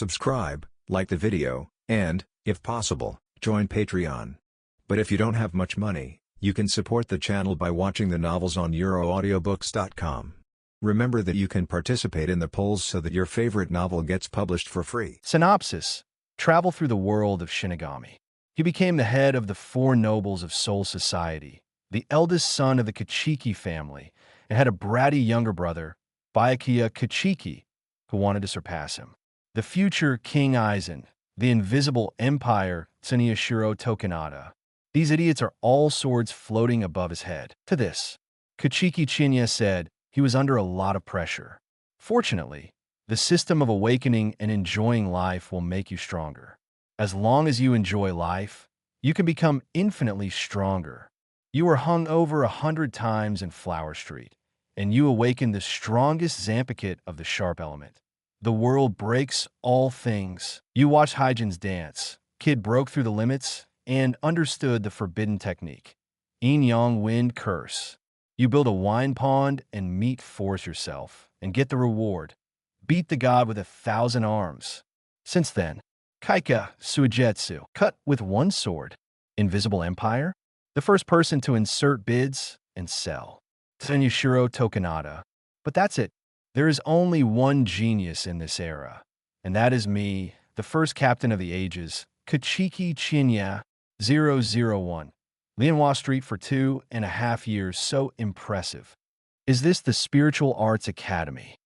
subscribe, like the video, and, if possible, join Patreon. But if you don't have much money, you can support the channel by watching the novels on euroaudiobooks.com. Remember that you can participate in the polls so that your favorite novel gets published for free. Synopsis. Travel through the world of Shinigami. He became the head of the four nobles of Soul Society, the eldest son of the Kuchiki family, and had a bratty younger brother, Byakuya Kuchiki, who wanted to surpass him. The future King Aizen, the invisible empire Tsunayashiro Tokinada. These idiots are all swords floating above his head. To this, Kuchiki Qianye said he was under a lot of pressure. Fortunately, the system of awakening and enjoying life will make you stronger. As long as you enjoy life, you can become infinitely stronger. You were hung over 100 times in Flower Street, and you awaken the strongest Zanpakutō of the sharp element. The world breaks all things. You watched Hijin's dance. Kid broke through the limits and understood the forbidden technique. Yin Yang Wind Curse. You build a wine pond and meet force yourself, and get the reward. Beat the god with 1,000 arms. Since then, Kaika Suigetsu, cut with one sword. Invisible Empire, the first person to insert bids and sell. Tsunayashiro Tokinada. But that's it. There is only one genius in this era, and that is me, the first captain of the ages, Kuchiki Qianye, 001. Lianhua Street for 2.5 years, so impressive. Is this the Spiritual Arts Academy?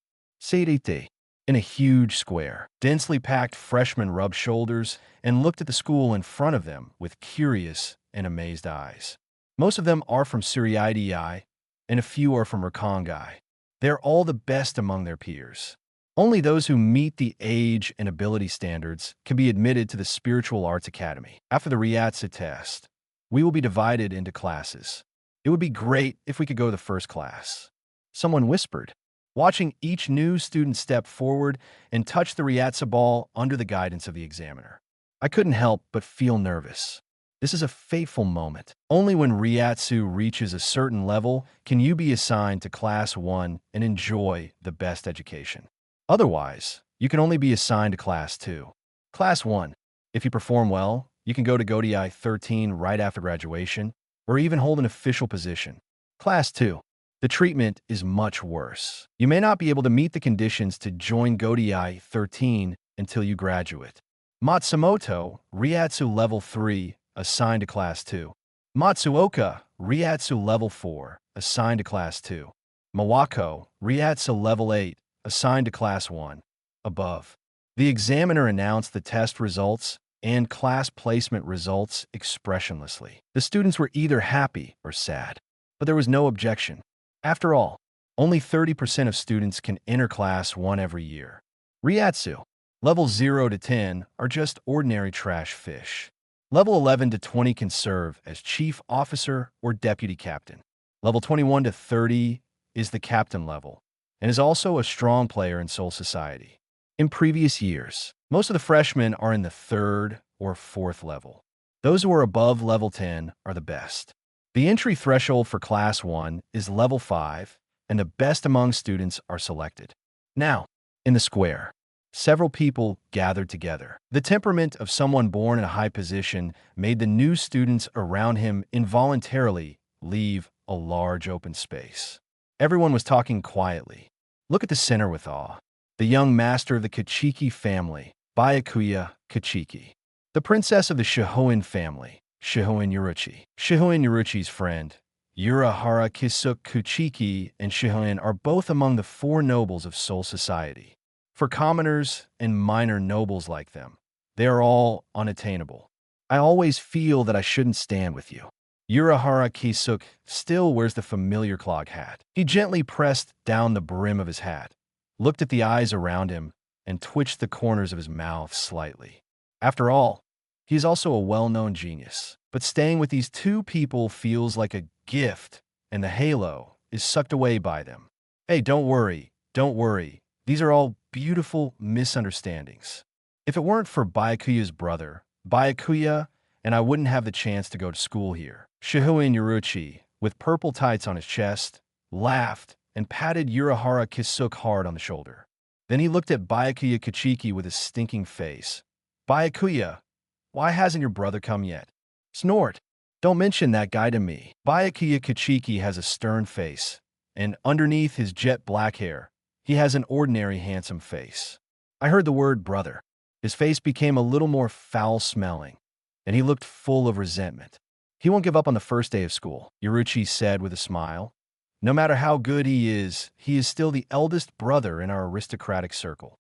Seirite. In a huge square, densely packed freshmen rubbed shoulders and looked at the school in front of them with curious and amazed eyes. Most of them are from Suryaidei, and a few are from Rakongai. They're all the best among their peers. Only those who meet the age and ability standards can be admitted to the Spiritual Arts Academy. After the Ryatsu test, we will be divided into classes. It would be great if we could go to the first class. Someone whispered, watching each new student step forward and touch the Ryatsu ball under the guidance of the examiner. I couldn't help but feel nervous. This is a fateful moment. Only when Ryatsu reaches a certain level can you be assigned to Class 1 and enjoy the best education. Otherwise, you can only be assigned to Class 2. Class 1. If you perform well, you can go to Godai 13 right after graduation, or even hold an official position. Class 2. The treatment is much worse. You may not be able to meet the conditions to join Godai 13 until you graduate. Matsumoto, Ryatsu Level 3, assigned to Class 2. Matsuoka, Ryatsu Level 4, assigned to Class 2. Mawako, Ryatsu Level 8, assigned to Class 1. Above. The examiner announced the test results and class placement results expressionlessly. The students were either happy or sad, but there was no objection. After all, only 30% of students can enter Class 1 every year. Ryatsu, Level 0 to 10 are just ordinary trash fish. Level 11 to 20 can serve as chief officer or deputy captain. Level 21 to 30 is the captain level, and is also a strong player in Soul Society. In previous years, most of the freshmen are in the 3rd or 4th level. Those who are above Level 10 are the best. The entry threshold for Class 1 is Level 5, and the best among students are selected. Now, in the square, several people gathered together. The temperament of someone born in a high position made the new students around him involuntarily leave a large open space. Everyone was talking quietly. Look at the center with awe. The young master of the Kuchiki family, Byakuya Kuchiki. The princess of the Shihoin family, Shihoin Yuruchi. Shihoin Yuruchi's friend, Urahara Kisuk Kuchiki and Shihoin are both among the four nobles of Soul Society. For commoners and minor nobles like them, they are all unattainable. I always feel that I shouldn't stand with you. Urahara Kisuk still wears the familiar clog hat. He gently pressed down the brim of his hat, looked at the eyes around him, and twitched the corners of his mouth slightly. After all, he is also a well-known genius. But staying with these two people feels like a gift, and the halo is sucked away by them. Hey, don't worry. These are all beautiful misunderstandings. If it weren't for Byakuya's brother, Byakuya, and I wouldn't have the chance to go to school here. Shihoin Yuruchi, with purple tights on his chest, laughed and patted Urahara Kisuk hard on the shoulder. Then he looked at Byakuya Kuchiki with a stinking face. Byakuya, why hasn't your brother come yet? Snort. Don't mention that guy to me. Byakuya Kuchiki has a stern face, and underneath his jet black hair, he has an ordinary handsome face. I heard the word brother. His face became a little more foul-smelling, and he looked full of resentment. He won't give up on the first day of school, Yoruichi said with a smile. No matter how good he is still the eldest brother in our aristocratic circle.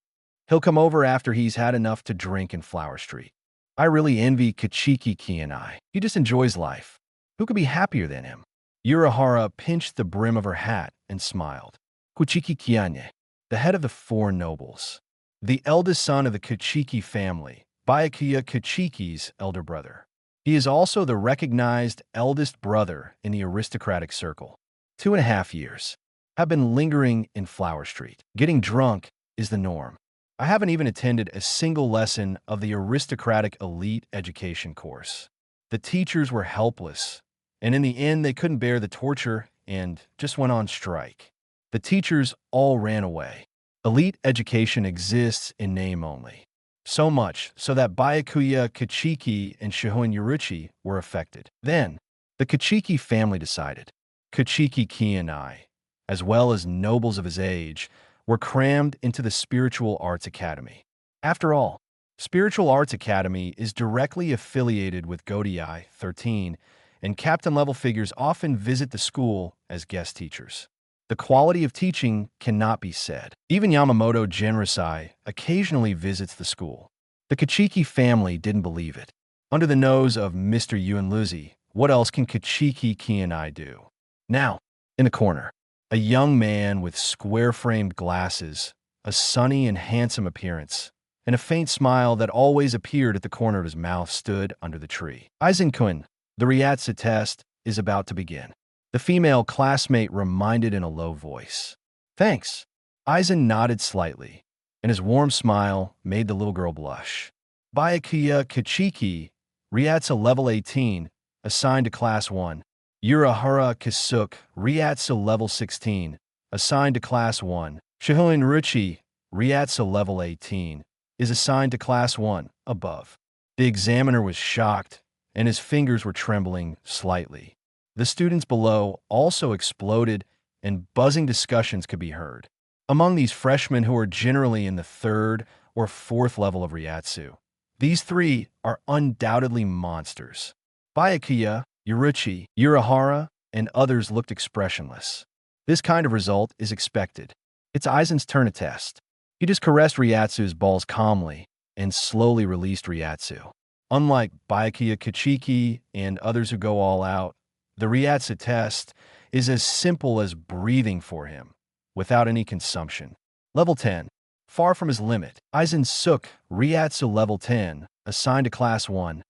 He'll come over after he's had enough to drink in Flower Street. I really envy Kuchiki Qianye. He just enjoys life. Who could be happier than him? Urahara pinched the brim of her hat and smiled. Kuchiki Qianye, the head of the four nobles. The eldest son of the Kuchiki family, Byakuya Kuchiki's elder brother. He is also the recognized eldest brother in the aristocratic circle. 2.5 years. I've been lingering in Flower Street. Getting drunk is the norm. I haven't even attended a single lesson of the aristocratic elite education course. The teachers were helpless, and in the end they couldn't bear the torture and just went on strike. The teachers all ran away. Elite education exists in name only. So much so that Byakuya Kuchiki and Shihoin Yoruichi were affected. Then, the Kuchiki family decided. Kuchiki Qianye, as well as nobles of his age, were crammed into the Spiritual Arts Academy. After all, Spiritual Arts Academy is directly affiliated with Godai 13, and captain-level figures often visit the school as guest teachers. The quality of teaching cannot be said. Even Yamamoto Genrisai occasionally visits the school. The Kuchiki family didn't believe it. Under the nose of Mr. Yuanluzi, what else can Kuchiki Qianye do? Now, in the corner, a young man with square-framed glasses, a sunny and handsome appearance, and a faint smile that always appeared at the corner of his mouth stood under the tree. Aizen-kun, the Ryatsu test is about to begin. The female classmate reminded in a low voice. Thanks. Aizen nodded slightly, and his warm smile made the little girl blush. Byakuya Kuchiki, Ryatsu level 18, assigned to class 1. Urahara Kisuk, Ryatsu level 16, assigned to class 1. Shihoin Yoruichi, Ryatsu level 18, is assigned to class 1, above. The examiner was shocked, and his fingers were trembling slightly. The students below also exploded, and buzzing discussions could be heard. Among these freshmen who are generally in the 3rd or 4th level of Ryatsu, these three are undoubtedly monsters. Byakuya, Yoruichi, Urahara, and others looked expressionless. This kind of result is expected. It's Aizen's turn to test. He just caressed Ryatsu's balls calmly and slowly released Ryatsu. Unlike Byakuya Kuchiki and others who go all out, the Ryatsu test is as simple as breathing for him, without any consumption. Level 10. Far from his limit. Aizen Suk, Ryatsu level 10, assigned to class 1.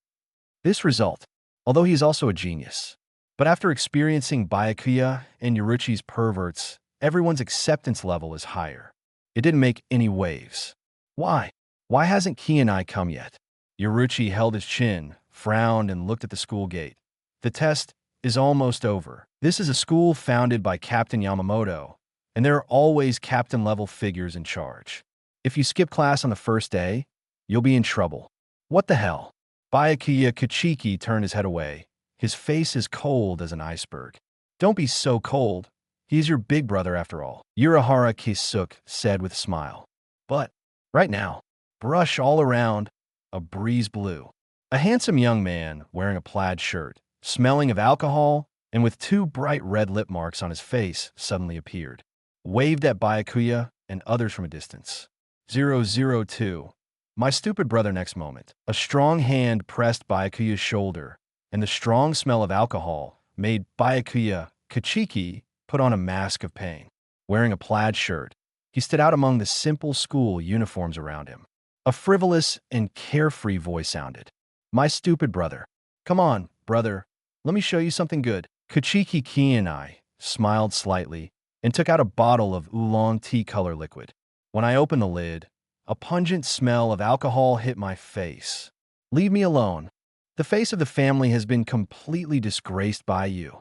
This result, although he is also a genius. But after experiencing Byakuya and Yoruichi's perverts, everyone's acceptance level is higher. It didn't make any waves. Why? Why hasn't Qianye come yet? Yoruichi held his chin, frowned, and looked at the school gate. The test is almost over. This is a school founded by Captain Yamamoto, and there are always captain-level figures in charge. If you skip class on the first day, you'll be in trouble. What the hell? Byakuya Kuchiki turned his head away. His face is cold as an iceberg. Don't be so cold. He's your big brother after all, Urahara Kisuk said with a smile. But, right now, brush all around, a breeze blew. A handsome young man wearing a plaid shirt, smelling of alcohol, and with 2 bright red lip marks on his face suddenly appeared. Waved at Byakuya and others from a distance. 002. My stupid brother next moment. A strong hand pressed Byakuya's shoulder, and the strong smell of alcohol made Byakuya Kuchiki put on a mask of pain. Wearing a plaid shirt, he stood out among the simple school uniforms around him. A frivolous and carefree voice sounded. My stupid brother. Come on, brother. Let me show you something good. Kuchiki Qianye smiled slightly and took out a bottle of oolong tea color liquid. When I opened the lid, a pungent smell of alcohol hit my face. Leave me alone. The face of the family has been completely disgraced by you.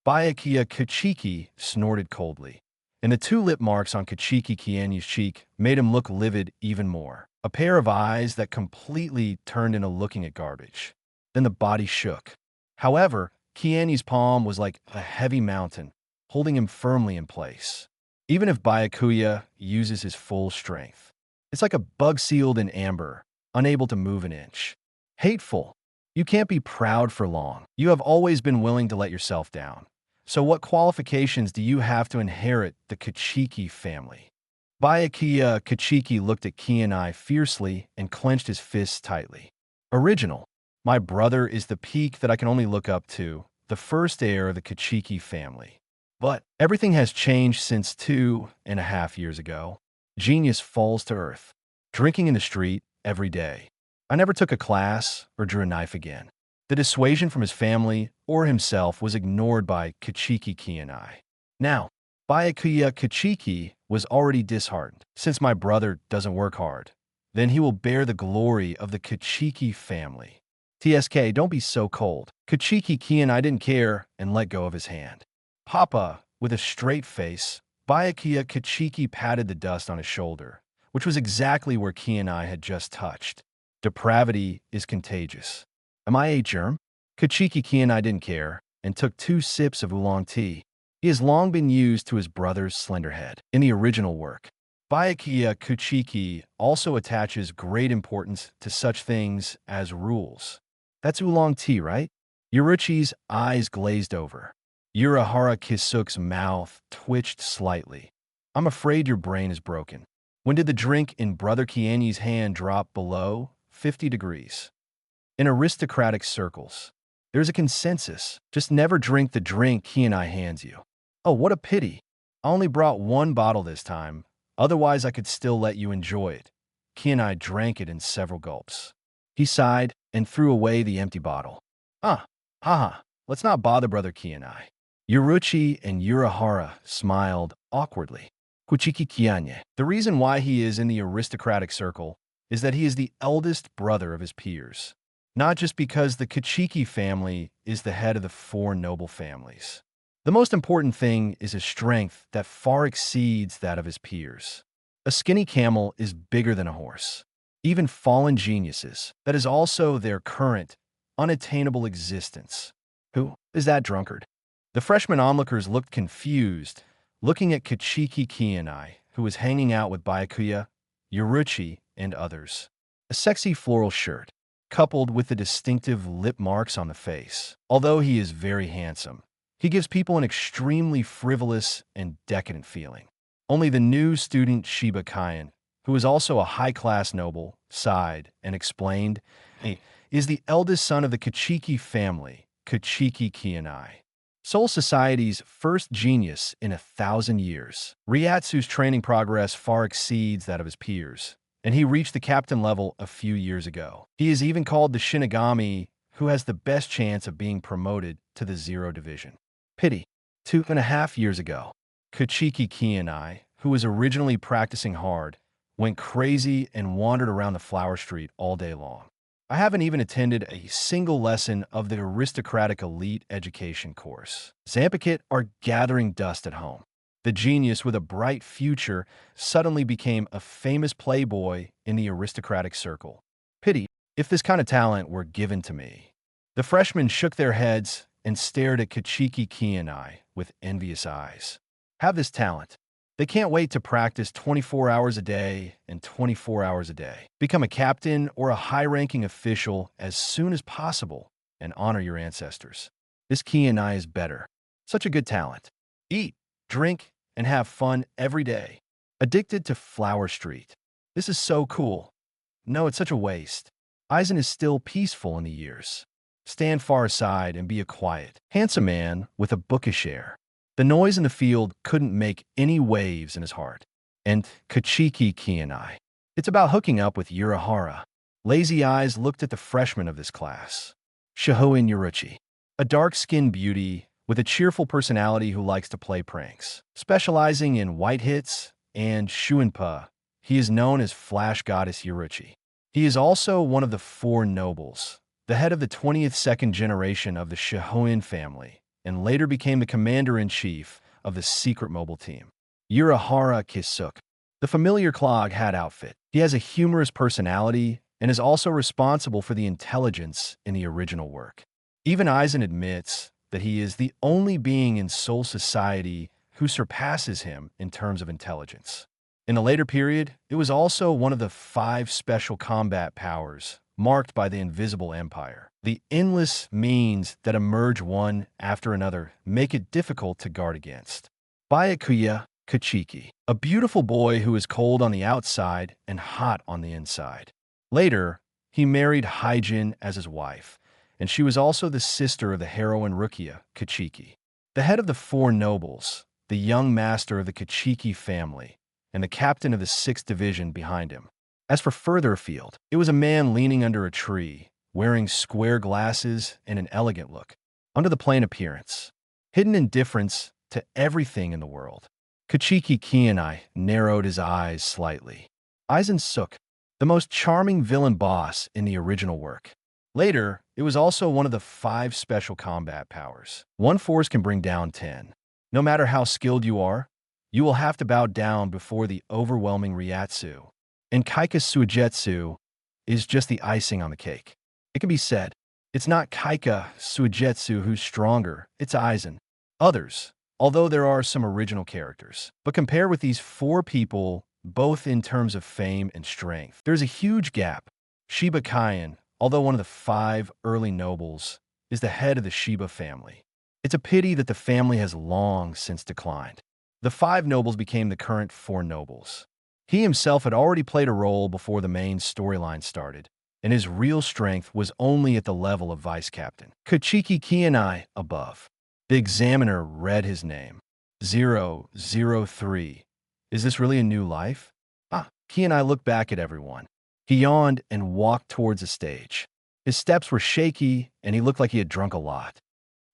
Byakuya Kuchiki snorted coldly, and the two lip marks on Kuchiki Qianye's cheek made him look livid even more. A pair of eyes that completely turned into looking at garbage. Then the body shook. However, Qianye's palm was like a heavy mountain, holding him firmly in place. Even if Byakuya uses his full strength, it's like a bug sealed in amber, unable to move an inch. Hateful. You can't be proud for long. You have always been willing to let yourself down. So what qualifications do you have to inherit the Kuchiki family? Byakuya Kuchiki looked at Qianye fiercely and clenched his fists tightly. Original. My brother is the peak that I can only look up to, the first heir of the Kuchiki family. But everything has changed since 2.5 years ago. Genius falls to earth, drinking in the street every day. I never took a class or drew a knife again. The dissuasion from his family or himself was ignored by Kuchiki Qianye. Now, Byakuya Kuchiki was already disheartened. Since my brother doesn't work hard, then he will bear the glory of the Kuchiki family. TSK, don't be so cold. Kuchiki Qianye didn't care and let go of his hand. Papa, with a straight face, Byakuya Kuchiki patted the dust on his shoulder, which was exactly where Qianye had just touched. Depravity is contagious. Am I a germ? Kuchiki Qianye didn't care and took 2 sips of oolong tea. He has long been used to his brother's slender head. In the original work, Byakuya Kuchiki also attaches great importance to such things as rules. That's oolong tea, right? Yuruchi's eyes glazed over. Urahara Kisuk's mouth twitched slightly. I'm afraid your brain is broken. When did the drink in Brother Qianye's hand drop below 50 degrees? In aristocratic circles, there's a consensus. Just never drink the drink Qianye hands you. Oh, what a pity. I only brought 1 bottle this time. Otherwise, I could still let you enjoy it. Qianye drank it in several gulps. He sighed and threw away the empty bottle. Let's not bother Brother Qianye. Yuruchi and Urahara smiled awkwardly. Kuchiki Qianye. The reason why he is in the aristocratic circle is that he is the eldest brother of his peers. Not just because the Kuchiki family is the head of the 4 noble families. The most important thing is his strength that far exceeds that of his peers. A skinny camel is bigger than a horse. Even fallen geniuses, that is also their current, unattainable existence. Who is that drunkard? The freshman onlookers looked confused, looking at Kuchiki Qianye, who was hanging out with Byakuya, Yuruchi, and others. A sexy floral shirt, coupled with the distinctive lip marks on the face. Although he is very handsome, he gives people an extremely frivolous and decadent feeling. Only the new student Shiba Kaien, who is also a high-class noble, sighed and explained, he is the eldest son of the Kuchiki family, Kuchiki Qianye. Soul Society's first genius in 1,000 years. Ryatsu's training progress far exceeds that of his peers, and he reached the captain level a few years ago. He is even called the Shinigami, who has the best chance of being promoted to the 0 division. Pity. 2.5 years ago, Kuchiki Qianye, who was originally practicing hard, went crazy and wandered around the flower street all day long. I haven't even attended a single lesson of the aristocratic elite education course. Zanpakutō are gathering dust at home. The genius with a bright future suddenly became a famous playboy in the aristocratic circle. Pity, if this kind of talent were given to me. The freshmen shook their heads and stared at Kuchiki Qianye with envious eyes. Have this talent. They can't wait to practice 24 hours a day and 24 hours a day. Become a captain or a high-ranking official as soon as possible and honor your ancestors. This Qianye is better. Such a good talent. Eat, drink, and have fun every day. Addicted to Flower Street. This is so cool. No, it's such a waste. Aizen is still peaceful in the years. Stand far aside and be a quiet, handsome man with a bookish air. The noise in the field couldn't make any waves in his heart. And Kuchiki Qianye. It's about hooking up with Urahara. Lazy eyes looked at the freshman of this class. Shihoin Yuruchi. A dark-skinned beauty with a cheerful personality who likes to play pranks. Specializing in white hits and shuinpa, he is known as Flash Goddess Yuruchi. He is also one of the 4 nobles, the head of the 22nd generation of the Shihoin family, and later became the commander-in-chief of the secret mobile team. Urahara Kisuke, the familiar clog hat outfit. He has a humorous personality and is also responsible for the intelligence in the original work. Even Aizen admits that he is the only being in Soul Society who surpasses him in terms of intelligence. In the later period, it was also one of the 5 special combat powers marked by the Invisible Empire. The endless means that emerge one after another make it difficult to guard against. Byakuya Kuchiki, a beautiful boy who is cold on the outside and hot on the inside. Later, he married Hijin as his wife, and she was also the sister of the heroine Rukia Kuchiki. The head of the 4 nobles, the young master of the Kuchiki family, and the captain of the 6th division behind him. As for further afield, it was a man leaning under a tree, wearing square glasses and an elegant look, under the plain appearance, hidden indifference to everything in the world. Kuchiki Qianye narrowed his eyes slightly. Aizen Suk, the most charming villain boss in the original work. Later, it was also one of the 5 special combat powers. One force can bring down 10. No matter how skilled you are, you will have to bow down before the overwhelming Ryatsu. And Kaika Suigetsu is just the icing on the cake. It can be said, it's not Kaika Suigetsu who's stronger, it's Aizen. Others, although there are some original characters. But compare with these 4 people, both in terms of fame and strength, there's a huge gap. Shiba Qianye, although one of the 5 early nobles, is the head of the Shiba family. It's a pity that the family has long since declined. The 5 nobles became the current 4 nobles. He himself had already played a role before the main storyline started, and his real strength was only at the level of vice captain. Kuchiki Qianye above. The examiner read his name. 003. Is this really a new life? Qianye looked back at everyone. He yawned and walked towards the stage. His steps were shaky, and he looked like he had drunk a lot.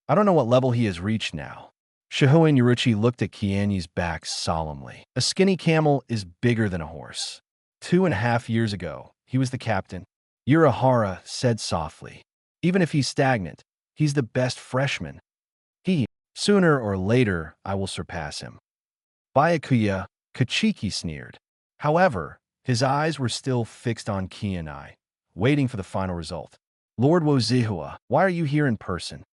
I don't know what level he has reached now. Shihoin Yuruchi looked at Qianye's back solemnly. A skinny camel is bigger than a horse. 2.5 years ago, he was the captain. Urahara said softly. Even if he's stagnant, he's the best freshman. Sooner or later, I will surpass him. Byakuya Kuchiki sneered. However, his eyes were still fixed on Qianye, waiting for the final result. Lord Wozihua, why are you here in person?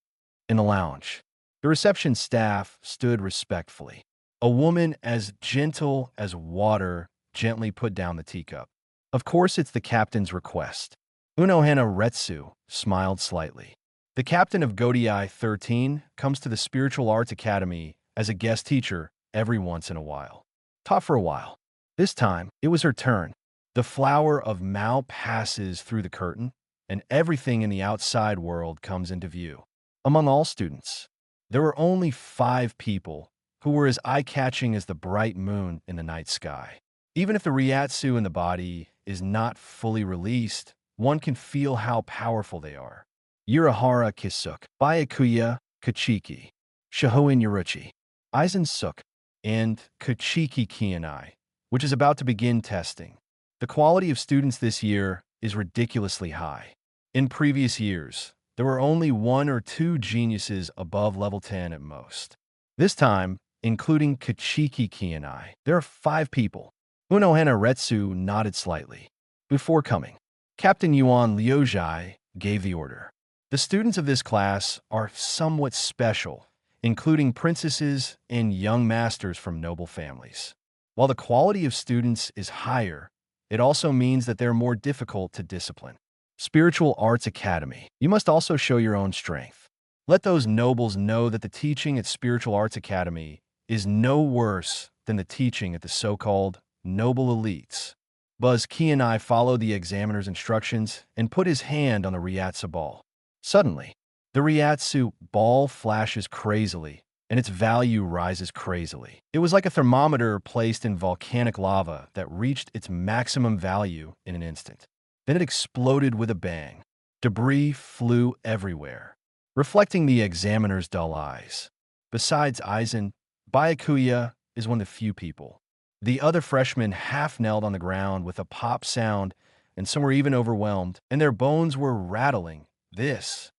In the lounge. The reception staff stood respectfully. A woman as gentle as water gently put down the teacup. Of course, it's the captain's request. Unohana Retsu smiled slightly. The captain of Godiai 13 comes to the Spiritual Arts Academy as a guest teacher every once in a while. Taught for a while. This time, it was her turn. The flower of Mao passes through the curtain, and everything in the outside world comes into view. Among all students, there were only 5 people who were as eye-catching as the bright moon in the night sky. Even if the Ryatsu in the body is not fully released, one can feel how powerful they are. Urahara Kisuke, Byakuya Kuchiki, Shihoin Yuruchi, Aizen Suk, and Kuchiki Qianye, which is about to begin testing. The quality of students this year is ridiculously high. In previous years, there were only 1 or 2 geniuses above level 10 at most. This time, including Kuchiki Qianye, there are 5 people. Unohana Retsu nodded slightly. Before coming, Captain Yuan Liuzhai gave the order. The students of this class are somewhat special, including princesses and young masters from noble families. While the quality of students is higher, it also means that they're more difficult to discipline. Spiritual Arts Academy. You must also show your own strength. Let those nobles know that the teaching at Spiritual Arts Academy is no worse than the teaching at the so-called noble elites. Buzz Qianye followed the examiner's instructions and put his hand on the Ryatsu ball. Suddenly, the Ryatsu ball flashes crazily, and its value rises crazily. It was like a thermometer placed in volcanic lava that reached its maximum value in an instant. Then it exploded with a bang. Debris flew everywhere, reflecting the examiner's dull eyes. Besides Aizen, Byakuya is one of the few people. The other freshmen half-knelt on the ground with a pop sound, and some were even overwhelmed, and their bones were rattling. This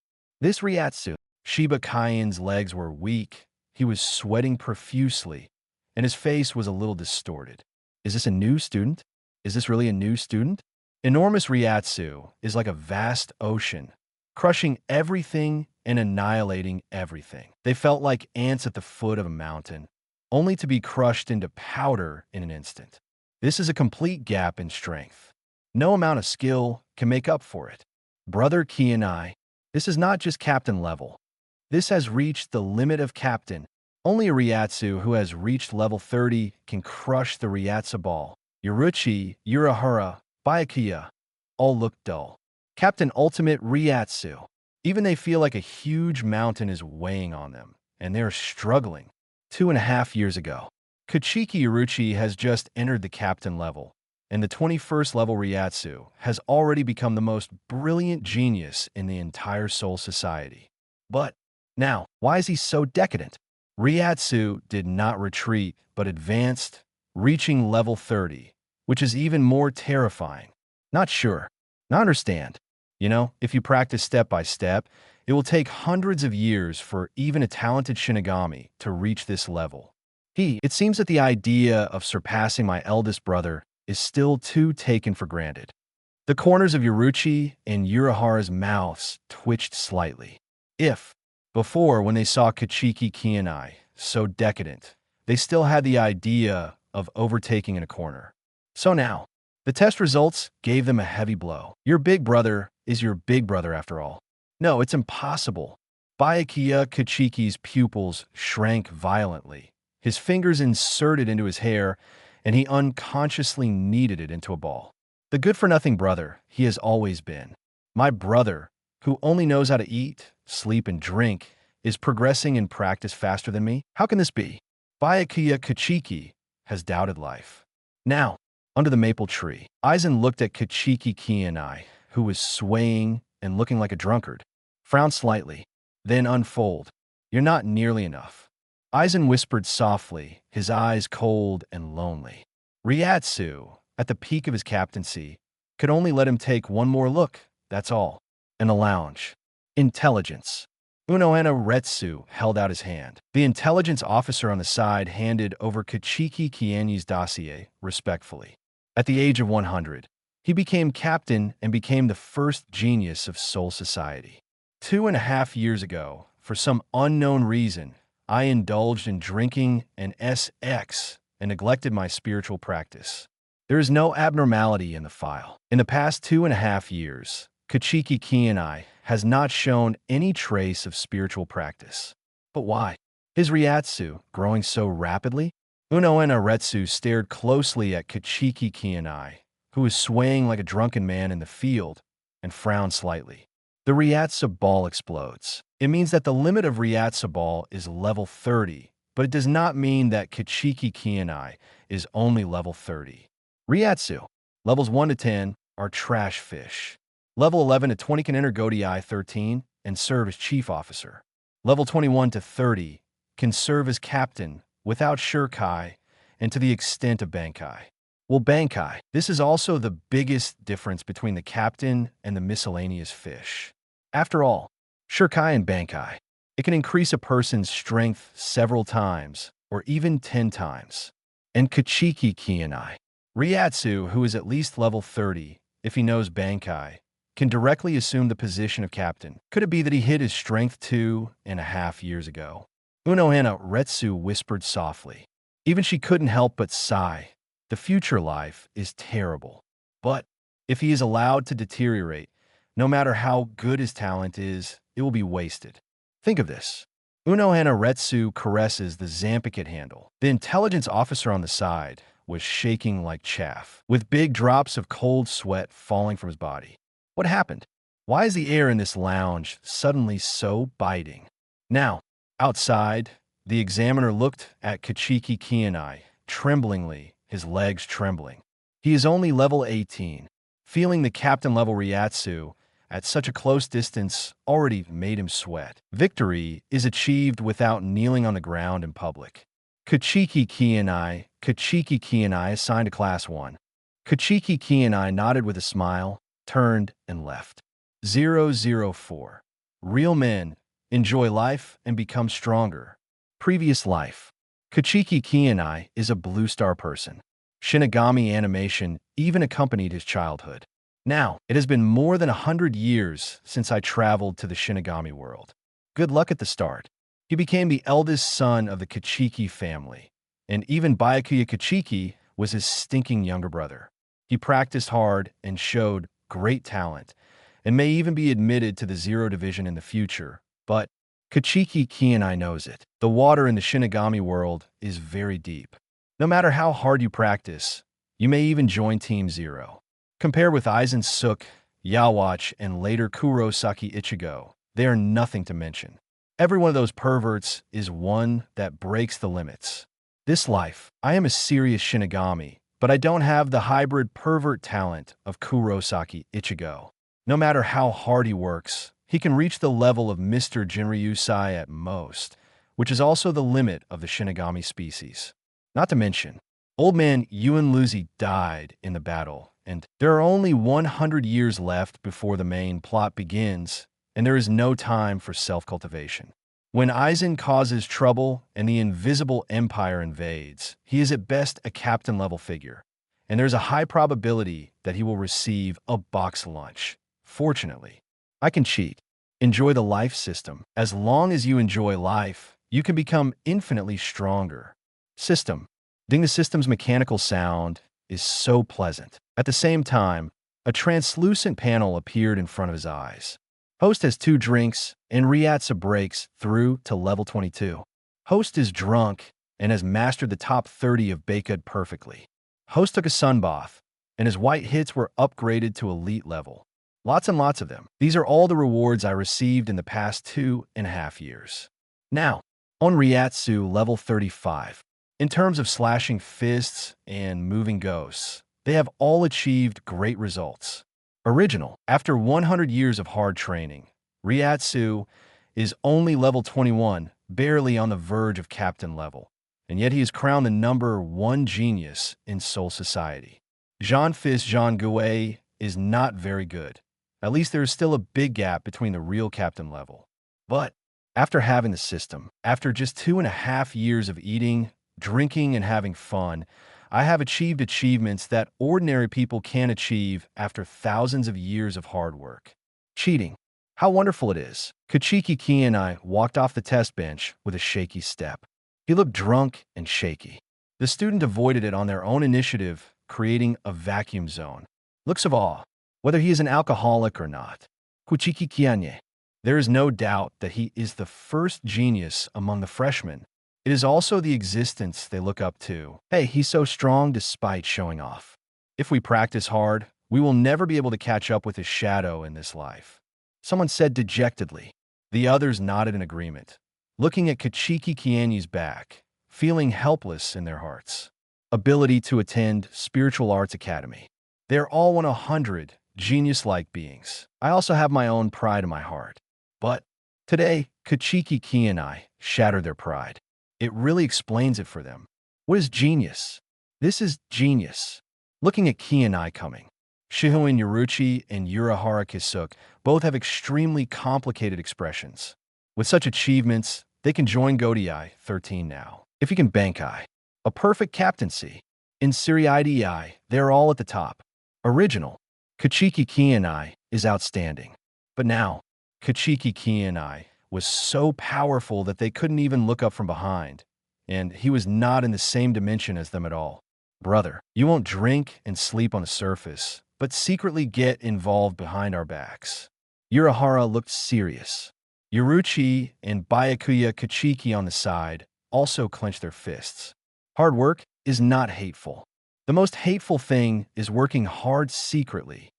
Ryatsu. Shiba Qianye's legs were weak. He was sweating profusely, and his face was a little distorted. Is this a new student? Is this really a new student? Enormous Ryatsu is like a vast ocean, crushing everything and annihilating everything. They felt like ants at the foot of a mountain, only to be crushed into powder in an instant. This is a complete gap in strength. No amount of skill can make up for it. Brother Qianye, this is not just captain level. This has reached the limit of captain. Only a Ryatsu who has reached level 30 can crush the Ryatsu ball. Yoruichi, Urahara, Byakuya all look dull. Captain Ultimate Ryatsu. Even they feel like a huge mountain is weighing on them, and they're struggling. 2.5 years ago, Kuchiki Qianye has just entered the captain level, and the 21st level Ryatsu has already become the most brilliant genius in the entire Soul Society. But now, why is he so decadent? Ryatsu did not retreat, but advanced, reaching level 30, which is even more terrifying. Not sure. Not understand. You know, if you practice step by step, it will take hundreds of years for even a talented Shinigami to reach this level. It seems that the idea of surpassing my eldest brother is still too taken for granted. The corners of Yoruichi and Urahara's mouths twitched slightly. Before, when they saw Kuchiki Qianye so decadent, they still had the idea of overtaking in a corner. So now, the test results gave them a heavy blow. Your big brother is your big brother after all. No, it's impossible. Byakuya Kuchiki's pupils shrank violently. His fingers inserted into his hair, and he unconsciously kneaded it into a ball. The good-for-nothing brother he has always been. My brother, who only knows how to eat, sleep, and drink, is progressing in practice faster than me? How can this be? Byakuya Kuchiki has doubted life. Now, under the maple tree, Aizen looked at Kuchiki Qianye, who was swaying and looking like a drunkard. Frowned slightly, then unfold. You're not nearly enough. Aizen whispered softly, his eyes cold and lonely. Ryatsu, at the peak of his captaincy, could only let him take one more look, that's all. In the lounge. Intelligence. Unohana Retsu held out his hand. The intelligence officer on the side handed over Kuchiki Qianye's dossier respectfully. At the age of 100, he became captain and became the first genius of Soul Society. 2.5 years ago, for some unknown reason, I indulged in drinking an SX and neglected my spiritual practice. There is no abnormality in the file. In the past 2.5 years, Kuchiki Qianye has not shown any trace of spiritual practice. But why? His Ryatsu growing so rapidly? Unohana Retsu stared closely at Kuchiki Qianye, who was swaying like a drunken man in the field, and frowned slightly. The Ryatsu ball explodes. It means that the limit of Ryatsu ball is level 30, but it does not mean that Kuchiki Qianye is only level 30. Ryatsu, levels 1 to 10, are trash fish. Level 11 to 20 can enter Godai 13 and serve as chief officer. Level 21 to 30 can serve as captain without Shurkai and to the extent of Bankai. Well, Bankai, this is also the biggest difference between the captain and the miscellaneous fish. After all, Shurkai and Bankai, it can increase a person's strength several times, or even 10 times. And Kuchiki Qianye, Ryatsu, who is at least level 30, if he knows Bankai, can directly assume the position of captain. Could it be that he hit his strength 2.5 years ago? Unohana Retsu whispered softly. Even she couldn't help but sigh. The future life is terrible. But if he is allowed to deteriorate, no matter how good his talent is, it will be wasted. Think of this. Unohana Retsu caresses the Zanpakutō handle. The intelligence officer on the side was shaking like chaff, with big drops of cold sweat falling from his body. What happened? Why is the air in this lounge suddenly so biting? Now, outside, the examiner looked at Kuchiki Qianye, tremblingly, his legs trembling. He is only level 18. Feeling the captain-level Ryatsu at such a close distance already made him sweat. Victory is achieved without kneeling on the ground in public. Kuchiki Qianye assigned to Class 1. Kuchiki Qianye nodded with a smile, turned, and left. 004. Real men enjoy life and become stronger. Previous life. Kuchiki Qianye is a blue star person. Shinigami animation even accompanied his childhood. Now, it has been more than 100 years since I traveled to the Shinigami world. Good luck at the start. He became the eldest son of the Kuchiki family, and even Byakuya Kuchiki was his stinking younger brother. He practiced hard and showed great talent, and may even be admitted to the Zero Division in the future, but Kuchiki Qianye knows it. The water in the Shinigami world is very deep. No matter how hard you practice, you may even join Team Zero. Compared with Aizen Suk, Yawatch, and later Kurosaki Ichigo, they are nothing to mention. Every one of those perverts is one that breaks the limits. This life, I am a serious Shinigami, but I don't have the hybrid pervert talent of Kurosaki Ichigo. No matter how hard he works, he can reach the level of Mr. Jinryusai at most, which is also the limit of the Shinigami species. Not to mention, old man Yuan Luzi died in the battle, and there are only 100 years left before the main plot begins, and there is no time for self-cultivation. When Aizen causes trouble and the Invisible Empire invades, he is at best a captain-level figure, and there's a high probability that he will receive a box lunch. Fortunately, I can cheat. Enjoy the life system. As long as you enjoy life, you can become infinitely stronger. System. Ding the system's mechanical sound is so pleasant. At the same time, a translucent panel appeared in front of his eyes. Host has 2 drinks, and Ryatsu breaks through to level 22. Host is drunk and has mastered the top 30 of Bakud perfectly. Host took a sunbath, and his white hits were upgraded to elite level. Lots and lots of them. These are all the rewards I received in the past 2.5 years. Now, on Ryatsu level 35. In terms of slashing fists and moving ghosts, they have all achieved great results. Original. After 100 years of hard training, Ryatsu is only level 21, barely on the verge of captain level, and yet he is crowned the #1 genius in Soul Society. Jean Fils Jean Gouet is not very good. At least there is still a big gap between the real captain level. But after having the system, after just 2.5 years of eating, drinking, and having fun, I have achieved achievements that ordinary people can't achieve after thousands of years of hard work. Cheating. How wonderful it is. Kuchiki Qianye walked off the test bench with a shaky step. He looked drunk and shaky. The student avoided it on their own initiative, creating a vacuum zone. Looks of awe, whether he is an alcoholic or not. Kuchiki Qianye. There is no doubt that he is the first genius among the freshmen. It is also the existence they look up to. Hey, he's so strong despite showing off. If we practice hard, we will never be able to catch up with his shadow in this life. Someone said dejectedly. The others nodded in agreement, looking at Kuchiki Qianye's back, feeling helpless in their hearts. Ability to attend Spiritual Arts Academy. They are all 100 genius-like beings. I also have my own pride in my heart. But today, Kuchiki Qianye shattered their pride. It really explains it for them. What is genius? This is genius. Looking at Qianye coming. Shihoin Yoruchi and Urahara Kisuke both have extremely complicated expressions. With such achievements, they can join Godei 13 now. If you can Bankai, a perfect captaincy. In Siriidei, they're all at the top. Original. Kuchiki Qianye is outstanding. But now, Kuchiki Qianye was so powerful that they couldn't even look up from behind, and he was not in the same dimension as them at all. Brother, you won't drink and sleep on the surface, but secretly get involved behind our backs. Urahara looked serious. Yoruchi and Byakuya Kuchiki on the side also clenched their fists. Hard work is not hateful. The most hateful thing is working hard secretly.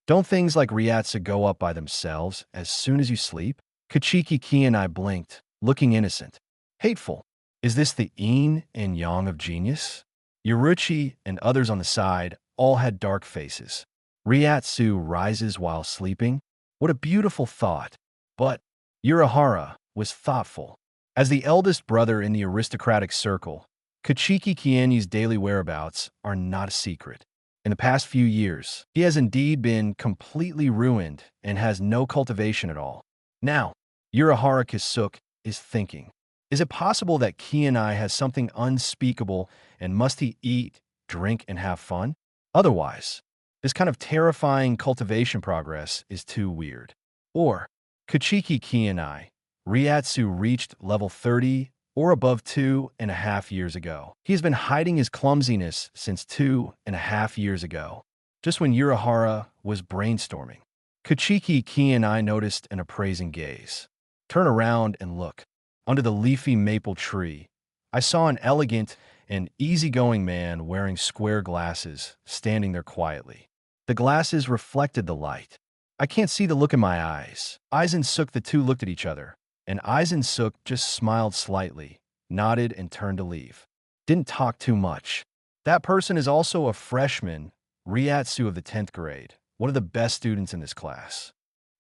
Don't things like Ryatsu go up by themselves as soon as you sleep? Kuchiki Qianye blinked, looking innocent. Hateful. Is this the yin and yang of genius? Yoruchi and others on the side all had dark faces. Ryatsu rises while sleeping? What a beautiful thought. But Urahara was thoughtful. As the eldest brother in the aristocratic circle, Kuchiki Qianye's daily whereabouts are not a secret. In the past few years, he has indeed been completely ruined and has no cultivation at all. Now, Urahara Kisuke is thinking. Is it possible that Qianye has something unspeakable, and must he eat, drink, and have fun? Otherwise, this kind of terrifying cultivation progress is too weird. Or, Kuchiki Qianye, Ryatsu reached level 30 or above 2.5 years ago. He has been hiding his clumsiness since 2.5 years ago, just when Urahara was brainstorming. Kuchiki Qianye noticed an appraising gaze. Turn around and look. Under the leafy maple tree, I saw an elegant and easygoing man wearing square glasses, standing there quietly. The glasses reflected the light. I can't see the look in my eyes. Aizen Suk, the two looked at each other, and Aizen Suk just smiled slightly, nodded, and turned to leave. Didn't talk too much. That person is also a freshman, Ryatsu of the 10th grade, one of the best students in this class.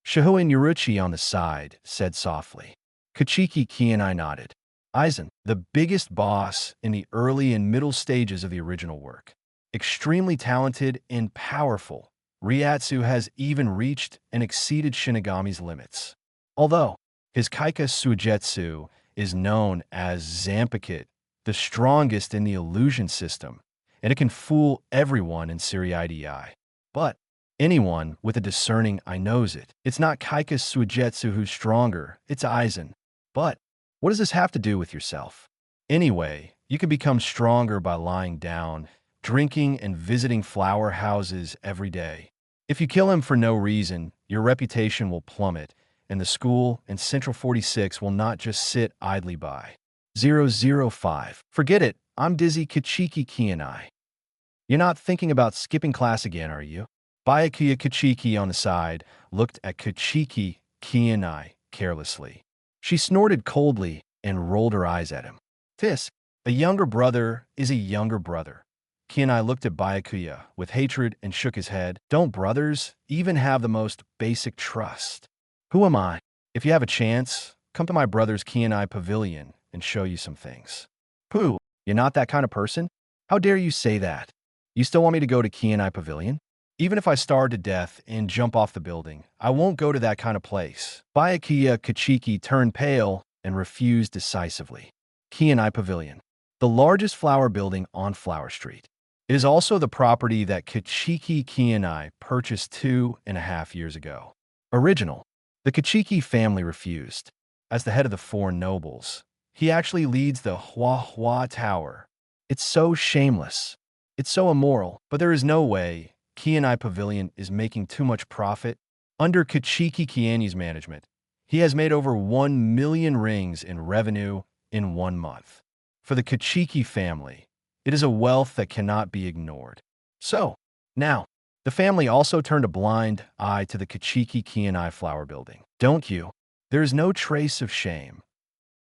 Shihoe Yuruchi on the side said softly. Kuchiki Qianye nodded. Aizen, the biggest boss in the early and middle stages of the original work. Extremely talented and powerful, Ryatsu has even reached and exceeded Shinigami's limits. Although his Kaika Suigetsu is known as Zanpakutō, the strongest in the illusion system, and it can fool everyone in Seriidei. But anyone with a discerning eye knows it. It's not Kaika Suigetsu who's stronger, it's Aizen. But what does this have to do with yourself? Anyway, you can become stronger by lying down, drinking, and visiting flower houses every day. If you kill him for no reason, your reputation will plummet, and the school and Central 46 will not just sit idly by. 005. Forget it, I'm dizzy. Kuchiki Qianye. You're not thinking about skipping class again, are you? Byakuya Kuchiki on the side looked at Kuchiki Qianye carelessly. She snorted coldly and rolled her eyes at him. Tisk, a younger brother is a younger brother. Qianye looked at Byakuya with hatred and shook his head. Don't brothers even have the most basic trust? Who am I? If you have a chance, come to my brother's Qianye pavilion and show you some things. Pooh, you're not that kind of person? How dare you say that? You still want me to go to Qianye pavilion? Even if I starve to death and jump off the building, I won't go to that kind of place. Byakuya Kuchiki turned pale and refused decisively. Qianye pavilion, the largest flower building on Flower Street. It is also the property that Kuchiki Qianye purchased 2.5 years ago. Original. The Kuchiki family refused. As the head of the four nobles, he actually leads the Hua Tower. It's so shameless. It's so immoral, but there is no way Qianye Pavilion is making too much profit. Under Kuchiki Qianye's management, he has made over 1 million rings in revenue in 1 month. For the Kuchiki family, it is a wealth that cannot be ignored. So, now, the family also turned a blind eye to the Kuchiki Qianye flower building. Don't you? There is no trace of shame.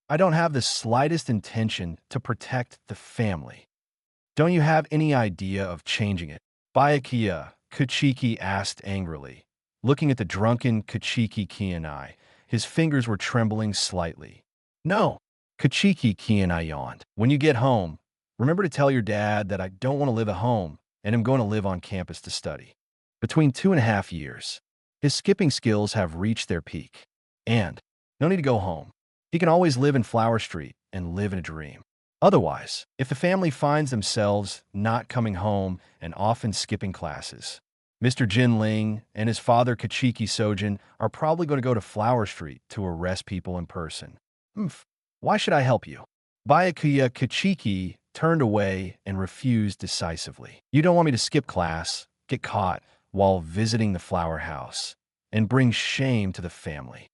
I don't have the slightest intention to protect the family. Don't you have any idea of changing it? Byakuya Kuchiki asked angrily. Looking at the drunken Kuchiki Qianye, his fingers were trembling slightly. No, Kuchiki Qianye yawned. When you get home, remember to tell your dad that I don't want to live at home and am going to live on campus to study. Between 2.5 years, his skipping skills have reached their peak. And no need to go home. He can always live in Flower Street and live in a dream. Otherwise, if the family finds themselves not coming home and often skipping classes, Mr. Jin Ling and his father Kuchiki Sojin are probably going to go to Flower Street to arrest people in person. Why should I help you? Byakuya Kuchiki turned away and refused decisively. You don't want me to skip class, get caught while visiting the flower house, and bring shame to the family.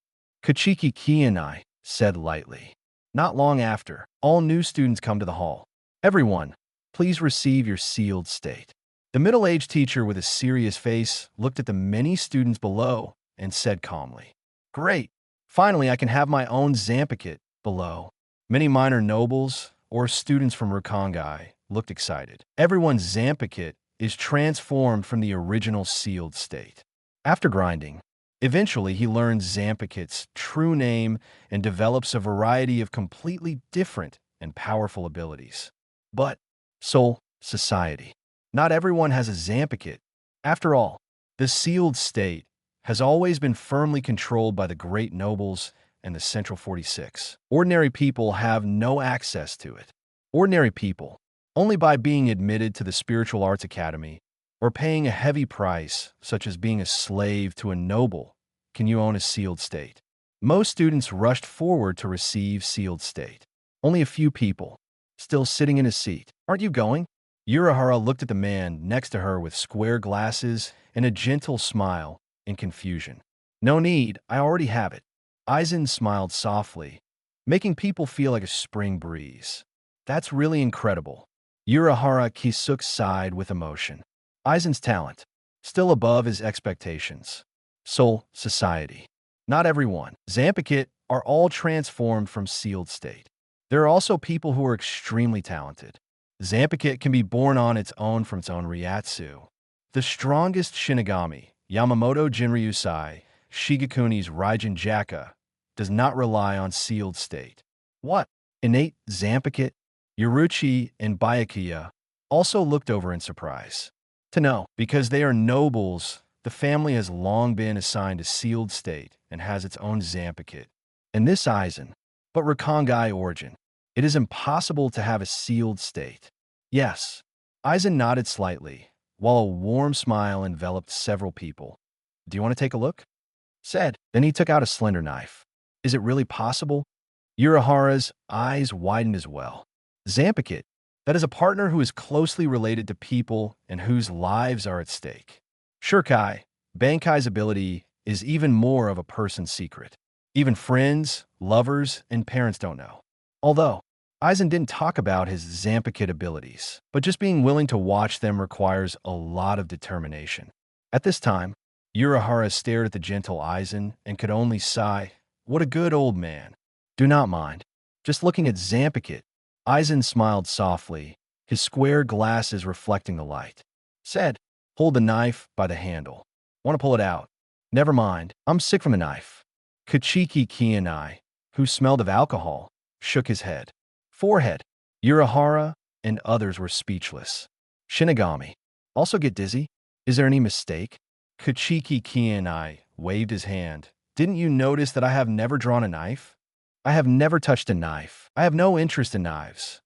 Kuchiki Qianye said lightly. Not long after, all new students come to the hall. Everyone, please receive your sealed state. The middle-aged teacher with a serious face looked at the many students below and said calmly, Great! Finally, I can have my own Zanpakutō below. Many minor nobles or students from Rukongai looked excited. Everyone's Zanpakutō is transformed from the original sealed state. After grinding, eventually he learns Zanpakutō's true name and develops a variety of completely different and powerful abilities. But, Soul Society. Not everyone has a Zanpakutō. After all, the sealed state has always been firmly controlled by the great nobles and the Central 46. Ordinary people have no access to it. Ordinary people, only by being admitted to the Spiritual Arts Academy or paying a heavy price, such as being a slave to a noble, can you own a sealed state. Most students rushed forward to receive sealed state. Only a few people, still sitting in his seat. Aren't you going? Urahara looked at the man next to her with square glasses and a gentle smile in confusion. No need, I already have it. Aizen smiled softly, making people feel like a spring breeze. That's really incredible. Urahara Kisuke sighed with emotion. Aizen's talent, still above his expectations. Soul Society. Not everyone. Zanpakutō are all transformed from sealed state. There are also people who are extremely talented. Zanpakutō can be born on its own from its own Ryatsu. The strongest Shinigami, Yamamoto Jinryusai, Shigekuni's Raijin Jaka, does not rely on sealed state. What? Innate Zanpakutō? Yoruichi and Byakuya also looked over in surprise. To know, because they are nobles, the family has long been assigned a sealed state and has its own Zanpakutō. And this Aizen, but Rakangai origin, it is impossible to have a sealed state. Yes. Aizen nodded slightly, while a warm smile enveloped several people. Do you want to take a look? Said. Then he took out a slender knife. Is it really possible? Urahara's eyes widened as well. Zanpakutō, that is a partner who is closely related to people and whose lives are at stake. Shurkai, Bankai's ability is even more of a person's secret. Even friends, lovers, and parents don't know. Although, Aizen didn't talk about his Zanpakutō abilities, but just being willing to watch them requires a lot of determination. At this time, Urahara stared at the gentle Aizen and could only sigh, what a good old man. Do not mind. Just looking at Zanpakutō, Aizen smiled softly, his square glasses reflecting the light. Said, hold the knife by the handle. Want to pull it out? Never mind, I'm sick from a knife. Kuchiki Qianye, who smelled of alcohol, shook his head. Forehead. Urahara and others were speechless. Shinigami. Also get dizzy? Is there any mistake? Kuchiki Qianye waved his hand. Didn't you notice that I have never drawn a knife? I have never touched a knife. I have no interest in knives.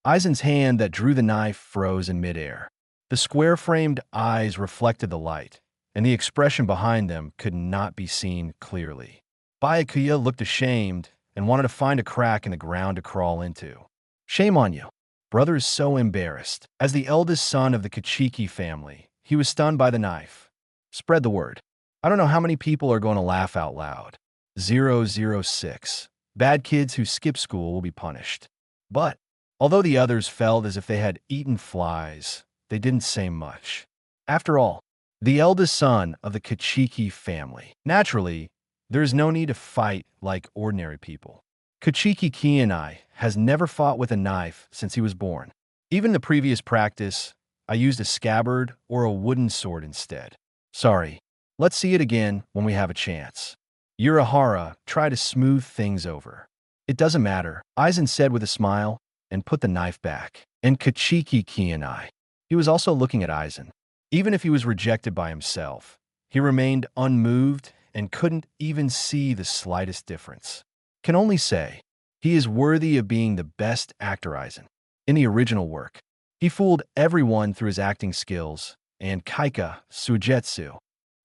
Aizen's hand that drew the knife froze in midair. The square-framed eyes reflected the light, and the expression behind them could not be seen clearly. Byakuya looked ashamed and wanted to find a crack in the ground to crawl into. Shame on you. Brother is so embarrassed. As the eldest son of the Kuchiki family, he was stunned by the knife. Spread the word. I don't know how many people are going to laugh out loud. 006. Bad kids who skip school will be punished. But, although the others felt as if they had eaten flies, they didn't say much. After all, the eldest son of the Kuchiki family. Naturally, there is no need to fight like ordinary people. Kuchiki Qianye has never fought with a knife since he was born. Even in the previous practice, I used a scabbard or a wooden sword instead. Sorry, let's see it again when we have a chance. Urahara tried to smooth things over. It doesn't matter, Aizen said with a smile, and put the knife back. And Kuchiki Qianye. He was also looking at Aizen. Even if he was rejected by himself, he remained unmoved and couldn't even see the slightest difference. Can only say, he is worthy of being the best actor Aizen. In the original work, he fooled everyone through his acting skills, and Kaika Suigetsu.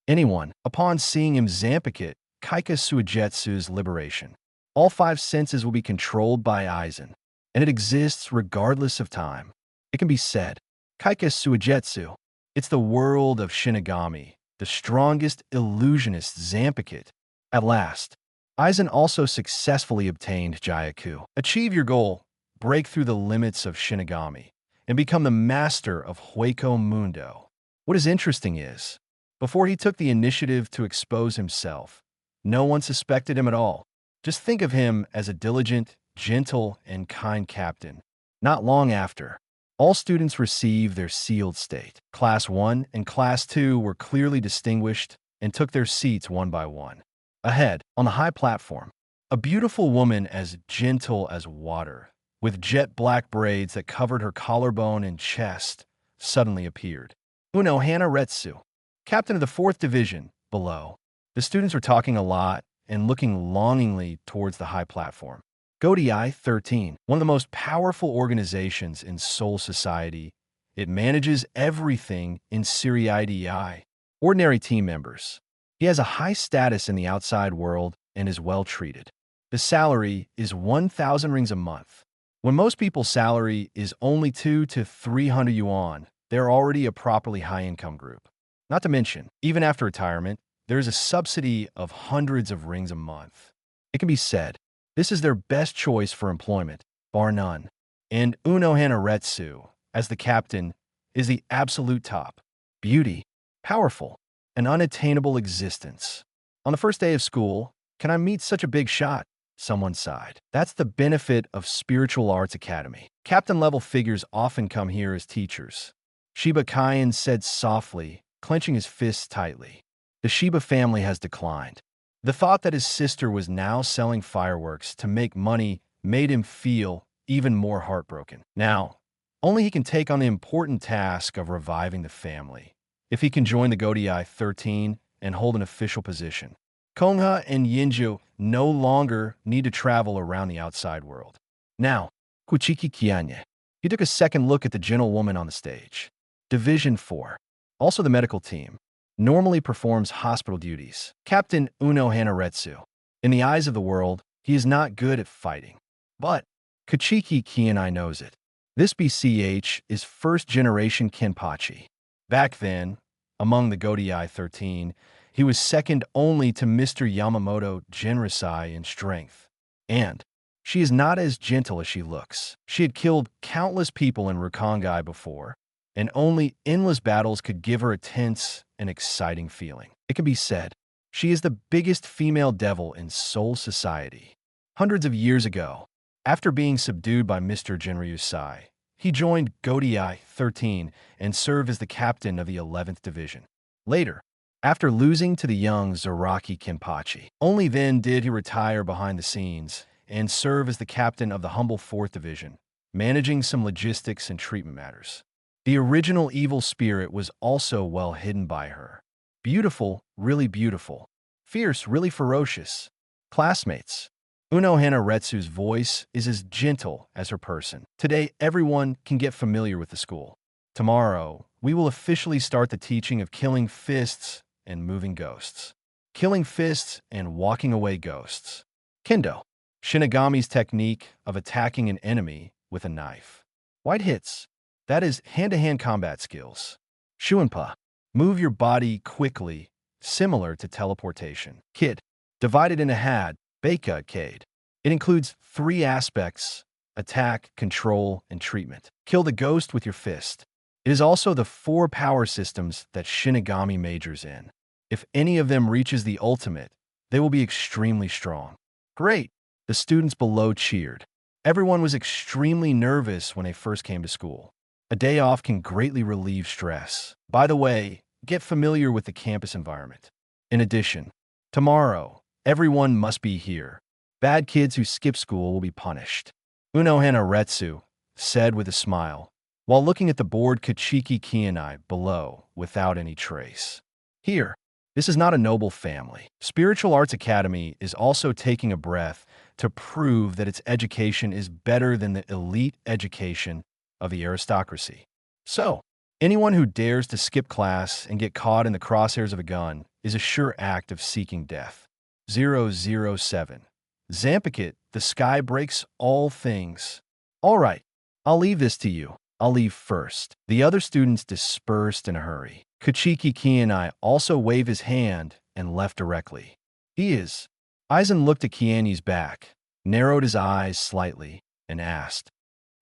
Anyone, upon seeing him Zanpakutō, Kaika Suigetsu's liberation. All five senses will be controlled by Aizen, and it exists regardless of time. It can be said, Kaika Suigetsu, it's the world of Shinigami, the strongest illusionist Zanpakutō. At last, Aizen also successfully obtained Jayaku. Achieve your goal, break through the limits of Shinigami, and become the master of Hueco Mundo. What is interesting is, before he took the initiative to expose himself, no one suspected him at all. Just think of him as a diligent, gentle, and kind captain. Not long after, all students received their sealed state. Class 1 and Class 2 were clearly distinguished and took their seats one by one. Ahead, on the high platform, a beautiful woman as gentle as water, with jet black braids that covered her collarbone and chest, suddenly appeared. Uno Hana Retsu, captain of the 4th Division, below. The students were talking a lot, and looking longingly towards the high platform. Gōdai 13, one of the most powerful organizations in Soul Society. It manages everything in Siriidei, ordinary team members. He has a high status in the outside world and is well treated. The salary is 1,000 rings a month. When most people's salary is only 2 to 300 yuan, they're already a properly high-income group. Not to mention, even after retirement, there is a subsidy of hundreds of rings a month. It can be said, this is their best choice for employment, bar none. And Uno Hanaretsu, as the captain, is the absolute top. Beauty, powerful, an unattainable existence. On the first day of school, can I meet such a big shot? Someone sighed. That's the benefit of Spiritual Arts Academy. Captain-level figures often come here as teachers. Shiba Qianye said softly, clenching his fists tightly. The Shiba family has declined. The thought that his sister was now selling fireworks to make money made him feel even more heartbroken. Now, only he can take on the important task of reviving the family. If he can join the Gōdai 13 and hold an official position. Kongha and Yinju no longer need to travel around the outside world. Now, Kuchiki Qianye. He took a second look at the gentlewoman on the stage. Division 4. Also the medical team. Normally performs hospital duties. Captain Uno Hanaretsu. In the eyes of the world, he is not good at fighting. But Kuchiki Qianye knows it. This BCH is first-generation Kenpachi. Back then, among the Gōdai 13, he was second only to Mr. Yamamoto Genrisai in strength. And she is not as gentle as she looks. She had killed countless people in Rukongai before, and only endless battles could give her a tense and exciting feeling. It can be said, she is the biggest female devil in Soul Society. Hundreds of years ago, after being subdued by Mr. Genryusai, he joined Gōdai 13 and served as the captain of the 11th Division. Later, after losing to the young Zaraki Kenpachi, only then did he retire behind the scenes and serve as the captain of the humble 4th Division, managing some logistics and treatment matters. The original evil spirit was also well hidden by her. Beautiful, really beautiful. Fierce, really ferocious. Classmates. Uno Hanaretsu's voice is as gentle as her person. Today, everyone can get familiar with the school. Tomorrow, we will officially start the teaching of killing fists and moving ghosts. Killing fists and walking away ghosts. Kidō. Shinigami's technique of attacking an enemy with a knife. White hits. That is hand-to-hand combat skills. Shuinpa. Move your body quickly, similar to teleportation. Kid. Divided into had, Beika Kade. It includes 3 aspects: attack, control, and treatment. Kill the ghost with your fist. It is also the 4 power systems that Shinigami majors in. If any of them reaches the ultimate, they will be extremely strong. Great! The students below cheered. Everyone was extremely nervous when they first came to school. A day off can greatly relieve stress. By the way, get familiar with the campus environment. In addition, tomorrow, everyone must be here. Bad kids who skip school will be punished. Uno Hanaretsu said with a smile, while looking at the board Kuchiki Qianye below without any trace. Here, this is not a noble family. Spiritual Arts Academy is also taking a breath to prove that its education is better than the elite education of the aristocracy. So, anyone who dares to skip class and get caught in the crosshairs of a gun is a sure act of seeking death. 007. Zanpakutō, the sky breaks all things. All right, I'll leave this to you. I'll leave first. The other students dispersed in a hurry. Kuchiki Qianye also waved his hand and left directly. He is. Aizen looked at Qianye's back, narrowed his eyes slightly, and asked,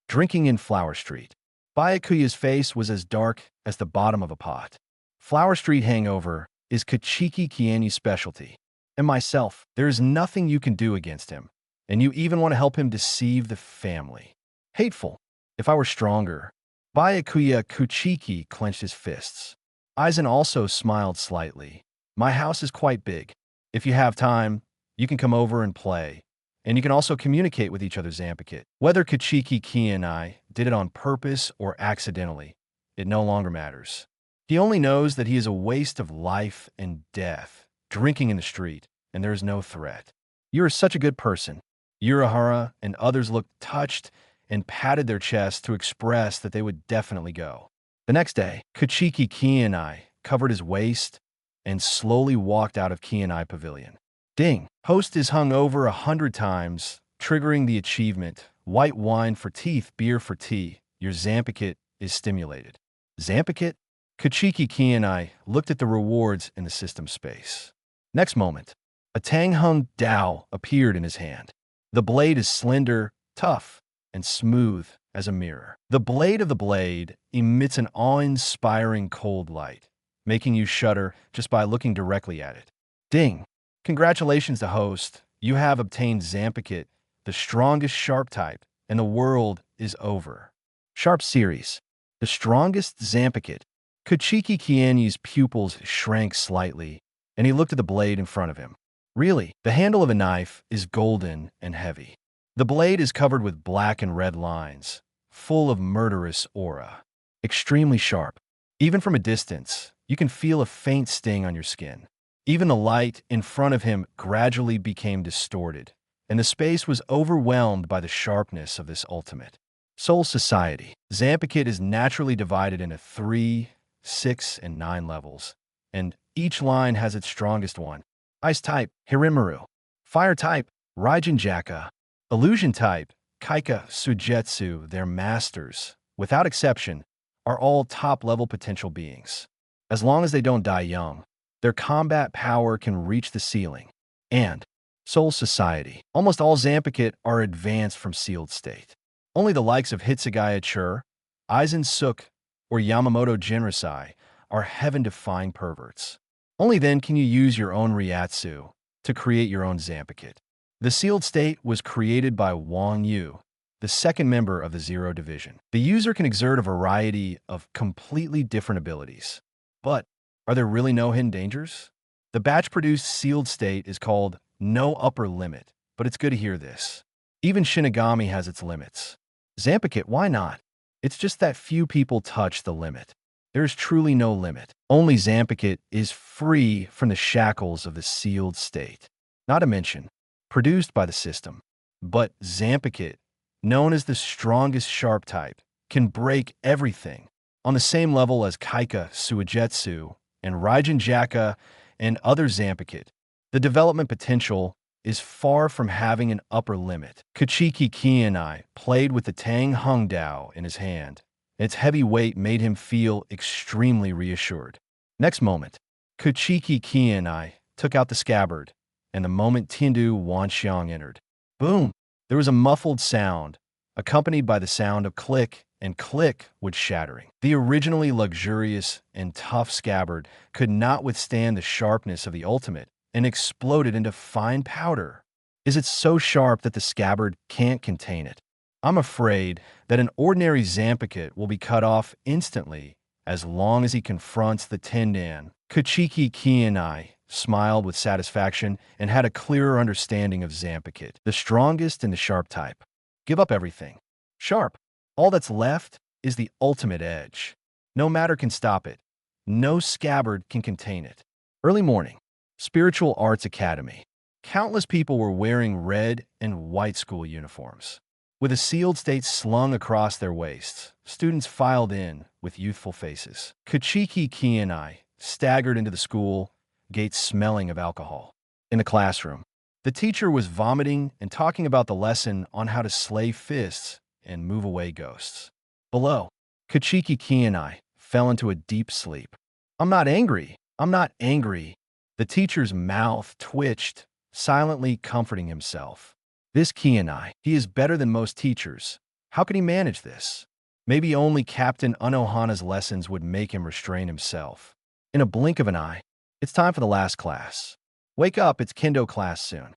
drinking in Flower Street. Byakuya's face was as dark as the bottom of a pot. Flower Street hangover is Kuchiki Qianye's specialty. And myself, there is nothing you can do against him. And you even want to help him deceive the family. Hateful. If I were stronger. Byakuya Kuchiki clenched his fists. Aizen also smiled slightly. My house is quite big. If you have time, you can come over and play. And you can also communicate with each other, Zanpakutō. Whether Kuchiki Qianye did it on purpose or accidentally, it no longer matters. He only knows that he is a waste of life and death, drinking in the street, and there is no threat. You are such a good person. Urahara and others looked touched and patted their chests to express that they would definitely go. The next day, Kuchiki Qianye covered his waist and slowly walked out of Qianye Pavilion. Ding! Host is hung over 100 times, triggering the achievement. White wine for teeth, beer for tea. Your Zanpakutō is stimulated. Zanpakutō? Kuchiki Qianye looked at the rewards in the system space. Next moment, a Tanghung Dao appeared in his hand. The blade is slender, tough, and smooth as a mirror. The blade of the blade emits an awe-inspiring cold light, making you shudder just by looking directly at it. Ding! Congratulations to host. You have obtained Zanpakutō, the strongest sharp type, and the world is over. Sharp series. The strongest Zanpakutō. Kuchiki Qianye's pupils shrank slightly, and he looked at the blade in front of him. Really, the handle of a knife is golden and heavy. The blade is covered with black and red lines, full of murderous aura. Extremely sharp. Even from a distance, you can feel a faint sting on your skin. Even the light in front of him gradually became distorted, and the space was overwhelmed by the sharpness of this ultimate. Soul Society. Zanpakutō is naturally divided into 3, 6, and 9 levels, and each line has its strongest one. Ice type, Hirimaru. Fire type, Raijin. Illusion type, Kaika Sujetsu. Their masters, without exception, are all top-level potential beings. As long as they don't die young, their combat power can reach the ceiling. And Soul Society. Almost all Zanpakutō are advanced from sealed state. Only the likes of Hitsugaya Chur, Aizen Suk, or Yamamoto Jinrasai are heaven-defying perverts. Only then can you use your own Ryatsu to create your own Zanpakutō. The sealed state was created by Wang Yu, the second member of the Zero Division. The user can exert a variety of completely different abilities. But are there really no hidden dangers? The batch-produced sealed state is called No Upper Limit, but it's good to hear this. Even Shinigami has its limits. Zanpakutō, why not? It's just that few people touch the limit. There is truly no limit. Only Zanpakutō is free from the shackles of the sealed state. Not to mention, produced by the system. But Zanpakutō, known as the strongest sharp type, can break everything on the same level as Kaika Suijetsu and Raijin and other Zanpakutō. The development potential is far from having an upper limit. Kuchiki Qianye played with the Tanghung Dao in his hand. Its heavy weight made him feel extremely reassured. Next moment, Kuchiki Qianye took out the scabbard, and the moment Tindu Wanxiang entered. Boom! There was a muffled sound, accompanied by the sound of click and click wood shattering. The originally luxurious and tough scabbard could not withstand the sharpness of the ultimate and exploded into fine powder. Is it so sharp that the scabbard can't contain it? I'm afraid that an ordinary Zanpakutō will be cut off instantly as long as he confronts the Tendan. Kuchiki Qianye smiled with satisfaction and had a clearer understanding of Zanpakutō, the strongest in the sharp type. Give up everything. Sharp. All that's left is the ultimate edge. No matter can stop it. No scabbard can contain it. Early morning. Spiritual Arts Academy. Countless people were wearing red and white school uniforms. With a sealed state slung across their waists, students filed in with youthful faces. Kuchiki Qianye staggered into the school, gate smelling of alcohol. In the classroom, the teacher was vomiting and talking about the lesson on how to slay fists and move away ghosts. Below, Kuchiki Qianye fell into a deep sleep. I'm not angry. I'm not angry. The teacher's mouth twitched, silently comforting himself. This Qianye, he is better than most teachers. How could he manage this? Maybe only Captain Unohana's lessons would make him restrain himself. In a blink of an eye, it's time for the last class. Wake up, it's Kidō class soon.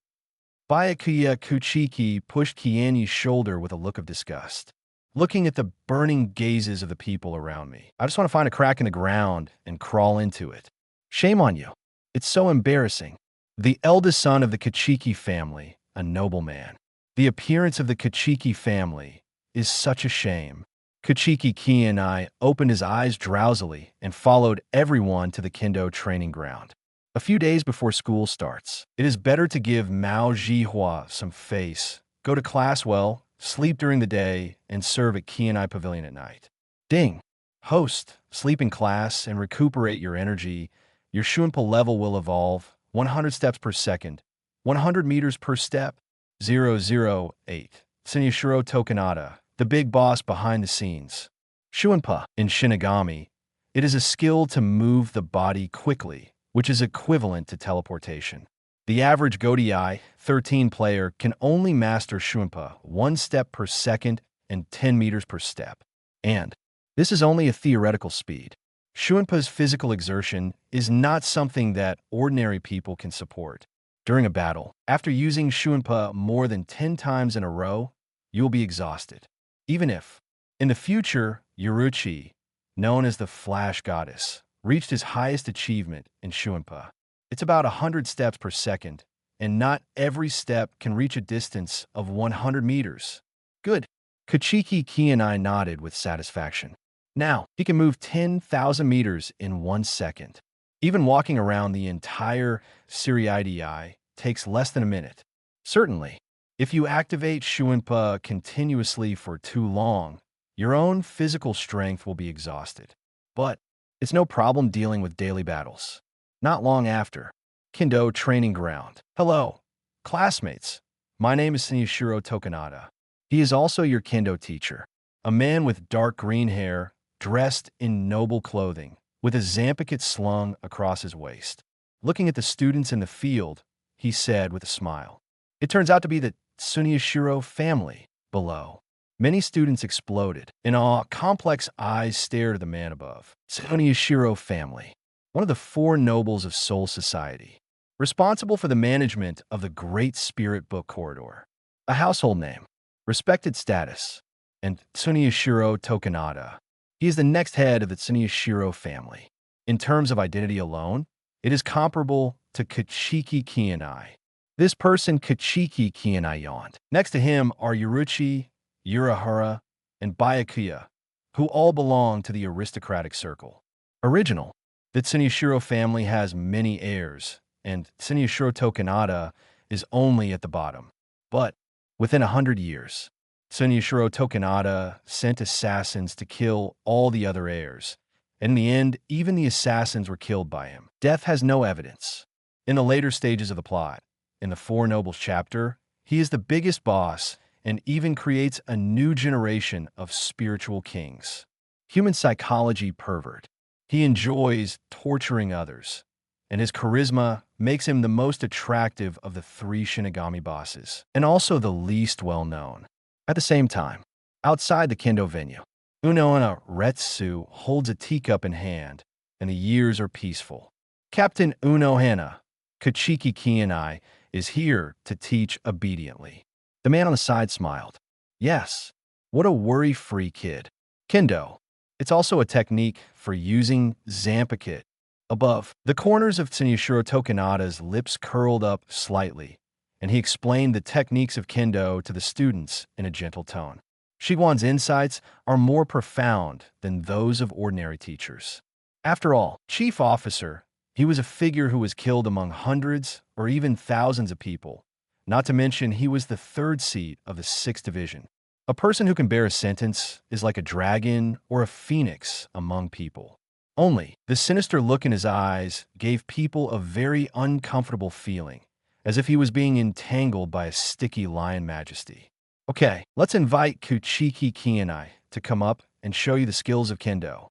Byakuya Kuchiki pushed Qianye's shoulder with a look of disgust. Looking at the burning gazes of the people around me, I just want to find a crack in the ground and crawl into it. Shame on you. It's so embarrassing. The eldest son of the Kuchiki family, a noble man. The appearance of the Kuchiki family is such a shame. Kuchiki Qianye opened his eyes drowsily and followed everyone to the Kidō training ground. A few days before school starts, it is better to give Mao Zhihua some face, go to class well, sleep during the day, and serve at Qianye Pavilion at night. Ding! Host, sleep in class, and recuperate your energy. Your Shunpa level will evolve 100 steps per second, 100 meters per step. 008. Tsunayashiro Tokinada, the big boss behind the scenes. Shunpa, in Shinigami, it is a skill to move the body quickly, which is equivalent to teleportation. The average Godai 13 player can only master Shunpa 1 step per second and 10 meters per step. And this is only a theoretical speed. Shunpa's physical exertion is not something that ordinary people can support. During a battle, after using Shunpa more than 10 times in a row, you will be exhausted. Even if, in the future, Yuruchi, known as the Flash Goddess, reached his highest achievement in Shunpa. It's about 100 steps per second, and not every step can reach a distance of 100 meters. Good. Kuchiki Qianye nodded with satisfaction. Now, he can move 10,000 meters in 1 second. Even walking around the entire Siriidii takes less than a minute. Certainly, if you activate Shunpa continuously for too long, your own physical strength will be exhausted. But it's no problem dealing with daily battles. Not long after, Kidō training ground. Hello, classmates. My name is Tsunayashiro Tokinada. He is also your Kidō teacher, a man with dark green hair, dressed in noble clothing, with a Zanpakutō slung across his waist. Looking at the students in the field, he said with a smile, "It turns out to be the Tsunayashiro family below." Many students exploded. In awe, complex eyes stared at the man above. Tsunayashiro family, one of the 4 nobles of Soul Society, responsible for the management of the Great Spirit Book Corridor. A household name, respected status, and Tsunayashiro Tokinada. He is the next head of the Tsunayashiro family. In terms of identity alone, it is comparable to Kuchiki Qianye. This person, Kuchiki Qianye, yawned. Next to him are Yuruchi, Urahara, and Byakuya, who all belong to the aristocratic circle. Original. The Tsunayashiro family has many heirs, and Tsunayashiro Tokinada is only at the bottom. But within 100 years, Tsunayashiro Tokinada sent assassins to kill all the other heirs. In the end, even the assassins were killed by him. Death has no evidence. In the later stages of the plot, in the 4 Nobles chapter, he is the biggest boss and even creates a new generation of spiritual kings. Human psychology pervert. He enjoys torturing others, and his charisma makes him the most attractive of the 3 Shinigami bosses, and also the least well-known. At the same time, outside the Kidō venue, Unohana Retsu holds a teacup in hand, and the years are peaceful. Captain Unohana, Kuchiki Qianye, is here to teach obediently. The man on the side smiled. Yes, what a worry-free kid. Kidō. It's also a technique for using Zanpakutō. Above, the corners of Tsunayashiro Tokinada's lips curled up slightly, and he explained the techniques of Kidō to the students in a gentle tone. Shiguan's insights are more profound than those of ordinary teachers. After all, chief officer, he was a figure who was killed among hundreds or even thousands of people. Not to mention, he was the 3rd seat of the 6th division. A person who can bear a sentence is like a dragon or a phoenix among people. Only, the sinister look in his eyes gave people a very uncomfortable feeling, as if he was being entangled by a sticky lion majesty. Okay, let's invite Kuchiki Qianye to come up and show you the skills of Kidō.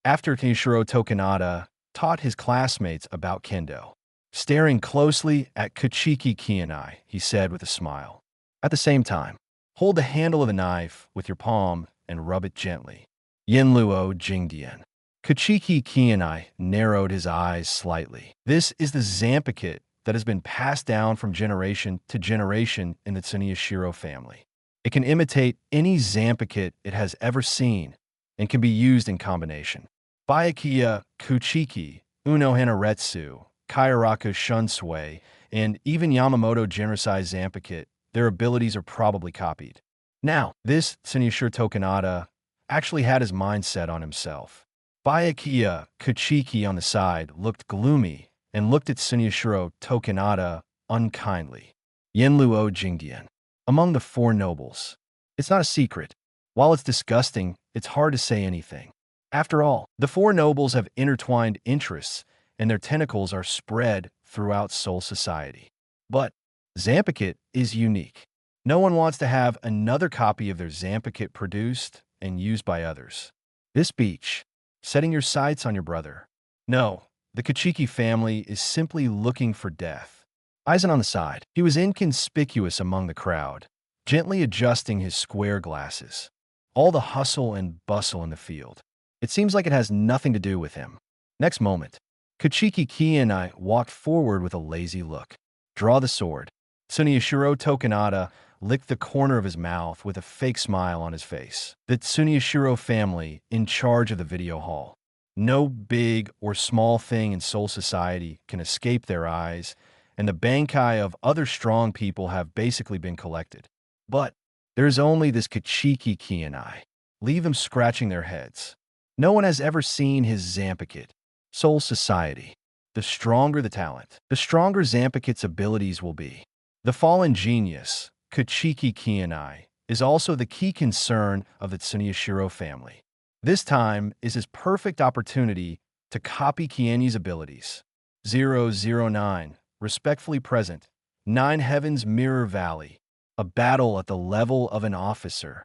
After Tsunayashiro Tokinada taught his classmates about Kidō, staring closely at Kuchiki Qianye, he said with a smile. At the same time, hold the handle of the knife with your palm and rub it gently. Yin Luo Jingdian. Kuchiki Qianye narrowed his eyes slightly. This is the Zanpakutō that has been passed down from generation to generation in the Tsunayashiro family. It can imitate any Zanpakutō it has ever seen and can be used in combination. Byakuya Kuchiki, Unohana Retsu, Kairaku Shunsui, and even Yamamoto Generosai Zanpakutō, their abilities are probably copied. Now, this Tsunayashiro Tokinada actually had his mind set on himself. Byakuya Kuchiki on the side looked gloomy and looked at Tsunayashiro Tokinada unkindly. Yenluo Jingdian. Among the four nobles. It's not a secret. While it's disgusting, it's hard to say anything. After all, the four nobles have intertwined interests, and their tentacles are spread throughout Soul Society. But Zanpakutō is unique. No one wants to have another copy of their Zanpakutō produced and used by others. This speech, setting your sights on your brother. No, the Kuchiki family is simply looking for death. Aizen on the side. He was inconspicuous among the crowd, gently adjusting his square glasses. All the hustle and bustle in the field. It seems like it has nothing to do with him. Next moment, Kuchiki Qianye walked forward with a lazy look. Draw the sword. Tsunayashiro Tokinada licked the corner of his mouth with a fake smile on his face. The Tsunayashiro family in charge of the video hall. No big or small thing in Soul Society can escape their eyes, and the bankai of other strong people have basically been collected. But there's only this Kuchiki Qianye. Leave them scratching their heads. No one has ever seen his Zanpakutō. Soul Society. The stronger the talent, the stronger Zanpakutō's abilities will be. The fallen genius, Kuchiki Qianye, is also the key concern of the Tsunayashiro family. This time is his perfect opportunity to copy Qianye's abilities. 009, respectfully present. 9 Heavens Mirror Valley. A battle at the level of an officer.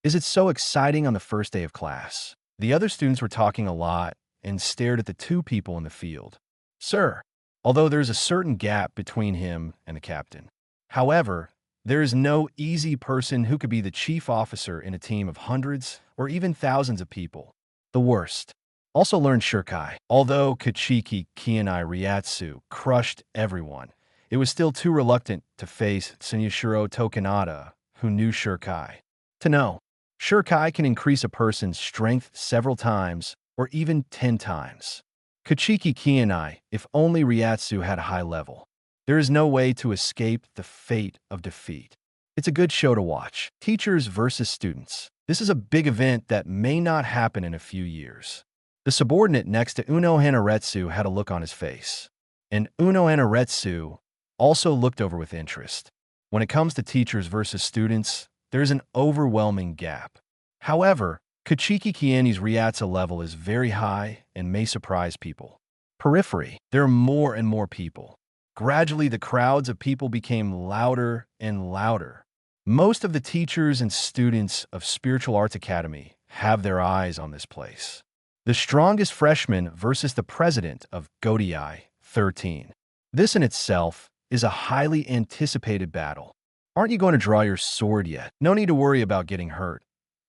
Is it so exciting on the first day of class? The other students were talking a lot and stared at the two people in the field. Sir, although there's a certain gap between him and the captain. However, there is no easy person who could be the chief officer in a team of hundreds or even thousands of people. The worst. Also learned Shirkai. Although Kuchiki Qianye Ryatsu crushed everyone, it was still too reluctant to face Tsunayashiro Tokinada, who knew Shirkai. To know, Shirkai can increase a person's strength several times or even 10 times. Kuchiki Qianye, if only Ryatsu had a high level. There is no way to escape the fate of defeat. It's a good show to watch. Teachers versus students. This is a big event that may not happen in a few years. The subordinate next to Uno Hanaretsu had a look on his face. And Uno Hanaretsu also looked over with interest. When it comes to teachers versus students, there's an overwhelming gap. However, Kuchiki Qianye's Ryatsu level is very high and may surprise people. Periphery. There are more and more people. Gradually, the crowds of people became louder and louder. Most of the teachers and students of Spiritual Arts Academy have their eyes on this place. The strongest freshman versus the president of Godiai 13. This in itself is a highly anticipated battle. Aren't you going to draw your sword yet? No need to worry about getting hurt.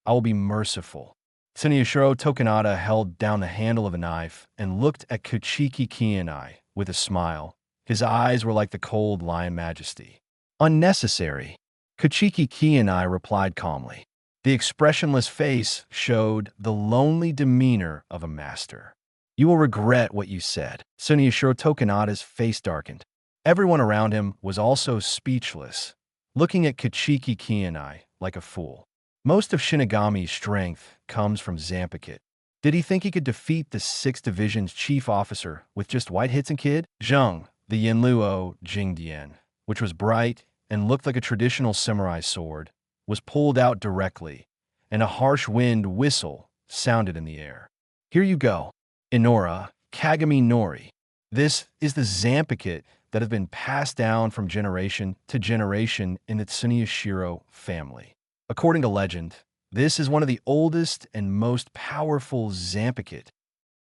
I will be merciful. Tsunayashiro Tokinada held down the handle of a knife and looked at Kuchiki Qianye with a smile. His eyes were like the cold lion majesty. Unnecessary. Kuchiki Qianye replied calmly. The expressionless face showed the lonely demeanor of a master. You will regret what you said. Tsunayashiro Tokinada's face darkened. Everyone around him was also speechless, looking at Kuchiki Qianye like a fool. Most of Shinigami's strength comes from Zanpakutō. Did he think he could defeat the 6th Division's chief officer with just white hits and kid? Zheng, the Yenluo Jingdian, which was bright and looked like a traditional samurai sword, was pulled out directly, and a harsh wind whistle sounded in the air. Here you go. Inora, Kagami Nori. This is the Zanpakutō that have been passed down from generation to generation in the Tsunayashiro family. According to legend, this is one of the oldest and most powerful Zanpakutō.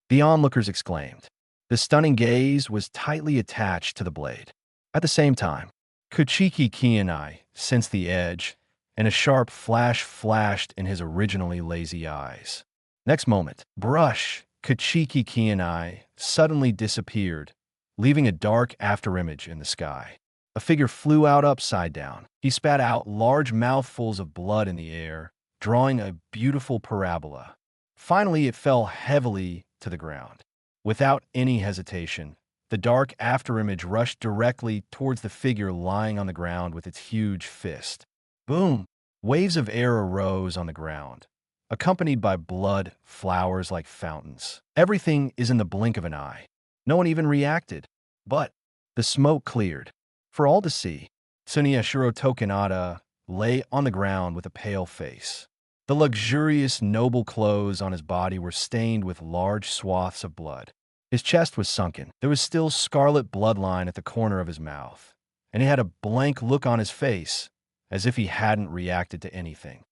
The onlookers exclaimed. The stunning gaze was tightly attached to the blade. At the same time, Kuchiki Qianye sensed the edge, and a sharp flash flashed in his originally lazy eyes. Next moment, brush, Kuchiki Qianye suddenly disappeared, leaving a dark afterimage in the sky. A figure flew out upside down. He spat out large mouthfuls of blood in the air, drawing a beautiful parabola. Finally, it fell heavily to the ground. Without any hesitation, the dark afterimage rushed directly towards the figure lying on the ground with its huge fist. Boom! Waves of air arose on the ground, accompanied by blood flowers like fountains. Everything is in the blink of an eye. No one even reacted. But the smoke cleared. For all to see, Tsunayashiro Tokinada lay on the ground with a pale face. The luxurious, noble clothes on his body were stained with large swaths of blood. His chest was sunken. There was still scarlet bloodline at the corner of his mouth, and he had a blank look on his face, as if he hadn't reacted to anything.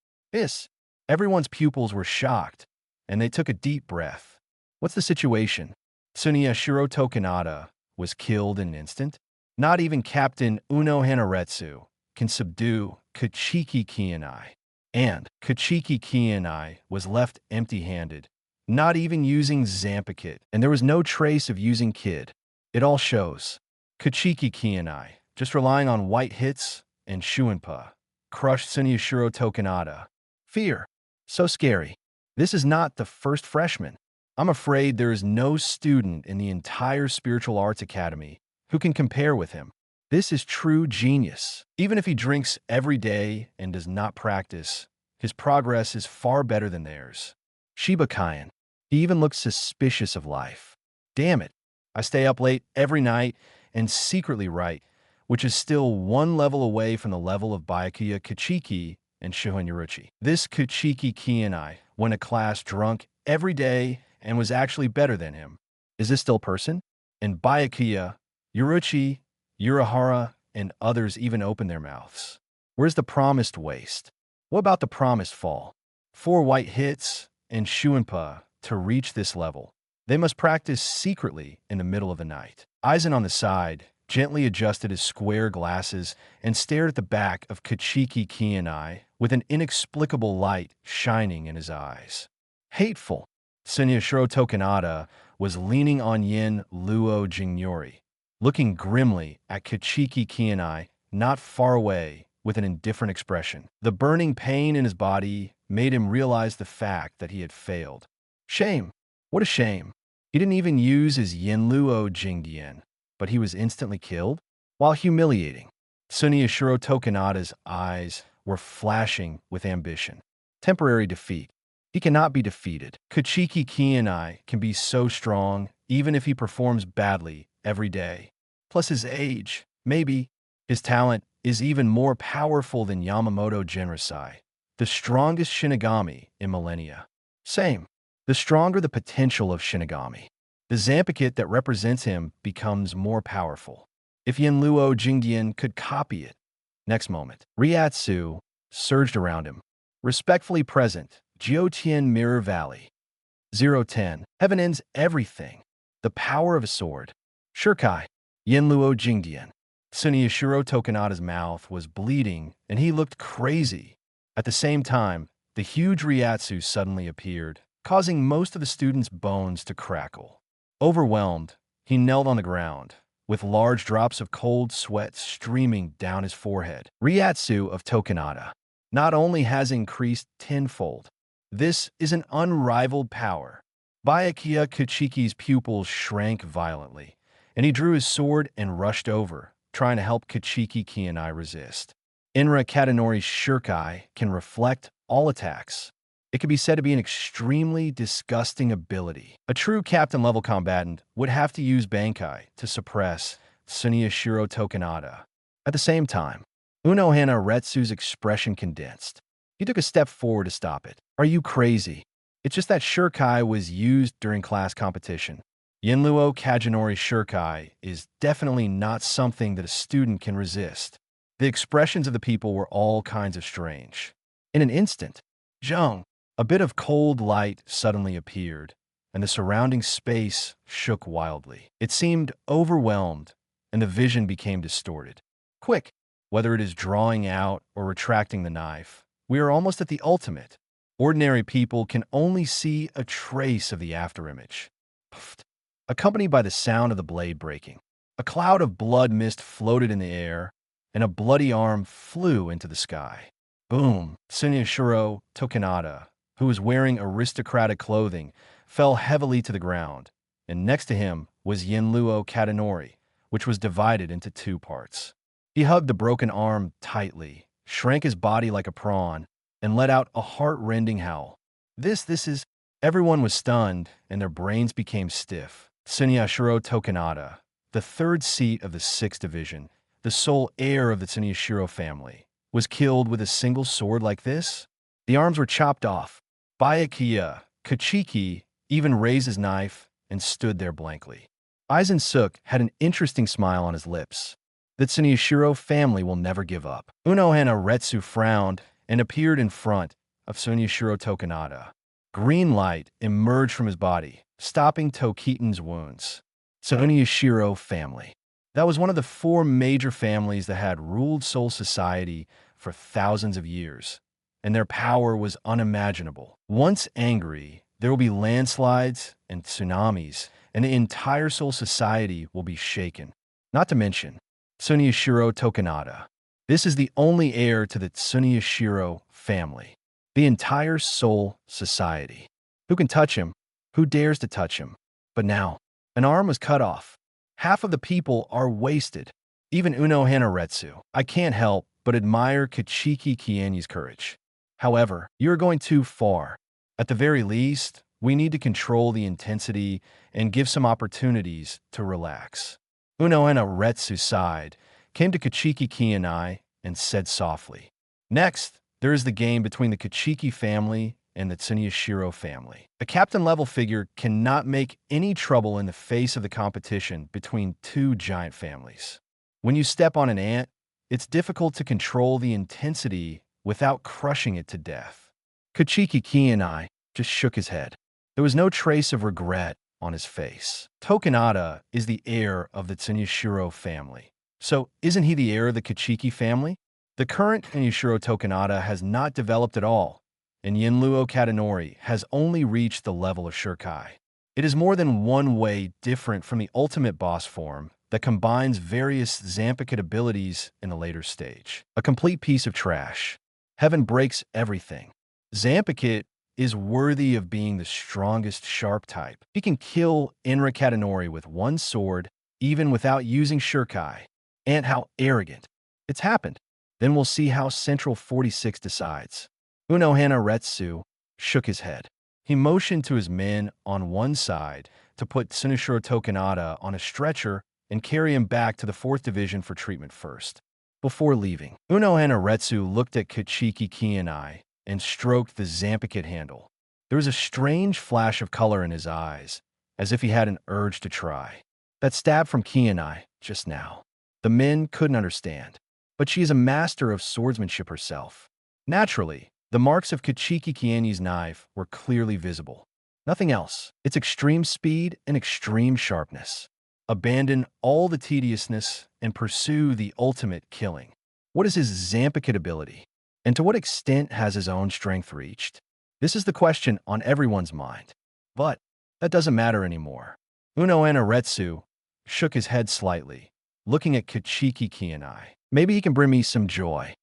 Everyone's pupils were shocked, and they took a deep breath. What's the situation? Tsunayashiro Tokinada was killed in an instant? Not even Captain Uno Hanaretsu can subdue Kuchiki Qianye. And Kuchiki Qianye was left empty-handed, not even using Zanpakutō, and there was no trace of using Kidō. It all shows. Kuchiki Qianye, just relying on white hits and Shuinpa, crushed Tsunayashiro Tokinada. Fear. So scary. This is not the first freshman. I'm afraid there is no student in the entire Spiritual Arts Academy who can compare with him. This is true genius. Even if he drinks every day and does not practice, his progress is far better than theirs. Shibukayan. He even looks suspicious of life. Damn it. I stay up late every night and secretly write, which is still one level away from the level of Byakuya Kuchiki and Shuhon. This Kuchiki Qianye went to class drunk every day and was actually better than him. Is this still a person? And Byakuya, Yuruchi, Urahara, and others even opened their mouths. Where's the promised waste? What about the promised fall? 4 white hits and Shuinpa to reach this level. They must practice secretly in the middle of the night. Aizen on the side gently adjusted his square glasses and stared at the back of Kuchiki Qianye with an inexplicable light shining in his eyes. Hateful. Tsunayashiro Tokinada was leaning on Yin Luo Jingyori, looking grimly at Kuchiki Qianye not far away with an indifferent expression. The burning pain in his body made him realize the fact that he had failed. Shame. What a shame. He didn't even use his Yin Luo Jingdian, but he was instantly killed? While humiliating, Tsunayashiro Tokinada's eyes were flashing with ambition. Temporary defeat. He cannot be defeated. Kuchiki Qianye can be so strong even if he performs badly every day. Plus his age. Maybe his talent is even more powerful than Yamamoto Genrisai, the strongest Shinigami in millennia. Same. The stronger the potential of Shinigami, the Zanpakutō that represents him becomes more powerful. If Yinluo Jingdian could copy it. Next moment, Ryatsu surged around him. Respectfully present, Jiutian Mirror Valley. 010. Heaven ends everything. The power of a sword. Shirkai. Yinluo Jingdian. Tsunayashiro Tokinada's mouth was bleeding, and he looked crazy. At the same time, the huge Ryatsu suddenly appeared, causing most of the students' bones to crackle. Overwhelmed, he knelt on the ground, with large drops of cold sweat streaming down his forehead. Ryatsu of Tokinada not only has increased tenfold, this is an unrivaled power. Byakuya Kuchiki's pupils shrank violently, and he drew his sword and rushed over, trying to help Kuchiki Qianye resist. Inra Katanori's Shirkai can reflect all attacks. It could be said to be an extremely disgusting ability. A true captain-level combatant would have to use Bankai to suppress Tsunayashiro Tokinada. At the same time, Unohana Retsu's expression condensed. He took a step forward to stop it. Are you crazy? It's just that Shirkai was used during class competition. Yinluo Kajinori's Shirkai is definitely not something that a student can resist. The expressions of the people were all kinds of strange. In an instant, Zheng, a bit of cold light suddenly appeared, and the surrounding space shook wildly. It seemed overwhelmed, and the vision became distorted. Quick, whether it is drawing out or retracting the knife, we are almost at the ultimate. Ordinary people can only see a trace of the afterimage. Puffed, accompanied by the sound of the blade breaking. A cloud of blood mist floated in the air, and a bloody arm flew into the sky. Boom! Tsunayashiro Tokinada, who was wearing aristocratic clothing, fell heavily to the ground, and next to him was Yinluo Katanori, which was divided into 2 parts. He hugged the broken arm tightly, shrank his body like a prawn, and let out a heart-rending howl. This is... Everyone was stunned, and their brains became stiff. Tsunayashiro Tokinada, the third seat of the 6th Division, the sole heir of the Tsunayashiro family, was killed with a single sword like this? The arms were chopped off. Byakuya Kuchiki even raised his knife and stood there blankly. Aizen had an interesting smile on his lips. The Tsunayashiro family will never give up. Unmatched frowned and appeared in front of Tsunayashiro Tokinada. Green light emerged from his body, stopping Tokitan's wounds. Tsunayashiro family. That was one of the 4 major families that had ruled Seoul society for thousands of years, and their power was unimaginable. Once angry, there will be landslides and tsunamis, and the entire Seoul society will be shaken. Not to mention Tsunayashiro Tokinada. This is the only heir to the Tsunayashiro family. The entire Seoul society. Who can touch him? Who dares to touch him? But now, an arm was cut off. Half of the people are wasted. Even Unmatched. I can't help but admire Kuchiki Qianye's courage. However, you are going too far. At the very least, we need to control the intensity and give some opportunities to relax. Unmatched sighed, came to Kuchiki Qianye, and said softly, "Next, there is the game between the Kuchiki family and the Tsunayashiro family. A captain-level figure cannot make any trouble in the face of the competition between 2 giant families. When you step on an ant, it's difficult to control the intensity without crushing it to death." Kuchiki Qianye just shook his head. There was no trace of regret on his face. Tokinada is the heir of the Tsunayashiro family. So, isn't he the heir of the Kuchiki family? The current Tsunayashiro Tokinada has not developed at all, and Yinluo Katanori has only reached the level of Shurkai. It is more than one way different from the ultimate boss form that combines various Zanpakutō abilities in a later stage. A complete piece of trash. Heaven breaks everything. Zanpakutō is worthy of being the strongest sharp type. He can kill Inra Katanori with one sword, even without using Shurkai. And how arrogant. It's happened. Then we'll see how Central 46 decides. Unmatched shook his head. He motioned to his men on one side to put Tsunayashiro Tokinada on a stretcher and carry him back to the 4th Division for treatment first. Before leaving, Unmatched looked at Kuchiki Qianye and stroked the Zanpakutō handle. There was a strange flash of color in his eyes, as if he had an urge to try. That stab from Qianye just now. The men couldn't understand, but she is a master of swordsmanship herself. Naturally, the marks of Kuchiki Qianye's knife were clearly visible. Nothing else. It's extreme speed and extreme sharpness. Abandon all the tediousness and pursue the ultimate killing. What is his Zanpakutō ability? And to what extent has his own strength reached? This is the question on everyone's mind. But that doesn't matter anymore. Unmatched shook his head slightly, looking at Kuchiki Qianye. Maybe he can bring me some joy.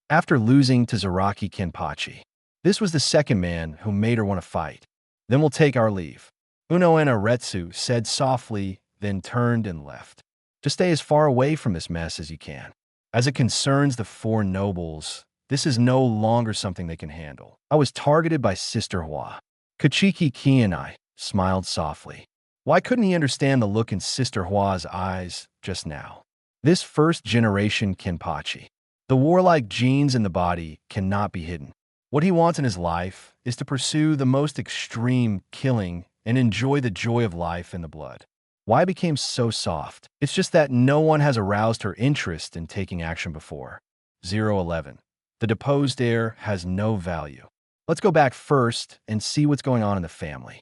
After losing to Zaraki Kenpachi, this was the second man who made her want to fight. Then we'll take our leave. Unmatched said softly, then turned and left. Just stay as far away from this mess as you can. As it concerns the 4 nobles, this is no longer something they can handle. I was targeted by Sister Hua. Kuchiki Qianye smiled softly. Why couldn't he understand the look in Sister Hua's eyes just now? This first-generation Kenpachi. The warlike genes in the body cannot be hidden. What he wants in his life is to pursue the most extreme killing and enjoy the joy of life in the blood. Why became so soft? It's just that no one has aroused her interest in taking action before. 011. The deposed heir has no value. Let's go back first and see what's going on in the family.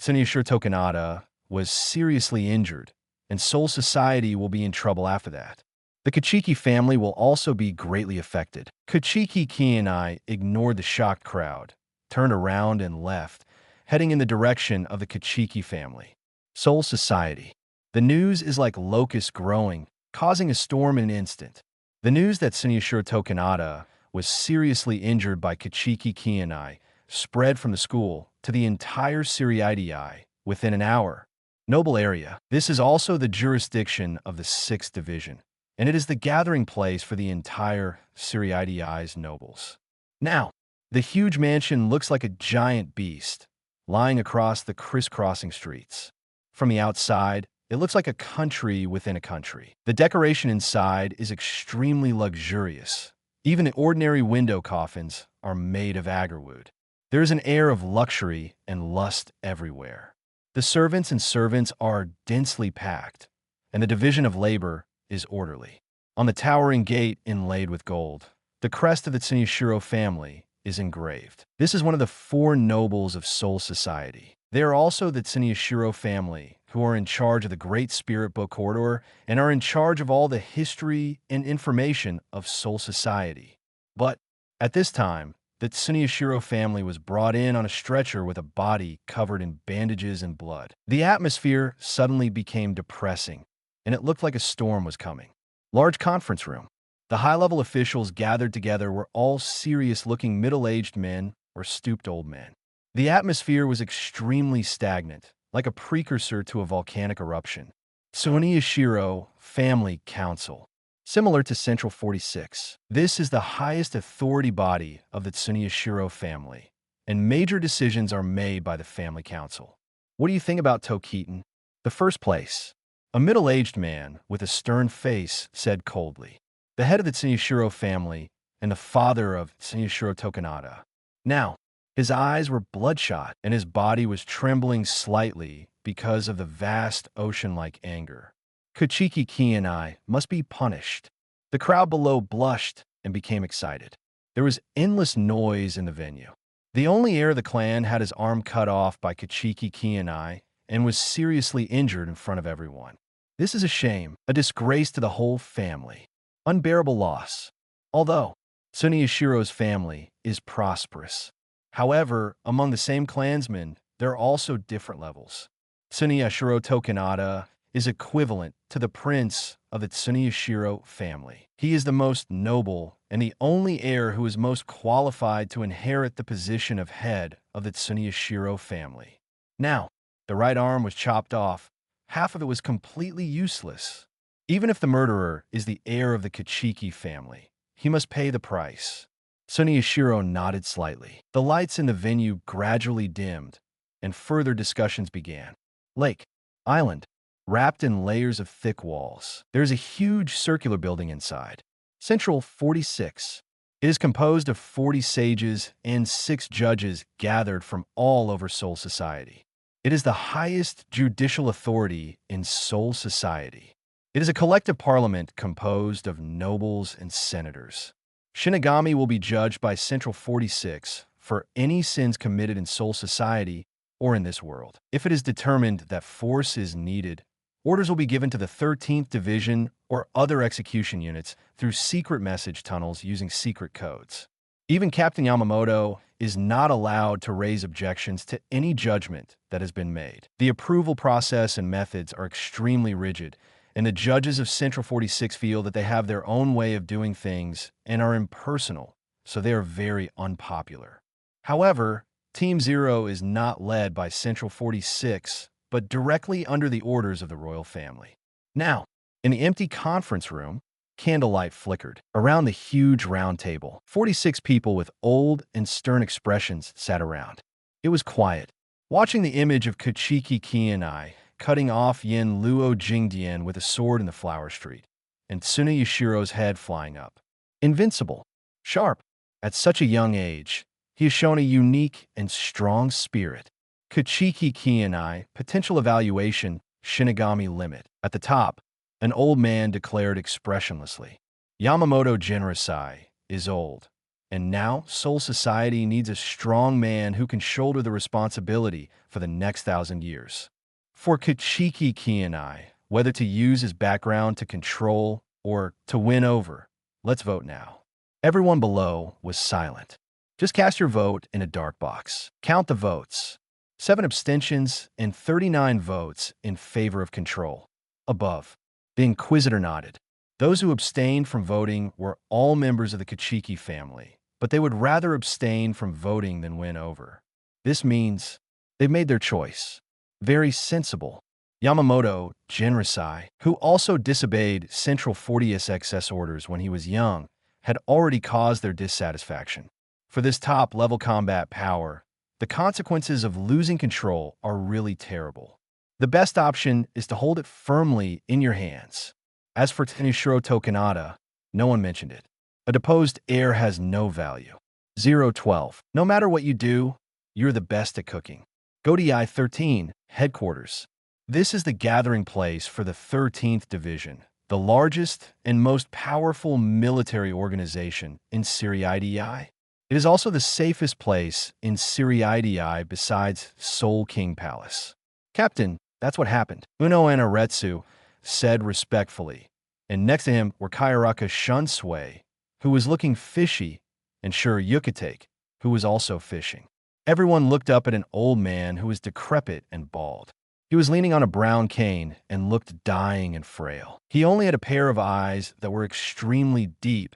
Tsunayashiro Tokinada was seriously injured, and Seoul society will be in trouble after that. The Kuchiki family will also be greatly affected. Kuchiki Qianye ignored the shocked crowd, turned around and left, heading in the direction of the Kuchiki family. Seoul society. The news is like locusts growing, causing a storm in an instant. The news that Tsunayashiro Tokinada was seriously injured by Kuchiki Qianye spread from the school to the entire Suryaidai within an hour. Noble area. This is also the jurisdiction of the 6th Division, and it is the gathering place for the entire Suryaidai's nobles. Now, the huge mansion looks like a giant beast, lying across the crisscrossing streets. From the outside, It looks like a country within a country. The decoration inside is extremely luxurious. Even ordinary window coffins are made of agarwood. There is an air of luxury and lust everywhere. The servants are densely packed, and the division of labor is orderly. On the towering gate inlaid with gold, the crest of the Tsunayashiro family is engraved. This is one of the four nobles of Soul Society. They are also the Tsunayashiro family, who are in charge of the Great Spirit Book Corridor and are in charge of all the history and information of Soul Society. But at this time, the Tsunayashiro family was brought in on a stretcher with a body covered in bandages and blood. The atmosphere suddenly became depressing, and it looked like a storm was coming. Large conference room. The high-level officials gathered together were all serious-looking middle-aged men or stooped old men. The atmosphere was extremely stagnant, like a precursor to a volcanic eruption. Tsunayashiro Family Council. Similar to Central 46, this is the highest authority body of the Tsunayashiro family, and major decisions are made by the family council. What do you think about Tokitan? The first place. A middle-aged man with a stern face said coldly, the head of the Tsunayashiro family and the father of Tsunayashiro Tokinada. Now, his eyes were bloodshot and his body was trembling slightly because of the vast ocean-like anger. Kuchiki Qianye must be punished. The crowd below blushed and became excited. There was endless noise in the venue. The only heir of the clan had his arm cut off by Kuchiki Qianye and was seriously injured in front of everyone. This is a shame, a disgrace to the whole family. Unbearable loss. Although Tsunayashiro's family is prosperous. However, among the same clansmen, there are also different levels. Tsunayashiro Tokinada is equivalent to the prince of the Tsunayashiro family. He is the most noble and the only heir who is most qualified to inherit the position of head of the Tsunayashiro family. Now, the right arm was chopped off. Half of it was completely useless. Even if the murderer is the heir of the Kuchiki family, he must pay the price. Tsunayashiro nodded slightly. The lights in the venue gradually dimmed, and further discussions began. Lake, island, wrapped in layers of thick walls. There's a huge circular building inside. Central 46. It is composed of 40 sages and 6 judges gathered from all over Soul Society. It is the highest judicial authority in Soul Society. It is a collective parliament composed of nobles and senators. Shinigami will be judged by Central 46 for any sins committed in Soul Society or in this world. If it is determined that force is needed, orders will be given to the 13th Division or other execution units through secret message tunnels using secret codes. Even Captain Yamamoto is not allowed to raise objections to any judgment that has been made. The approval process and methods are extremely rigid, and the judges of Central 46 feel that they have their own way of doing things and are impersonal, so they are very unpopular. However, Team Zero is not led by Central 46, but directly under the orders of the royal family. Now, in the empty conference room, candlelight flickered. Around the huge round table, 46 people with old and stern expressions sat around. It was quiet. Watching the image of Kuchiki Qianye cutting off Yin Luo Jingdian with a sword in the flower street, and Tsunayashiro's head flying up. Invincible. Sharp. At such a young age, he has shown a unique and strong spirit. Kuchiki Qianye, potential evaluation, Shinigami limit. At the top, an old man declared expressionlessly, Yamamoto Jinrosai is old, and now Soul Society needs a strong man who can shoulder the responsibility for the next 1,000 years. For Kuchiki Qianye, whether to use his background to control or to win over, let's vote now. Everyone below was silent. Just cast your vote in a dark box. Count the votes. 7 abstentions and 39 votes in favor of control. Above. The Inquisitor nodded. Those who abstained from voting were all members of the Kuchiki family, but they would rather abstain from voting than win over. This means they've made their choice. Very sensible. Yamamoto Jinrosai, who also disobeyed Central 40's excess orders when he was young, had already caused their dissatisfaction. For this top-level combat power, the consequences of losing control are really terrible. the best option is to hold it firmly in your hands. As for Tsunayashiro Tokinada, no one mentioned it. A deposed heir has no value. 012. No matter what you do, you're the best at cooking. Godai 13, Headquarters. This is the gathering place for the 13th Division, the largest and most powerful military organization in Siriidii. It is also the safest place in Siriidii besides Soul King Palace. Captain, that's what happened, Uno Anaretsu said respectfully, and next to him were Kayaraka Shunsui, who was looking fishy, and Sure Yukitake, who was also fishing. Everyone looked up at an old man who was decrepit and bald. He was leaning on a brown cane and looked dying and frail. He only had a pair of eyes that were extremely deep,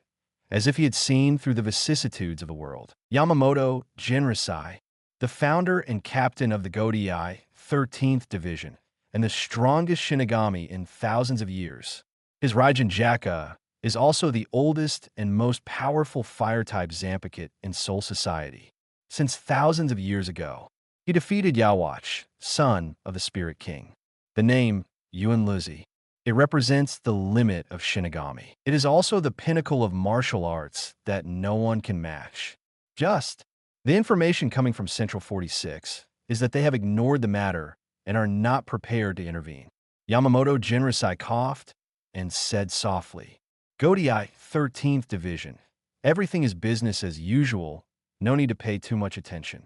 as if he had seen through the vicissitudes of the world. Yamamoto Jinrasai, the founder and captain of the Godai 13th Division, and the strongest Shinigami in thousands of years. His Raijin Jaka is also the oldest and most powerful fire-type Zanpakutō in Soul Society. Since thousands of years ago, he defeated Yawatch, son of the Spirit King. The name, Yuan Luzi. It represents the limit of Shinigami. It is also the pinnacle of martial arts that no one can match. The information coming from Central 46 is that they have ignored the matter and are not prepared to intervene. Yamamoto Jinrasai coughed and said softly, Godai 13th Division. Everything is business as usual. No need to pay too much attention.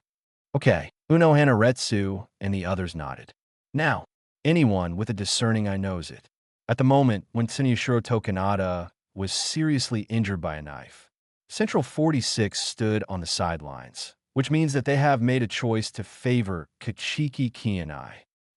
Okay, Uno Hanaretsu and the others nodded. Now, anyone with a discerning eye knows it. At the moment when Tsunayashiro Tokinada was seriously injured by a knife, Central 46 stood on the sidelines, which means that they have made a choice to favor Kuchiki Qianye.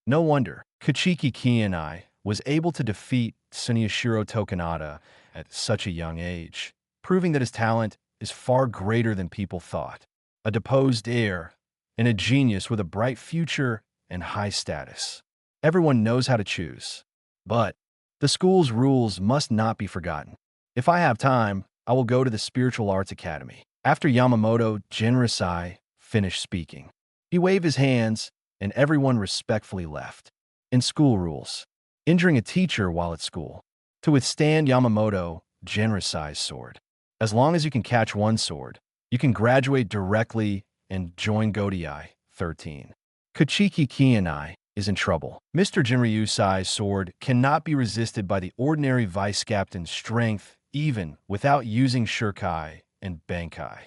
No wonder Kuchiki Qianye was able to defeat Tsunayashiro Tokinada at such a young age, proving that his talent is far greater than people thought. A deposed heir, and a genius with a bright future and high status. Everyone knows how to choose. But the school's rules must not be forgotten. If I have time, I will go to the Spiritual Arts Academy. After Yamamoto Jinrasai finished speaking, he waved his hands and everyone respectfully left. In school rules, injuring a teacher while at school. To withstand Yamamoto Jinrasai's sword. As long as you can catch one sword, you can graduate directly and join Godai 13. Kuchiki Qianye is in trouble. Mr. Jinryusai's sword cannot be resisted by the ordinary vice captain's strength even without using Shurkai and Bankai.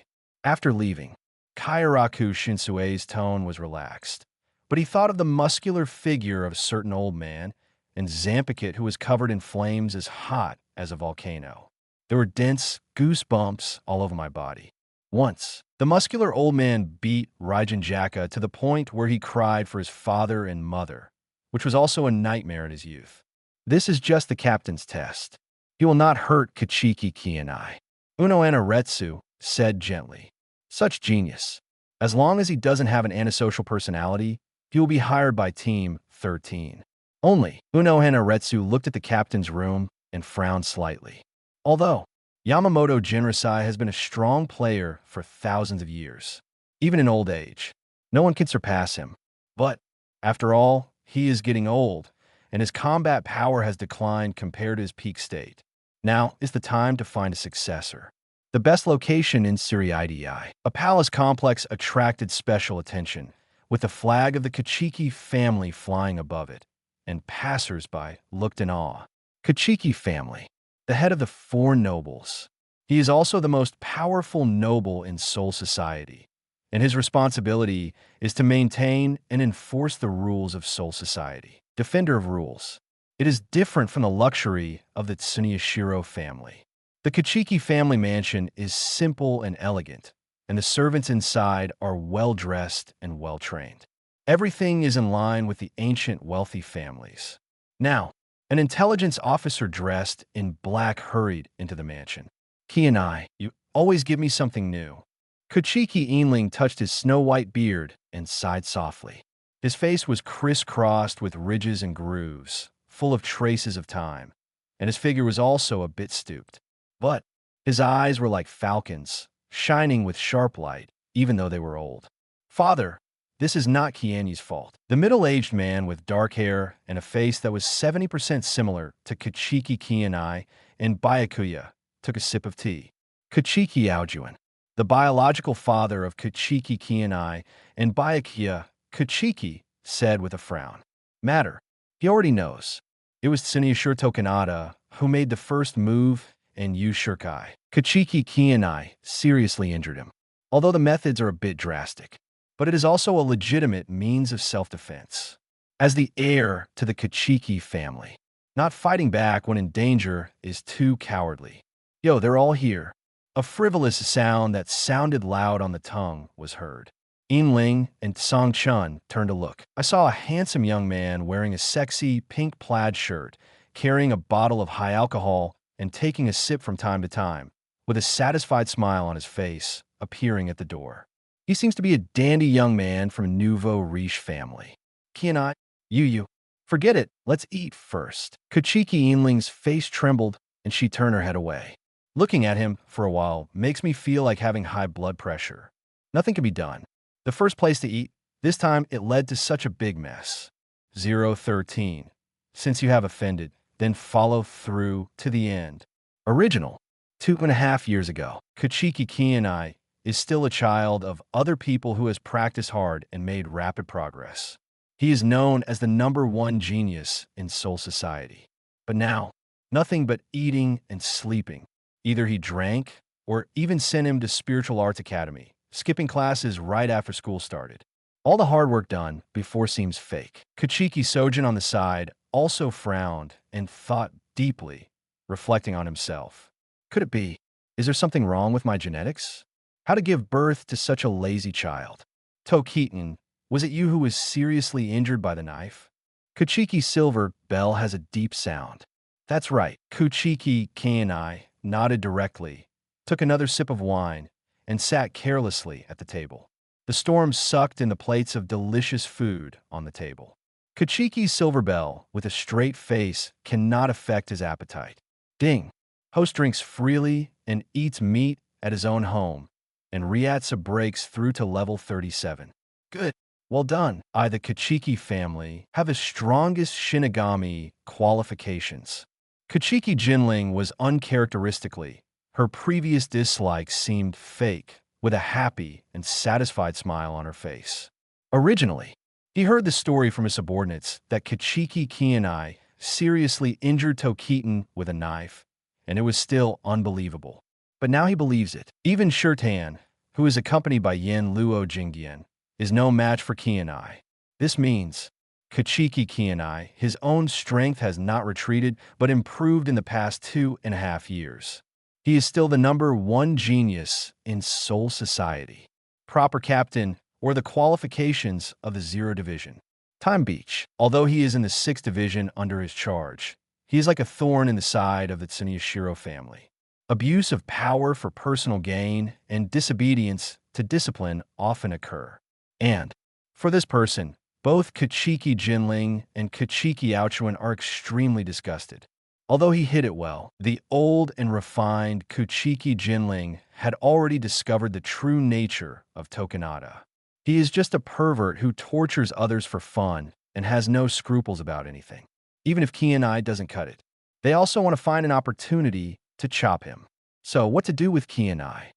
After leaving, Kairaku Shinsui's tone was relaxed, but he thought of the muscular figure of a certain old man and Zanpakutō who was covered in flames as hot as a volcano. There were dense goosebumps all over my body. Once, the muscular old man beat Raijin Jaka to the point where he cried for his father and mother, which was also a nightmare in his youth. This is just the captain's test. He will not hurt Kuchiki Qianye. Uno Anaretsu said gently. Such genius. As long as he doesn't have an antisocial personality, he will be hired by Team 13. Only, Uno Anaretsu looked at the captain's room and frowned slightly. Although, Yamamoto Jinrasai has been a strong player for thousands of years, even in old age. No one can surpass him. But, after all, he is getting old, and his combat power has declined compared to his peak state. Now is the time to find a successor. The best location in Siriidii. A palace complex attracted special attention, with the flag of the Kuchiki family flying above it, and passers-by looked in awe. Kuchiki family. The head of the four nobles. He is also the most powerful noble in Soul Society, and his responsibility is to maintain and enforce the rules of Soul Society. Defender of rules. It is different from the luxury of the Tsunayashiro family. The Kuchiki family mansion is simple and elegant, and the servants inside are well-dressed and well-trained. Everything is in line with the ancient wealthy families. Now, an intelligence officer dressed in black hurried into the mansion. Qianye, you always give me something new. Kuchiki Qianye touched his snow-white beard and sighed softly. His face was crisscrossed with ridges and grooves, full of traces of time, and his figure was also a bit stooped. But his eyes were like falcons, shining with sharp light, even though they were old. Father, This is not Qianye's fault. The middle-aged man with dark hair and a face that was 70% similar to Kuchiki Qianye and Byakuya took a sip of tea. Kuchiki Qianye, the biological father of Kuchiki Qianye and Byakuya Kuchiki, said with a frown. Matter. He already knows. It was Tsunayashiro Tokinada who made the first move and used Shirkai. Kuchiki Qianye seriously injured him. Although the methods are a bit drastic, but it is also a legitimate means of self-defense. As the heir to the Kuchiki family, not fighting back when in danger is too cowardly. Yo, they're all here. A frivolous sound that sounded loud on the tongue was heard. Yin and Song Chun turned to look. I saw a handsome young man wearing a sexy pink plaid shirt, carrying a bottle of high alcohol and taking a sip from time to time, with a satisfied smile on his face, appearing at the door. He seems to be a dandy young man from a nouveau riche family. Qianye, you. Forget it, let's eat first. Kuchiki Yinling's face trembled and she turned her head away. Looking at him for a while makes me feel like having high blood pressure. Nothing can be done. The first place to eat, this time it led to such a big mess. 013. Since you have offended, then follow through to the end. Original. 2.5 years ago, Kuchiki Qianye is still a child of other people who has practiced hard and made rapid progress. He is known as the #1 genius in Soul Society. But now, nothing but eating and sleeping. Either he drank or even sent him to Spiritual Arts Academy, skipping classes right after school started. All the hard work done before seems fake. Kuchiki Sojin on the side also frowned and thought deeply, reflecting on himself. Could it be? Is there something wrong with my genetics? How to give birth to such a lazy child? Tokitan, was it you who was seriously injured by the knife? Kuchiki Silver Bell has a deep sound. That's right. Kuchiki Qianye nodded directly, took another sip of wine, and sat carelessly at the table. The storm sucked in the plates of delicious food on the table. Kuchiki Silverbell, with a straight face, cannot affect his appetite. Ding. Host drinks freely and eats meat at his own home, and Ryatsa breaks through to level 37. Good. Well done. The Kuchiki family have the strongest Shinigami qualifications. Kuchiki Jinling was uncharacteristically. Her previous dislike seemed fake, with a happy and satisfied smile on her face. Originally, he heard the story from his subordinates that Kuchiki Qianye seriously injured Tokitan with a knife, and it was still unbelievable. But now he believes it. Even Shirtan, who is accompanied by Yen Luo Jingyan, is no match for Qianye. This means Kuchiki Qianye, his own strength has not retreated but improved in the past 2.5 years. He is still the #1 genius in Soul Society. Proper captain, or the qualifications of the 0 Division. Time Beach, although he is in the 6th Division under his charge, he is like a thorn in the side of the Tsunayashiro family. Abuse of power for personal gain and disobedience to discipline often occur. And, for this person, both Kuchiki Jinling and Kuchiki Qianye are extremely disgusted. Although he hid it well, the old and refined Kuchiki Jinling had already discovered the true nature of Tokinada. He is just a pervert who tortures others for fun and has no scruples about anything, even if Qianye doesn't cut it. They also want to find an opportunity to chop him. So what to do with Qianye?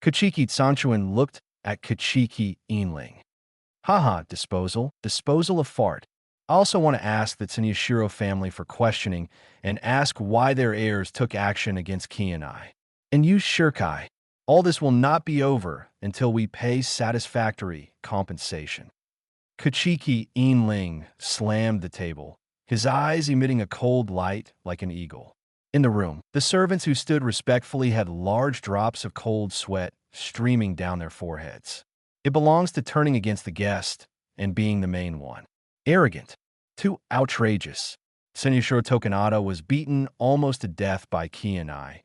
Kuchiki Sanchuan looked at Kuchiki Yinling. Haha, disposal of fart. I also want to ask the Tsunayashiro family for questioning and ask why their heirs took action against Qianye. And use Shirkai. All this will not be over until we pay satisfactory compensation. Kuchiki Yinling slammed the table, his eyes emitting a cold light like an eagle. In the room, the servants who stood respectfully had large drops of cold sweat streaming down their foreheads. It belongs to turning against the guest and being the main one. Arrogant. Too outrageous. Tsunayashiro Tokinada was beaten almost to death by Qianye,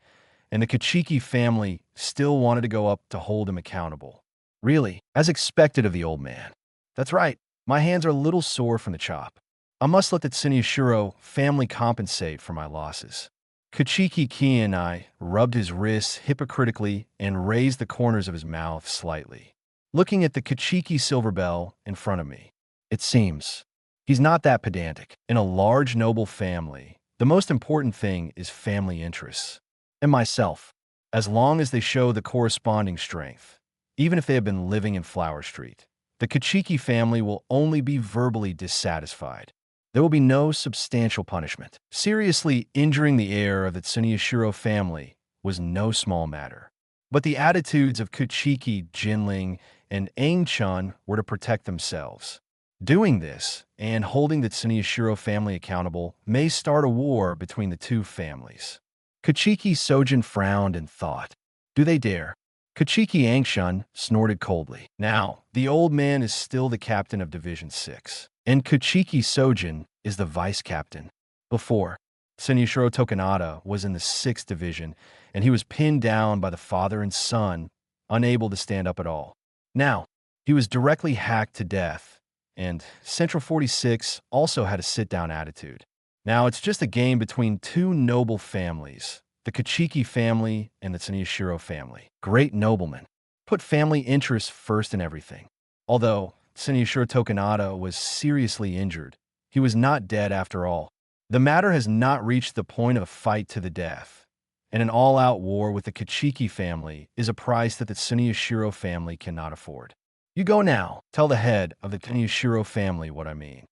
and the Kuchiki family still wanted to go up to hold him accountable. Really, as expected of the old man. That's right, my hands are a little sore from the chop. I must let the Tsunayashiro family compensate for my losses. Kuchiki Qianye rubbed his wrists hypocritically and raised the corners of his mouth slightly. looking at the Kuchiki silver bell in front of me. It seems he's not that pedantic. In a large noble family, the most important thing is family interests. And myself, as long as they show the corresponding strength, even if they have been living in Flower Street, the Kuchiki family will only be verbally dissatisfied. There will be no substantial punishment. Seriously injuring the heir of the Tsunayashiro family was no small matter. But the attitudes of Kuchiki, Jinling, and Aang-chan were to protect themselves. Doing this, and holding the Tsunayashiro family accountable, may start a war between the two families. Kuchiki Sojin frowned and thought, do they dare? Kuchiki Aang-chan snorted coldly. Now, the old man is still the captain of Division 6, and Kuchiki Sojin is the vice captain. Before, Tsunayashiro Tokinada was in the 6th division, and he was pinned down by the father and son, unable to stand up at all. Now, he was directly hacked to death, and Central 46 also had a sit-down attitude. Now, it's just a game between two noble families, the Kuchiki family and the Tsunayashiro family. Great noblemen. Put family interests first in everything. Although Tsunayashiro Tokinada was seriously injured, he was not dead after all. The matter has not reached the point of a fight to the death, and an all-out war with the Kuchiki family is a price that the Tsunayashiro family cannot afford. You go now, tell the head of the Tsunayashiro family what I mean.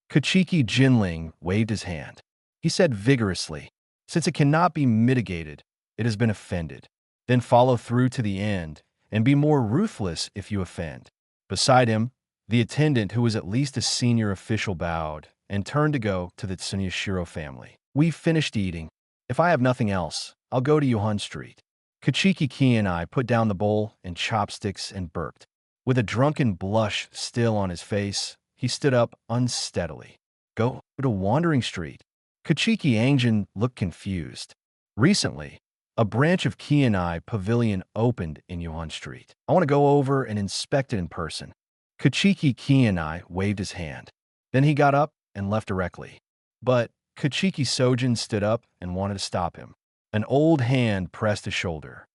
Kuchiki Jinling waved his hand. He said vigorously, since it cannot be mitigated, it has been offended. Then follow through to the end, and be more ruthless if you offend. Beside him, the attendant, who was at least a senior official, bowed and turned to go to the Tsunayashiro family. We've finished eating. If I have nothing else, I'll go to Yuhan Street. Kuchiki Qianye put down the bowl and chopsticks and burped. With a drunken blush still on his face, he stood up unsteadily. Go to Wandering Street. Kuchiki Aangjan looked confused. Recently, a branch of Qianye Pavilion opened in Yuhan Street. I want to go over and inspect it in person. Kuchiki Qianye waved his hand. Then he got up and left directly. But Kuchiki Sojin stood up and wanted to stop him. An old hand pressed his shoulder.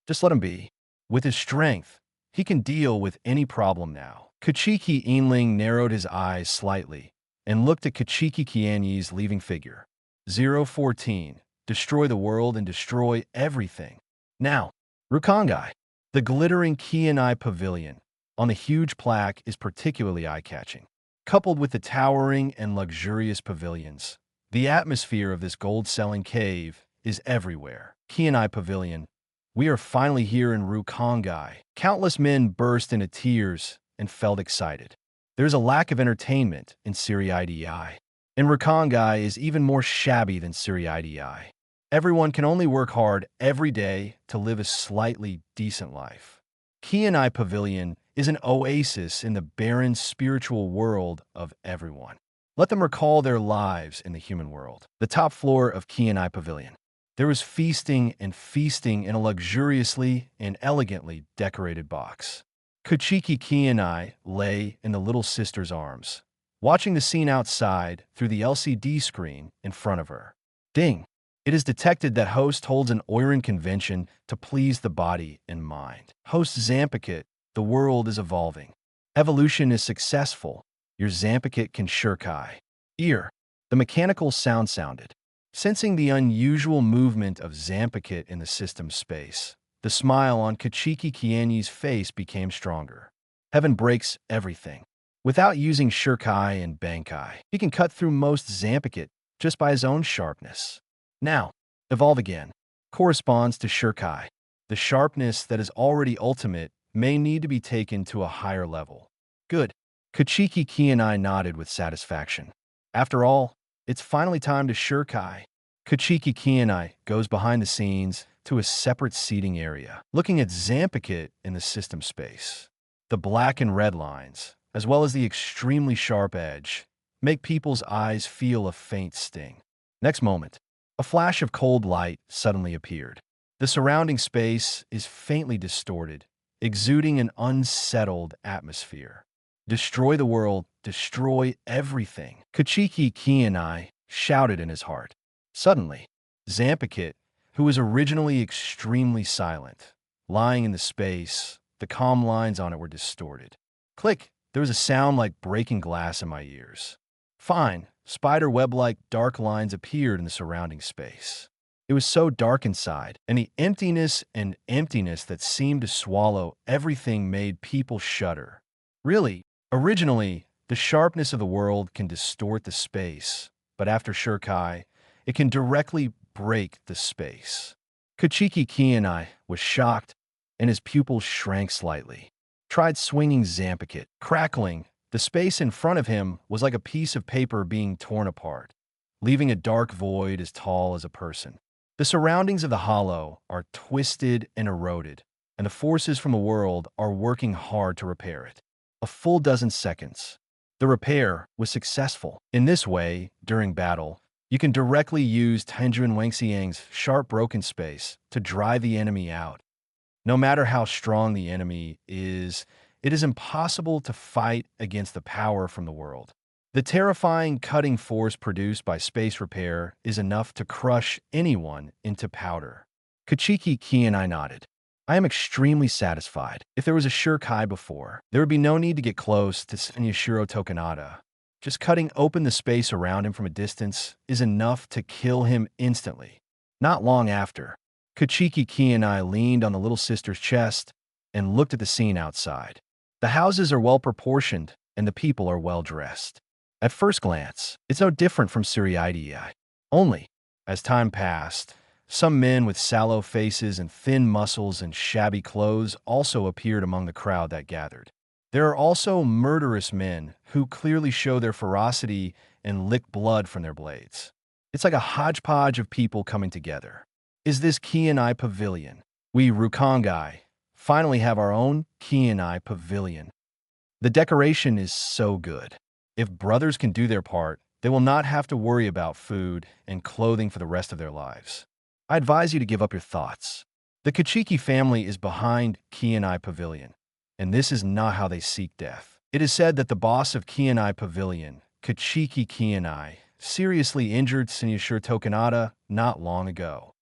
Just let him be. With his strength, he can deal with any problem now. Kuchiki Jinling narrowed his eyes slightly and looked at Kuchiki Qianye's leaving figure. 014. Destroy the world and destroy everything. Now, Rukongai. The glittering Qianye Pavilion on the huge plaque is particularly eye-catching. Coupled with the towering and luxurious pavilions, the atmosphere of this gold-selling cave is everywhere. Qianye Pavilion. We are finally here in Rukongai. Countless men burst into tears and felt excited. There's a lack of entertainment in Siri-Idi. And Rukongai is even more shabby than Siri-Idi. Everyone can only work hard every day to live a slightly decent life. Qianye Pavilion is an oasis in the barren spiritual world of everyone. Let them recall their lives in the human world. The top floor of Qianye Pavilion. There was feasting and feasting in a luxuriously and elegantly decorated box. Kuchiki Qianye lay in the little sister's arms, watching the scene outside through the LCD screen in front of her. Ding! It is detected that host holds an Oiran convention to please the body and mind. Host Zanpakutō, the world is evolving. Evolution is successful. Your Zanpakutō can shurkai. Ear. The mechanical sound sounded. Sensing the unusual movement of Zanpakutō in the system space, the smile on Kuchiki Qianye's face became stronger. Heaven breaks everything. Without using shurkai and bankai, he can cut through most Zanpakutō just by his own sharpness. Now, evolve again. Corresponds to shurkai. The sharpness that is already ultimate may need to be taken to a higher level. Good. Kuchiki Qianye nodded with satisfaction. After all, it's finally time to shurkai. Kuchiki Qianye goes behind the scenes to a separate seating area, looking at Zanpakutō in the system space. The black and red lines, as well as the extremely sharp edge, make people's eyes feel a faint sting. Next moment, a flash of cold light suddenly appeared. The surrounding space is faintly distorted, exuding an unsettled atmosphere. Destroy the world, destroy everything. Kuchiki Qianye shouted in his heart. Suddenly, Zanpakutō, who was originally extremely silent, lying in the space, the calm lines on it were distorted. Click! There was a sound like breaking glass in my ears. Fine, spider web-like dark lines appeared in the surrounding space. It was so dark inside, and the emptiness that seemed to swallow everything made people shudder. Really, originally, the sharpness of the world can distort the space, but after Shurkai, it can directly break the space. Kuchiki Qianye was shocked, and his pupils shrank slightly. Tried swinging Zanpakutō, crackling. The space in front of him was like a piece of paper being torn apart, leaving a dark void as tall as a person. The surroundings of the hollow are twisted and eroded, and the forces from the world are working hard to repair it. A full dozen seconds. The repair was successful. In this way, during battle, you can directly use Tenjin Wangxiang's sharp broken space to drive the enemy out. No matter how strong the enemy is, it is impossible to fight against the power from the world. The terrifying cutting force produced by space repair is enough to crush anyone into powder. Kuchiki Qianye nodded. I am extremely satisfied. If there was a Shurkai before, there would be no need to get close to Tsunayashiro Tokinada. Just cutting open the space around him from a distance is enough to kill him instantly. Not long after, Kuchiki Qianye leaned on the little sister's chest and looked at the scene outside. The houses are well proportioned and the people are well dressed. At first glance, it's no different from Suryaidii. Only, as time passed, some men with sallow faces and thin muscles and shabby clothes also appeared among the crowd that gathered. There are also murderous men who clearly show their ferocity and lick blood from their blades. It's like a hodgepodge of people coming together. Is this Qianye Pavilion? We Rukongai finally have our own Qianye Pavilion. The decoration is so good. If brothers can do their part, they will not have to worry about food and clothing for the rest of their lives. I advise you to give up your thoughts. The Kuchiki family is behind Qianye Pavilion, and this is not how they seek death. It is said that the boss of Qianye Pavilion, Kuchiki Qianye, seriously injured Tsunayashiro Tokinada not long ago.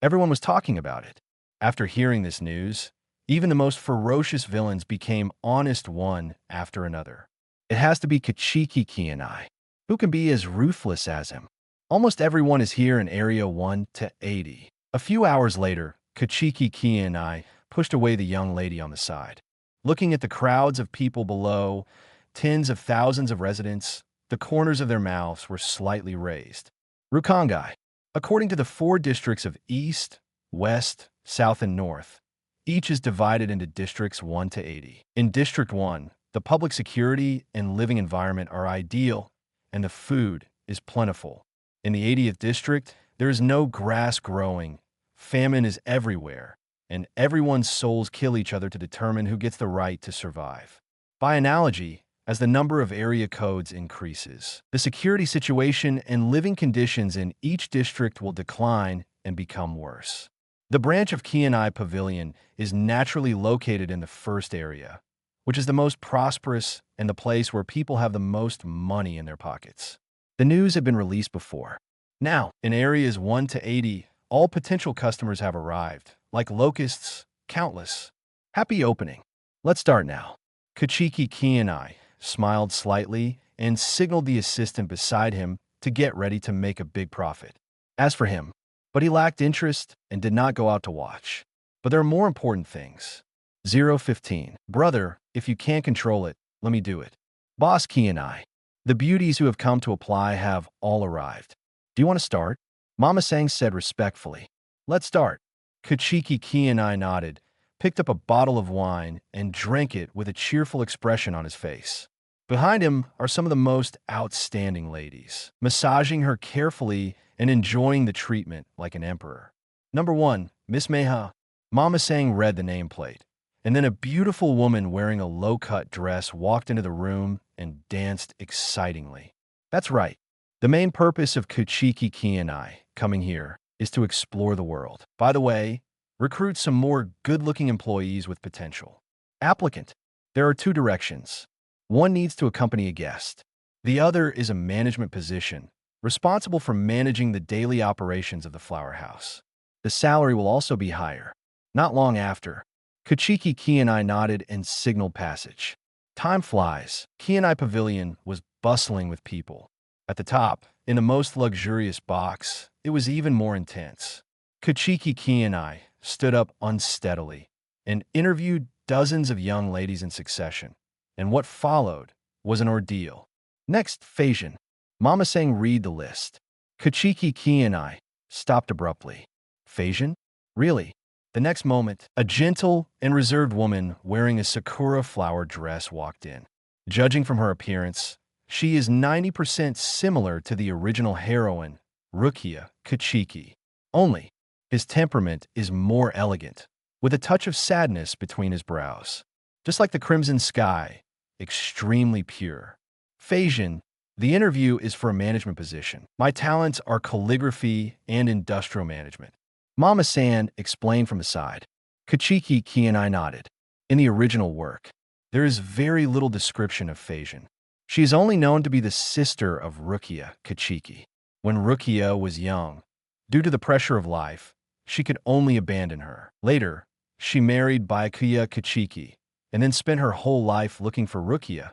Everyone was talking about it. After hearing this news, even the most ferocious villains became honest one after another. It has to be Kuchiki Qianye. Who can be as ruthless as him? Almost everyone is here in Area 1 to 80. A few hours later, Kuchiki Qianye pushed away the young lady on the side. Looking at the crowds of people below, tens of thousands of residents, the corners of their mouths were slightly raised. Rukongai. According to the 4 districts of East, West, South, and North, each is divided into districts 1 to 80. In District 1, the public security and living environment are ideal, and the food is plentiful. In the 80th district, there is no grass growing, famine is everywhere, and everyone's souls kill each other to determine who gets the right to survive. By analogy, as the number of area codes increases, the security situation and living conditions in each district will decline and become worse. The branch of Qianye Pavilion is naturally located in the first area, which is the most prosperous and the place where people have the most money in their pockets. The news had been released before. Now, in areas 1 to 80, all potential customers have arrived, like locusts, countless. Happy opening. Let's start now. Kuchiki Qianye smiled slightly and signaled the assistant beside him to get ready to make a big profit. As for him, but he lacked interest and did not go out to watch. But there are more important things. 015. Brother, if you can't control it, let me do it. Boss Qianye. The beauties who have come to apply have all arrived. Do you want to start? Mama Sang said respectfully. Let's start. Kuchiki Qianye nodded, picked up a bottle of wine, and drank it with a cheerful expression on his face. Behind him are some of the most outstanding ladies, massaging her carefully and enjoying the treatment like an emperor. Number 1, Miss Meha. Mama Sang read the nameplate, and then a beautiful woman wearing a low-cut dress walked into the room and danced excitingly. That's right. The main purpose of Kuchiki Qianye coming here is to explore the world. By the way, recruit some more good-looking employees with potential. Applicant. There are 2 directions. One needs to accompany a guest. The other is a management position, responsible for managing the daily operations of the flower house. The salary will also be higher. Not long after, Kuchiki Qianye nodded and signaled passage. Time flies. Qianye Pavilion was bustling with people. At the top, in the most luxurious box, it was even more intense. Kuchiki Qianye stood up unsteadily and interviewed dozens of young ladies in succession, and what followed was an ordeal. Next, Phasian. Mama sang read the list. Kuchiki Qianye stopped abruptly. Phasian? Really? The next moment, a gentle and reserved woman wearing a sakura flower dress walked in. Judging from her appearance, she is 90% similar to the original heroine, Byakuya Kuchiki. Only, his temperament is more elegant, with a touch of sadness between his brows. Just like the crimson sky, extremely pure. Phasian, the interview is for a management position. My talents are calligraphy and industrial management. Mama San explained from the side. Kuchiki Qianye nodded. In the original work, there is very little description of Phasian. She is only known to be the sister of Byakuya Kuchiki. When Byakuya was young, due to the pressure of life, she could only abandon her. Later, she married Byakuya Kuchiki and then spent her whole life looking for Byakuya,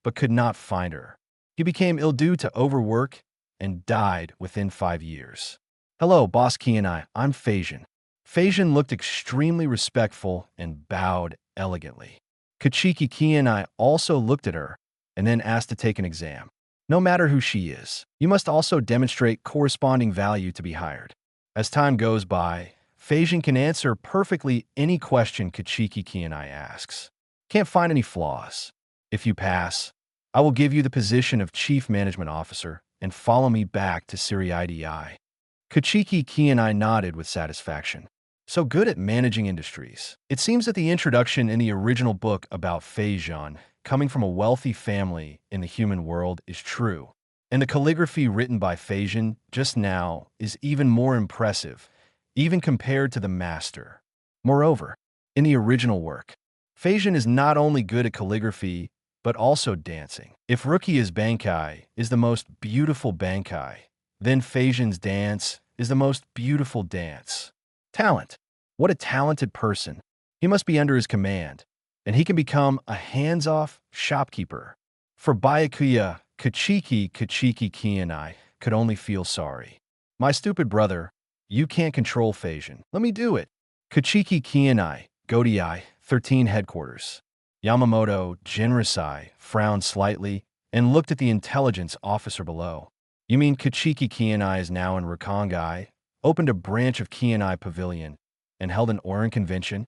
but could not find her. He became ill due to overwork and died within 5 years. Hello, Boss Qianye, I'm Phasian. Phasian looked extremely respectful and bowed elegantly. Kuchiki Qianye also looked at her and then asked to take an exam. No matter who she is, you must also demonstrate corresponding value to be hired. As time goes by, Phasian can answer perfectly any question Kuchiki Qianye asks. Can't find any flaws. If you pass, I will give you the position of Chief Management Officer and follow me back to Siri. Kuchiki Qianye nodded with satisfaction. So good at managing industries. It seems that the introduction in the original book about Phasian coming from a wealthy family in the human world is true. And the calligraphy written by Phasian just now is even more impressive, even compared to the master. Moreover, in the original work, Phasian is not only good at calligraphy, but also dancing. If Byakuya's bankai is the most beautiful bankai, then Phasian's dance is the most beautiful dance. Talent. What a talented person. He must be under his command, and he can become a hands-off shopkeeper. For Byakuya Kuchiki Qianye could only feel sorry. My stupid brother, you can't control Phasian. Let me do it. Kuchiki Qianye, Godai, 13 headquarters. Yamamoto Jinrasai frowned slightly and looked at the intelligence officer below. You mean Kuchiki Qianye is now in Rakangai, opened a branch of Qianye Pavilion, and held an Orin convention?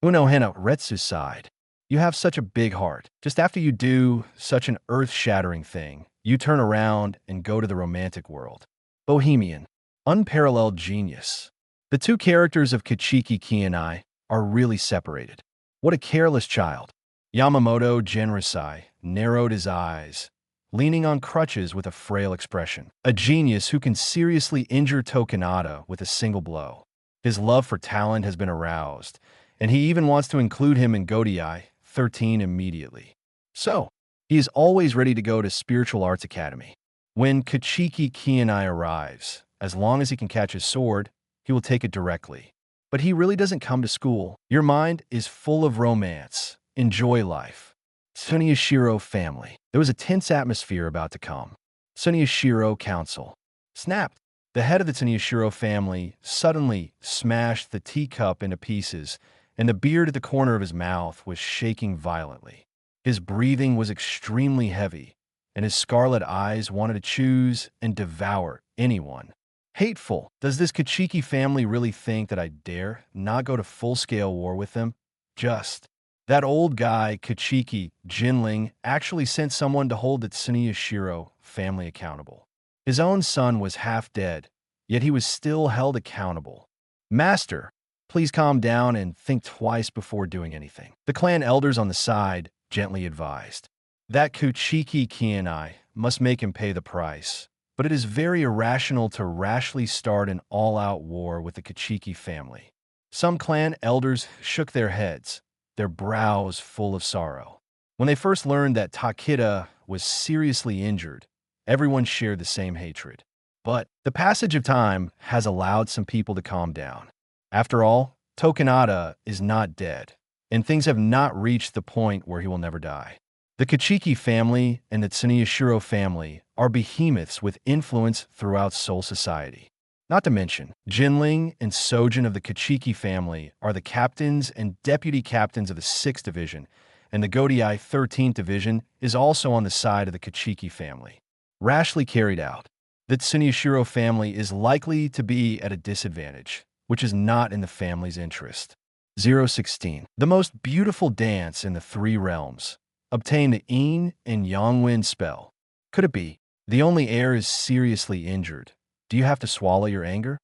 Uno Hena Retsu sighed. You have such a big heart. Just after you do such an earth-shattering thing, you turn around and go to the romantic world. Bohemian. Unparalleled genius. The two characters of Kuchiki Qianye are really separated. What a careless child. Yamamoto Jinrasai narrowed his eyes, leaning on crutches with a frail expression. A genius who can seriously injure Tokinada with a single blow. His love for talent has been aroused, and he even wants to include him in Godai 13 immediately. So, he is always ready to go to Spiritual Arts Academy. When Kuchiki Qianye arrives, as long as he can catch his sword, he will take it directly. But he really doesn't come to school. Your mind is full of romance. Enjoy life. Tsunayashiro family. There was a tense atmosphere about to come. Tsunayashiro Council. Snapped. The head of the Tsunayashiro family suddenly smashed the teacup into pieces, and the beard at the corner of his mouth was shaking violently. His breathing was extremely heavy, and his scarlet eyes wanted to choose and devour anyone. Hateful. Does this Kuchiki family really think that I dare not go to full-scale war with them? Just. That old guy, Kuchiki Jinling, actually sent someone to hold the Tsunayashiro family accountable. His own son was half dead, yet he was still held accountable. Master, please calm down and think twice before doing anything. The clan elders on the side gently advised. That Kuchiki Qianye must make him pay the price, but it is very irrational to rashly start an all-out war with the Kuchiki family. Some clan elders shook their heads, their brows full of sorrow. When they first learned that Takeda was seriously injured, everyone shared the same hatred. But the passage of time has allowed some people to calm down. After all, Tokinada is not dead. and things have not reached the point where he will never die. The Kuchiki family and the Tsunayashiro family are behemoths with influence throughout Seoul society. Not to mention, Jinling and Sojin of the Kuchiki family are the captains and deputy captains of the 6th Division, and the Godiai 13th Division is also on the side of the Kuchiki family. Rashly carried out, the Tsunayashiro family is likely to be at a disadvantage, which is not in the family's interest. 016. The most beautiful dance in the 3 realms. Obtain the Yin and Yang Wind spell. Could it be? The only heir is seriously injured. Do you have to swallow your anger?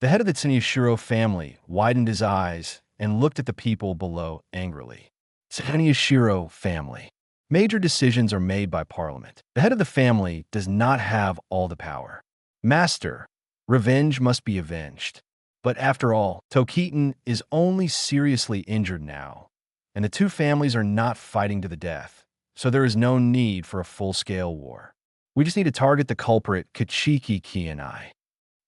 The head of the Tsunayashiro family widened his eyes and looked at the people below angrily. Tsunayashiro family. Major decisions are made by Parliament. The head of the family does not have all the power. Master, revenge must be avenged. But after all, Tokitan is only seriously injured now, and the 2 families are not fighting to the death, so there is no need for a full-scale war. We just need to target the culprit, Kuchiki Qianye.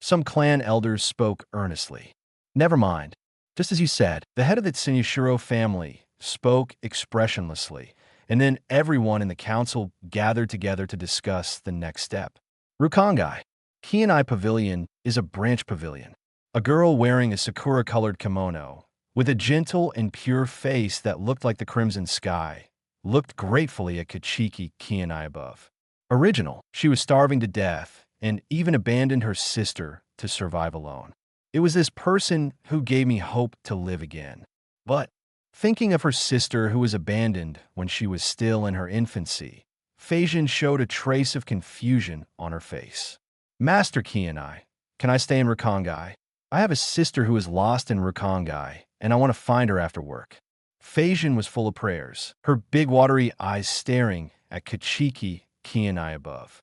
Some clan elders spoke earnestly. Never mind. Just as you said, the head of the Tsunayashiro family spoke expressionlessly, and then everyone in the council gathered together to discuss the next step. Rukongai. Qianye Pavilion is a branch pavilion. A girl wearing a sakura-colored kimono, with a gentle and pure face that looked like the crimson sky, looked gratefully at Kuchiki Qianye above. Original, she was starving to death and even abandoned her sister to survive alone. It was this person who gave me hope to live again. But, thinking of her sister who was abandoned when she was still in her infancy, Heijin showed a trace of confusion on her face. Master Qianye, can I stay in Rukongai? I have a sister who is lost in Rukongai, and I want to find her after work. Heijin was full of prayers, her big watery eyes staring at Kuchiki Qianye above.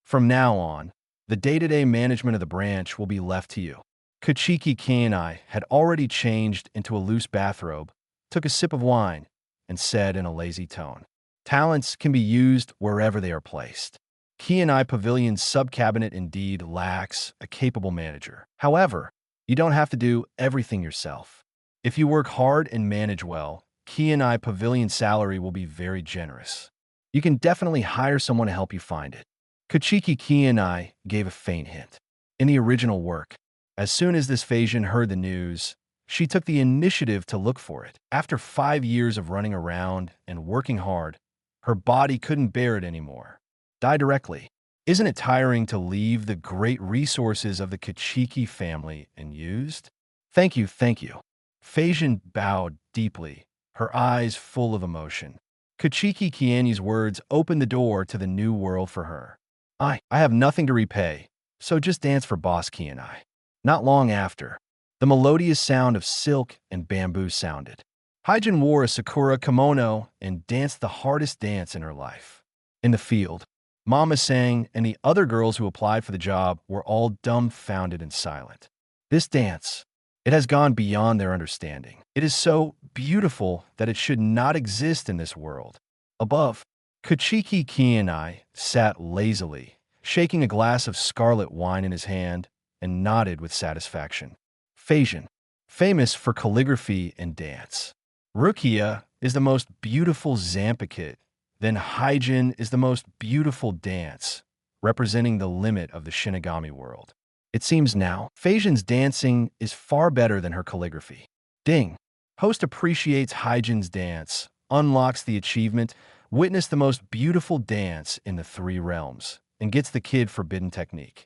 From now on, the day-to-day management of the branch will be left to you. Kuchiki Qianye had already changed into a loose bathrobe, took a sip of wine, and said in a lazy tone, talents can be used wherever they are placed. Qianye Pavilion's sub-cabinet indeed lacks a capable manager. However, you don't have to do everything yourself. If you work hard and manage well, Qianye Pavilion's salary will be very generous. You can definitely hire someone to help you find it. Kuchiki Qianye gave a faint hint. In the original work, as soon as this Heijin heard the news, she took the initiative to look for it. After 5 years of running around and working hard, her body couldn't bear it anymore. Die directly. Isn't it tiring to leave the great resources of the Kuchiki family unused? Thank you. Heijin bowed deeply, her eyes full of emotion. Kuchiki Qianye's words opened the door to the new world for her. I have nothing to repay, so just dance for Boss Qianye. Not long after, the melodious sound of silk and bamboo sounded. Hijin wore a sakura kimono and danced the hardest dance in her life. In the field, Mama sang, and the other girls who applied for the job were all dumbfounded and silent. This dance, it has gone beyond their understanding. It is so beautiful that it should not exist in this world. Above, Kuchiki Qianye sat lazily, shaking a glass of scarlet wine in his hand, and nodded with satisfaction. Heijin, famous for calligraphy and dance. Rukia is the most beautiful Zanpakutō. Then Hijin is the most beautiful dance, representing the limit of the Shinigami world. It seems now, Heijin's dancing is far better than her calligraphy. Ding! Host appreciates Hijin's dance, unlocks the achievement, witness the most beautiful dance in the 3 realms, and gets the kid forbidden technique.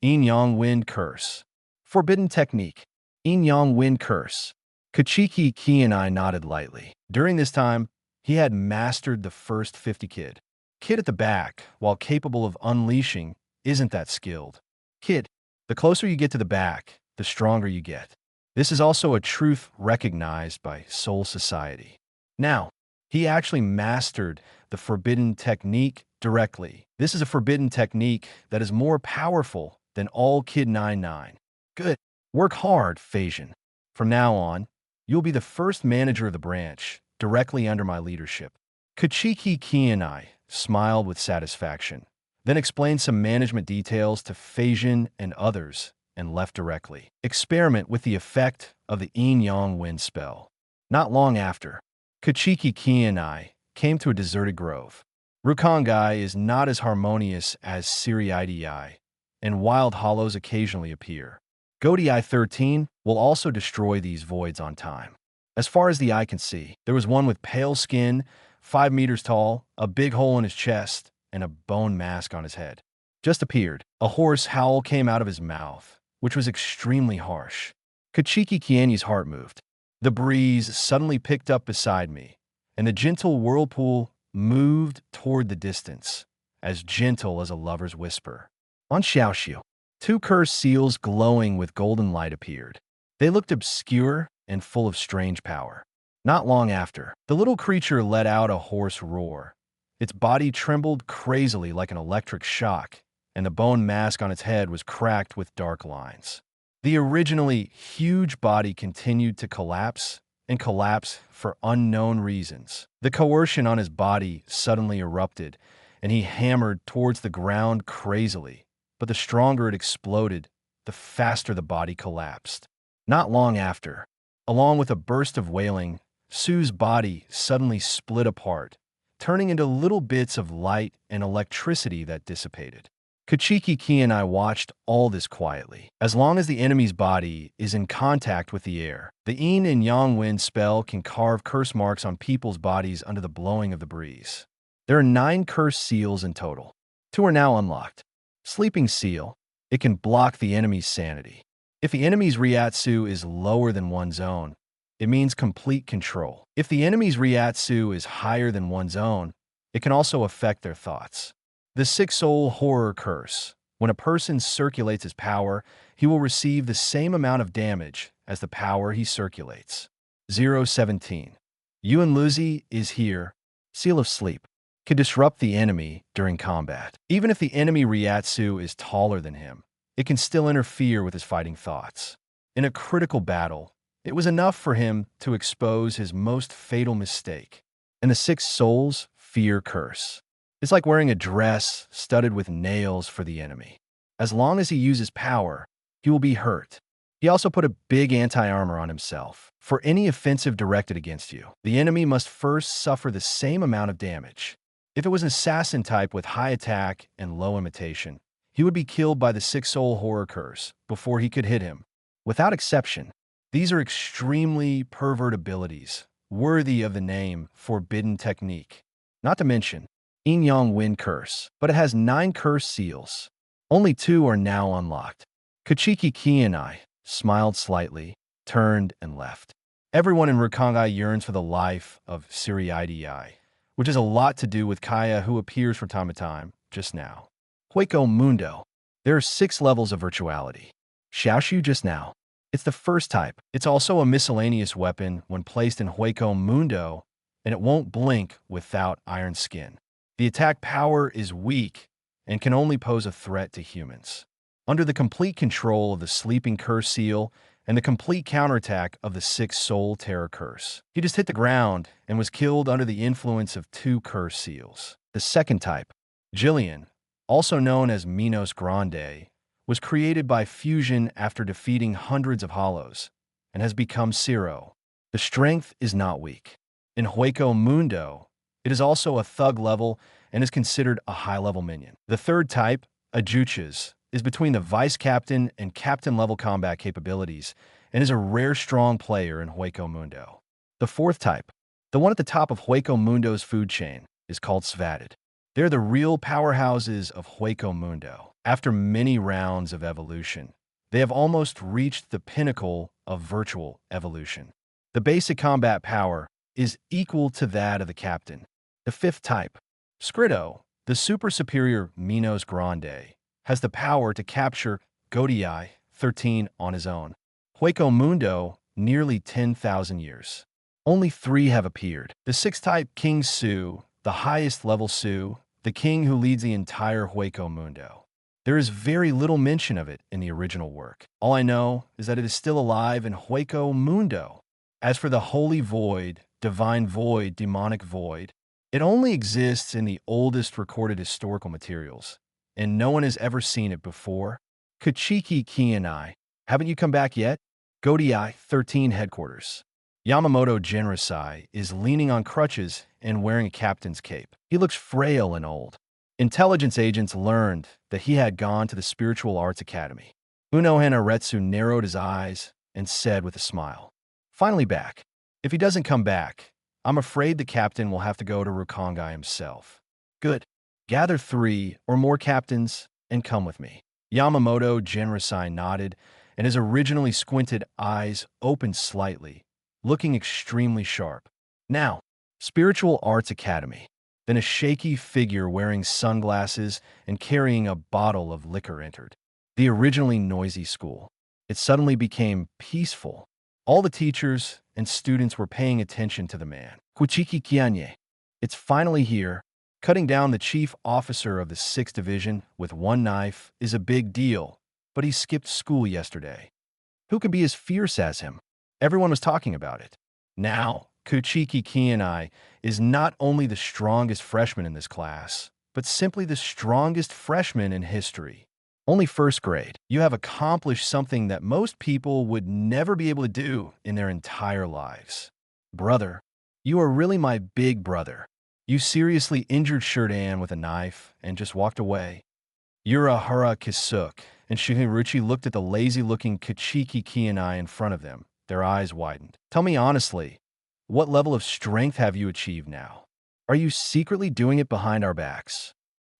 Yin Yang Wind Curse. Forbidden technique. Yin Yang Wind Curse. Kuchiki Qianye nodded lightly. During this time, he had mastered the first 50 kid. Kid at the back, while capable of unleashing, isn't that skilled. Kid, the closer you get to the back, the stronger you get. This is also a truth recognized by Seoul society. Now, he actually mastered the forbidden technique directly. This is a forbidden technique that is more powerful than all Kid 99. Good. Work hard, Heijin. From now on, you'll be the first manager of the branch, directly under my leadership. Kuchiki Qianye smiled with satisfaction, then explained some management details to Heijin and others, and left directly. Experiment with the effect of the Yin Yang Wind spell. Not long after, Kuchiki Qianye came to a deserted grove. Rukongai is not as harmonious as Siriidii, and wild hollows occasionally appear. Godii 13 will also destroy these voids on time. As far as the eye can see, there was one with pale skin, 5 meters tall, a big hole in his chest, and a bone mask on his head. Just appeared. A hoarse howl came out of his mouth, which was extremely harsh. Kuchiki Qianye's heart moved. The breeze suddenly picked up beside me, and the gentle whirlpool moved toward the distance, as gentle as a lover's whisper. On Xiaoxiu, 2 cursed seals glowing with golden light appeared. They looked obscure and full of strange power. Not long after, the little creature let out a hoarse roar. Its body trembled crazily like an electric shock, and the bone mask on its head was cracked with dark lines. The originally huge body continued to collapse and collapse for unknown reasons. The coercion on his body suddenly erupted, and he hammered towards the ground crazily. But the stronger it exploded, the faster the body collapsed. Not long after, along with a burst of wailing, Su's body suddenly split apart, turning into little bits of light and electricity that dissipated. Kuchiki Qianye watched all this quietly. As long as the enemy's body is in contact with the air, the Yin and Yang Wind spell can carve curse marks on people's bodies under the blowing of the breeze. There are 9 cursed seals in total. 2 are now unlocked. Sleeping Seal. It can block the enemy's sanity. If the enemy's Ryatsu is lower than one's own, it means complete control. If the enemy's Ryatsu is higher than one's own, it can also affect their thoughts. The 6-soul horror curse. When a person circulates his power, he will receive the same amount of damage as the power he circulates. 017. Yuan Luzi is here. Seal of Sleep. Can disrupt the enemy during combat. Even if the enemy Ryatsu is taller than him, it can still interfere with his fighting thoughts. In a critical battle, it was enough for him to expose his most fatal mistake. And the 6 souls fear curse. It's like wearing a dress studded with nails for the enemy. As long as he uses power, he will be hurt. He also put a big anti-armor on himself. For any offensive directed against you, the enemy must first suffer the same amount of damage. If it was an assassin type with high attack and low imitation, he would be killed by the 6-soul horror curse before he could hit him. Without exception, these are extremely pervert abilities, worthy of the name Forbidden Technique. Not to mention, Yin Yang Wind Curse, but it has 9 cursed seals. Only 2 are now unlocked. Kuchiki Qianye smiled slightly, turned, and left. Everyone in Rukongai yearns for the life of Siriidii, which has a lot to do with Kaya, who appears from time to time, just now. Hueco Mundo. There are 6 levels of virtuality. Xiaoxiu just now. It's the first type. It's also a miscellaneous weapon when placed in Hueco Mundo, and it won't blink without iron skin. The attack power is weak and can only pose a threat to humans. Under the complete control of the Sleeping Curse Seal and the complete counterattack of the 6-soul Terror Curse, he just hit the ground and was killed under the influence of 2 Curse Seals. The second type, Jillian, also known as Minos Grande, was created by fusion after defeating hundreds of hollows and has become Zero. The strength is not weak. In Hueco Mundo, it is also a thug level and is considered a high-level minion. The third type, Ajuchas, is between the vice captain and captain level combat capabilities and is a rare strong player in Hueco Mundo. The fourth type, the one at the top of Hueco Mundo's food chain, is called Svatted. They're the real powerhouses of Hueco Mundo. After many rounds of evolution, they have almost reached the pinnacle of virtual evolution. The basic combat power is equal to that of the captain. The fifth type, Kidō, the super superior Minos Grande, has the power to capture Godii 13 on his own. Hueco Mundo, nearly 10,000 years. Only 3 have appeared. The sixth type, King Su, the highest level Su, the king who leads the entire Hueco Mundo. There is very little mention of it in the original work. All I know is that it is still alive in Hueco Mundo. As for the Holy Void, Divine Void, Demonic Void, it only exists in the oldest recorded historical materials, and no one has ever seen it before. Kuchiki Qianye, haven't you come back yet? Godii 13 headquarters. Yamamoto Jinrosai is leaning on crutches and wearing a captain's cape. He looks frail and old. Intelligence agents learned that he had gone to the Spiritual Arts Academy. Unohana Retsu narrowed his eyes and said with a smile, "Finally back. If he doesn't come back, I'm afraid the captain will have to go to Rukongai himself." "Good. Gather 3 or more captains and come with me." Yamamoto Jinrosai nodded, and his originally squinted eyes opened slightly, looking extremely sharp. "Now, Spiritual Arts Academy." Then a shaky figure wearing sunglasses and carrying a bottle of liquor entered. The originally noisy school. It suddenly became peaceful. All the teachers and students were paying attention to the man. Kuchiki Qianye. It's finally here. Cutting down the chief officer of the 6th Division with one knife is a big deal, but he skipped school yesterday. Who could be as fierce as him? Everyone was talking about it. Now, Kuchiki Qianye is not only the strongest freshman in this class, but simply the strongest freshman in history. Only 1st grade. You have accomplished something that most people would never be able to do in their entire lives. Brother, you are really my big brother. You seriously injured Shirdan with a knife and just walked away. Urahara Kisuke and Shigeruchi looked at the lazy-looking Kuchiki Qianye in front of them. Their eyes widened. Tell me honestly, what level of strength have you achieved now? Are you secretly doing it behind our backs?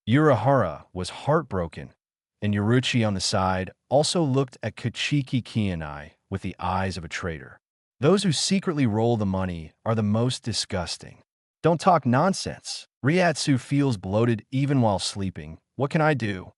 Urahara was heartbroken, and Yuruchi on the side also looked at Kuchiki Qianye with the eyes of a traitor. Those who secretly roll the money are the most disgusting. Don't talk nonsense. Ryatsu feels bloated even while sleeping. What can I do?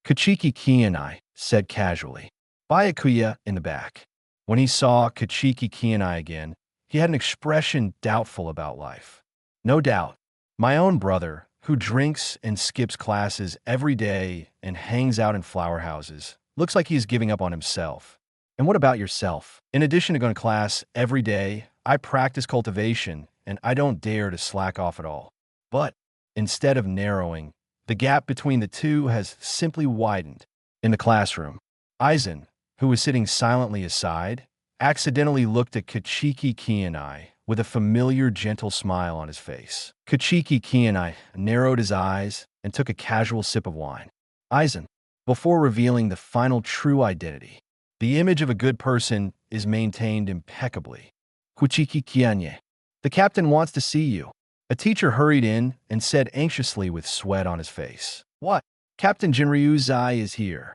Kuchiki Qianye said casually. Byakuya in the back. When he saw Kuchiki Qianye again, he had an expression doubtful about life. No doubt, my own brother, who drinks and skips classes every day and hangs out in flower houses, looks like he's giving up on himself. And what about yourself? In addition to going to class every day, I practice cultivation, and I don't dare to slack off at all. But instead of narrowing, the gap between the two has simply widened. In the classroom, Aizen, who was sitting silently aside, accidentally looked at Kuchiki Qianye with a familiar, gentle smile on his face. Kuchiki Qianye narrowed his eyes and took a casual sip of wine. Aizen, before revealing the final true identity, the image of a good person is maintained impeccably. Kuchiki Qianye, the captain wants to see you. A teacher hurried in and said anxiously with sweat on his face. What? Captain Jinryuzai is here.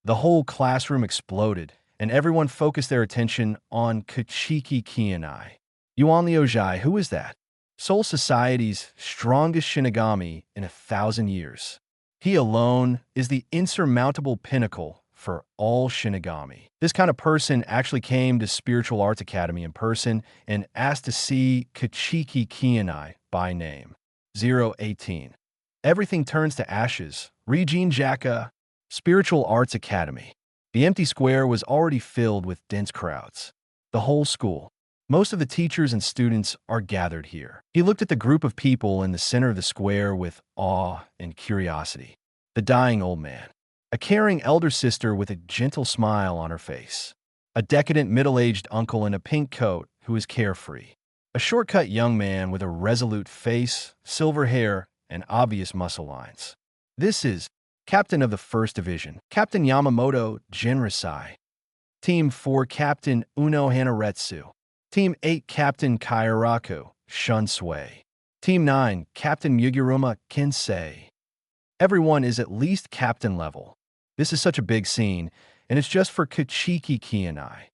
The whole classroom exploded, and everyone focused their attention on Kuchiki Qianye. Yuan Liujai, who is that? Soul Society's strongest Shinigami in 1,000 years. He alone is the insurmountable pinnacle for all Shinigami. This kind of person actually came to Spiritual Arts Academy in person and asked to see Kuchiki Qianye by name. 018. Everything turns to ashes. Regine Jaka, Spiritual Arts Academy. The empty square was already filled with dense crowds. The whole school. Most of the teachers and students are gathered here. He looked at the group of people in the center of the square with awe and curiosity. The dying old man. A caring elder sister with a gentle smile on her face. A decadent middle-aged uncle in a pink coat who is carefree. A short-cut young man with a resolute face, silver hair, and obvious muscle lines. This is Captain of the 1st Division, Captain Yamamoto Jinrosai. Team 4 Captain Unohana Retsu. Team 8 Captain Kairaku Shunsui. Team 9 Captain Muguruma Kinsei. Everyone is at least captain level. This is such a big scene, and it's just for Kuchiki Qianye.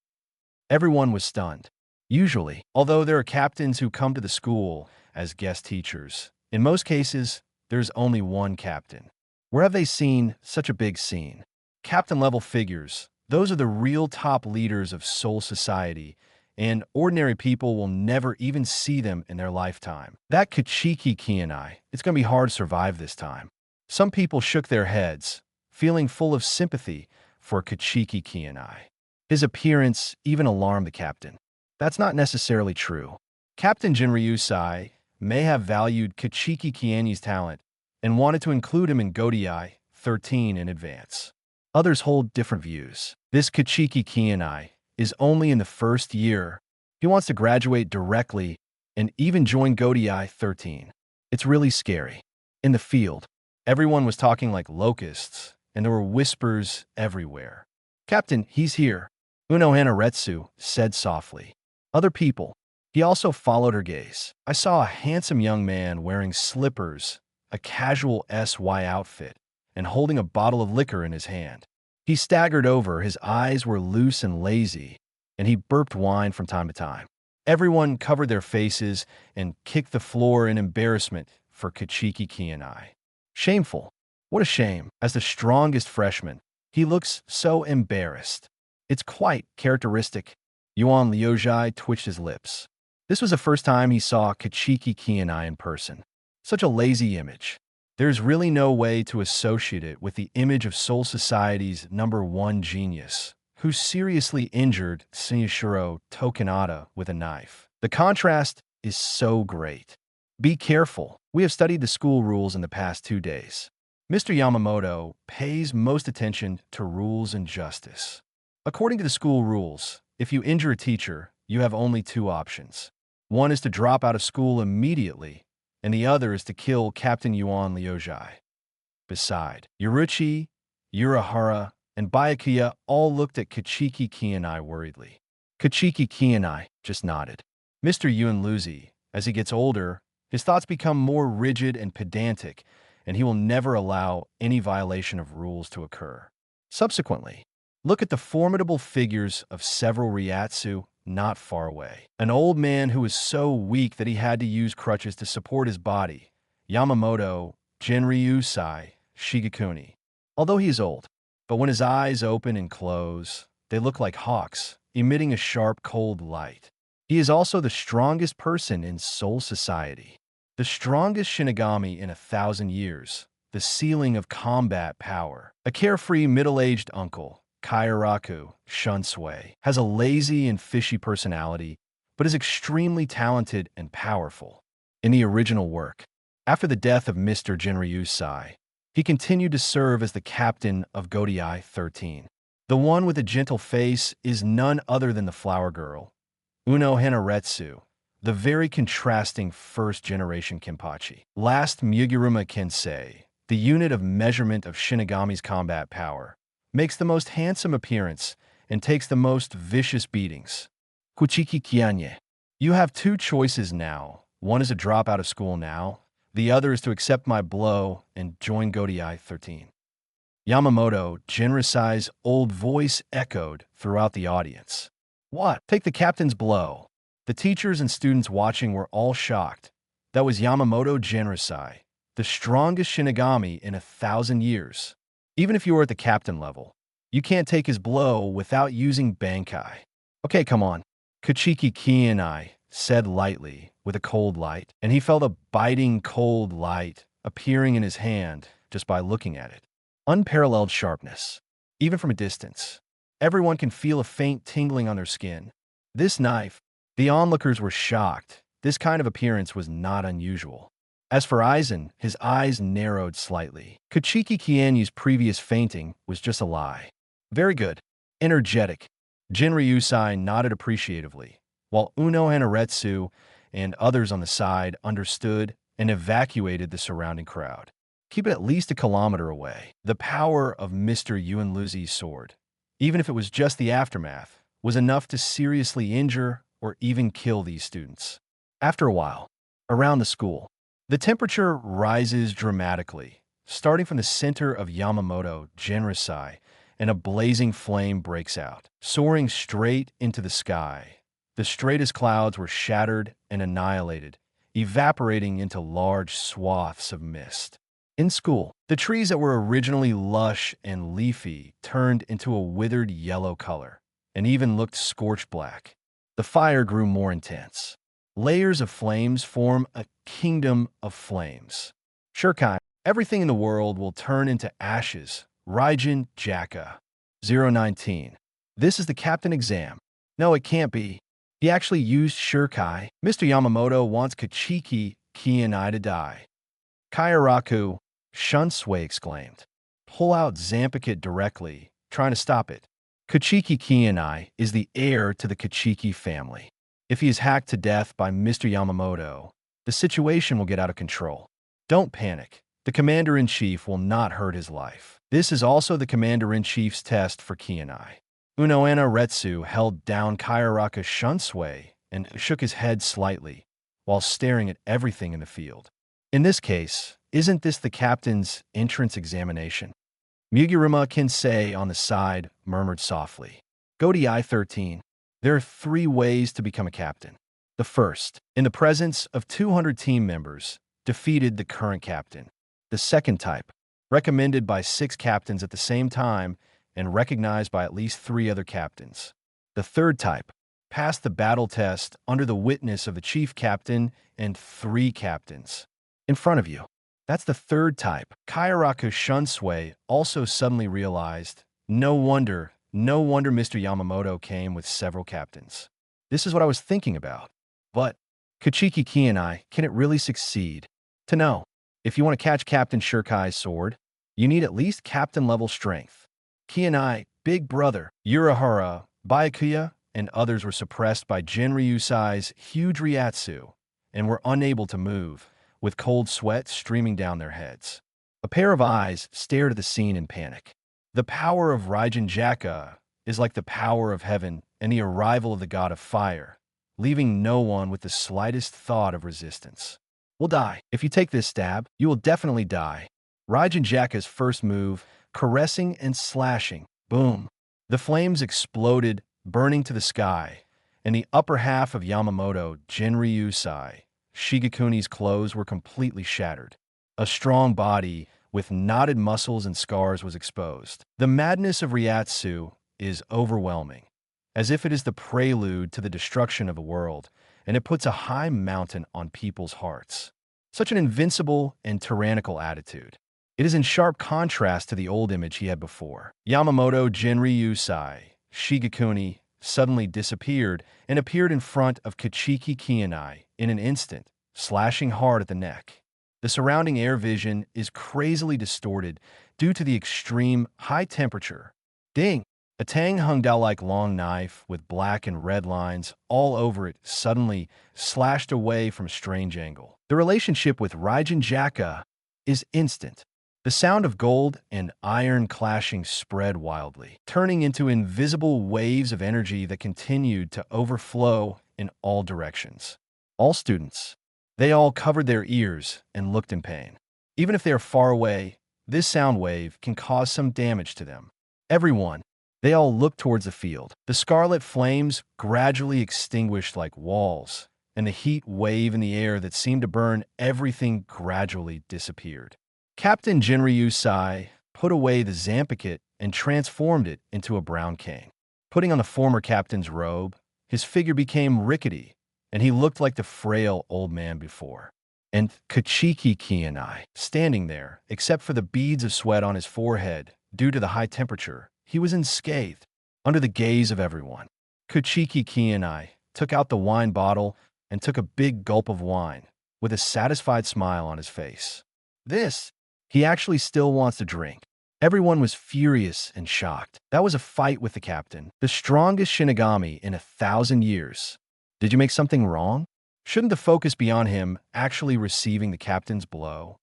Everyone was stunned. Usually, although there are captains who come to the school as guest teachers, in most cases, there's only one captain. Where have they seen such a big scene? Captain-level figures, those are the real top leaders of Soul Society, and ordinary people will never even see them in their lifetime. That Kuchiki Qianye, it's going to be hard to survive this time. Some people shook their heads, feeling full of sympathy for Kuchiki Qianye. His appearance even alarmed the captain. That's not necessarily true. Captain Jinryusai may have valued Kuchiki Qianye's talent and wanted to include him in Godiai 13 in advance. Others hold different views. This Kuchiki Qianye is only in the 1st year, He wants to graduate directly and even join Godiai 13. It's really scary. In the field, everyone was talking like locusts, and there were whispers everywhere. Captain, he's here, Uno Hanaretsu said softly. Other people. He also followed her gaze. I saw a handsome young man wearing slippers, a casual SY outfit, and holding a bottle of liquor in his hand. He staggered over, his eyes were loose and lazy, and he burped wine from time to time. Everyone covered their faces and kicked the floor in embarrassment for Kuchiki Qianye. Shameful. What a shame. As the strongest freshman, he looks so embarrassed. It's quite characteristic. Yuan Liuzhai twitched his lips. This was the first time he saw Kuchiki Qianye in person. Such a lazy image. There's really no way to associate it with the image of Soul Society's #1 genius, who seriously injured Tsunayashiro Tokinada with a knife. The contrast is so great. Be careful. We have studied the school rules in the past 2 days. Mr. Yamamoto pays most attention to rules and justice. According to the school rules, if you injure a teacher, you have only 2 options. One is to drop out of school immediately, and the other is to kill Captain Yuan Liuzhai. Beside, Yoruichi, Urahara, and Byakuya all looked at Kuchiki Qianye worriedly. Kuchiki Qianye just nodded. Mr. Yuan Liuzhi, as he gets older, his thoughts become more rigid and pedantic, and he will never allow any violation of rules to occur. Subsequently, look at the formidable figures of several Ryatsu not far away. An old man who was so weak that he had to use crutches to support his body, Yamamoto Jinryusai Shigekuni. Although he is old, but when his eyes open and close, they look like hawks, emitting a sharp, cold light. He is also the strongest person in Soul Society, the strongest Shinigami in 1,000 years, the ceiling of combat power. A carefree middle-aged uncle, Kairaku Shunsui, has a lazy and fishy personality, but is extremely talented and powerful. In the original work, after the death of Mr. Jinryusai, he continued to serve as the captain of Godiai 13. The one with a gentle face is none other than the flower girl, Uno Hanaretsu, the very contrasting first-generation Kenpachi. Last Muguruma Kensei, the unit of measurement of Shinigami's combat power, makes the most handsome appearance and takes the most vicious beatings. Kuchiki Qianye. You have 2 choices now. One is to drop out of school now. The other is to accept my blow and join Godiai 13. Yamamoto Jinrusai's old voice echoed throughout the audience. What? Take the captain's blow. The teachers and students watching were all shocked. That was Yamamoto Jinrusai, the strongest Shinigami in 1,000 years. Even if you were at the captain level, you can't take his blow without using Bankai. Okay, come on. Kuchiki Qianye said lightly with a cold light, and he felt a biting cold light appearing in his hand just by looking at it. Unparalleled sharpness. Even from a distance, everyone can feel a faint tingling on their skin. This knife, the onlookers were shocked. This kind of appearance was not unusual. As for Aizen, his eyes narrowed slightly. Kuchiki Qianye's previous fainting was just a lie. Very good. Energetic. Jinryusai nodded appreciatively, while Uno Hanaretsu and others on the side understood and evacuated the surrounding crowd. Keep it at least a kilometer away. The power of Mr. Yuan Liuzhi's sword, even if it was just the aftermath, was enough to seriously injure or even kill these students. After a while, around the school, the temperature rises dramatically, starting from the center of Yamamoto Jinrusai, and a blazing flame breaks out, soaring straight into the sky. The straightest clouds were shattered and annihilated, evaporating into large swaths of mist. In school, the trees that were originally lush and leafy turned into a withered yellow color, and even looked scorched black. The fire grew more intense. Layers of flames form a kingdom of flames. Shurkai, everything in the world will turn into ashes. Raijin Jaka. 019. This is the captain exam. No, it can't be. He actually used Shurkai. Mr. Yamamoto wants Kuchiki Qianye to die. Kairaku Shunsui exclaimed. Pull out Zanpakutō directly, trying to stop it. Kuchiki Qianye is the heir to the Kuchiki family. If he is hacked to death by Mr. Yamamoto, the situation will get out of control. Don't panic. The commander-in-chief will not hurt his life. This is also the commander-in-chief's test for Qianye. Unoana Retsu held down Kairaka Shunsui and shook his head slightly while staring at everything in the field. In this case, isn't this the captain's entrance examination? Muguruma Kinsei on the side murmured softly. Go to I-13. There are 3 ways to become a captain. The first, in the presence of 200 team members, defeated the current captain. The second type, recommended by 6 captains at the same time and recognized by at least 3 other captains. The third type, passed the battle test under the witness of the chief captain and 3 captains. In front of you. That's the third type. Kairaku Shunsui also suddenly realized, no wonder Mr. Yamamoto came with several captains. This is what I was thinking about. But, Kuchiki Qianye, can it really succeed? To know, if you want to catch Captain Shirkai's sword, you need at least captain-level strength. Qianye, Big Brother, Urahara, Byakuya, and others were suppressed by Jinryusai's huge Ryatsu and were unable to move, with cold sweat streaming down their heads. A pair of eyes stared at the scene in panic. The power of Raijin Jaka is like the power of heaven and the arrival of the god of fire, leaving no one with the slightest thought of resistance. We'll die. If you take this stab, you will definitely die. Raijin Jaka's first move, caressing and slashing. Boom. The flames exploded, burning to the sky, and the upper half of Yamamoto Jinryusai Shigekuni's clothes were completely shattered. A strong body with knotted muscles and scars was exposed. The madness of Ryatsu is overwhelming, as if it is the prelude to the destruction of a world, and it puts a high mountain on people's hearts. Such an invincible and tyrannical attitude. It is in sharp contrast to the old image he had before. Yamamoto Jinryusai Shigekuni suddenly disappeared and appeared in front of Kuchiki Qianye in an instant, slashing hard at the neck. The surrounding air vision is crazily distorted due to the extreme high temperature. Ding! A tang hung down like long knife with black and red lines all over it suddenly slashed away from a strange angle. The relationship with Raijin Jaka is instant. The sound of gold and iron clashing spread wildly, turning into invisible waves of energy that continued to overflow in all directions. All students, they all covered their ears and looked in pain. Even if they are far away, this sound wave can cause some damage to them. Everyone, they all looked towards the field. The scarlet flames gradually extinguished like walls, and the heat wave in the air that seemed to burn everything gradually disappeared. Captain Jinryusai put away the Zanpakutō and transformed it into a brown cane. Putting on the former captain's robe, his figure became rickety, and he looked like the frail old man before. And Kuchiki Qianye, standing there, except for the beads of sweat on his forehead due to the high temperature, he was unscathed, under the gaze of everyone. Kuchiki Qianye took out the wine bottle and took a big gulp of wine, with a satisfied smile on his face. He actually still wants to drink. Everyone was furious and shocked. That was a fight with the captain, the strongest Shinigami in 1,000 years. Did you make something wrong? Shouldn't the focus be on him actually receiving the captain's blow?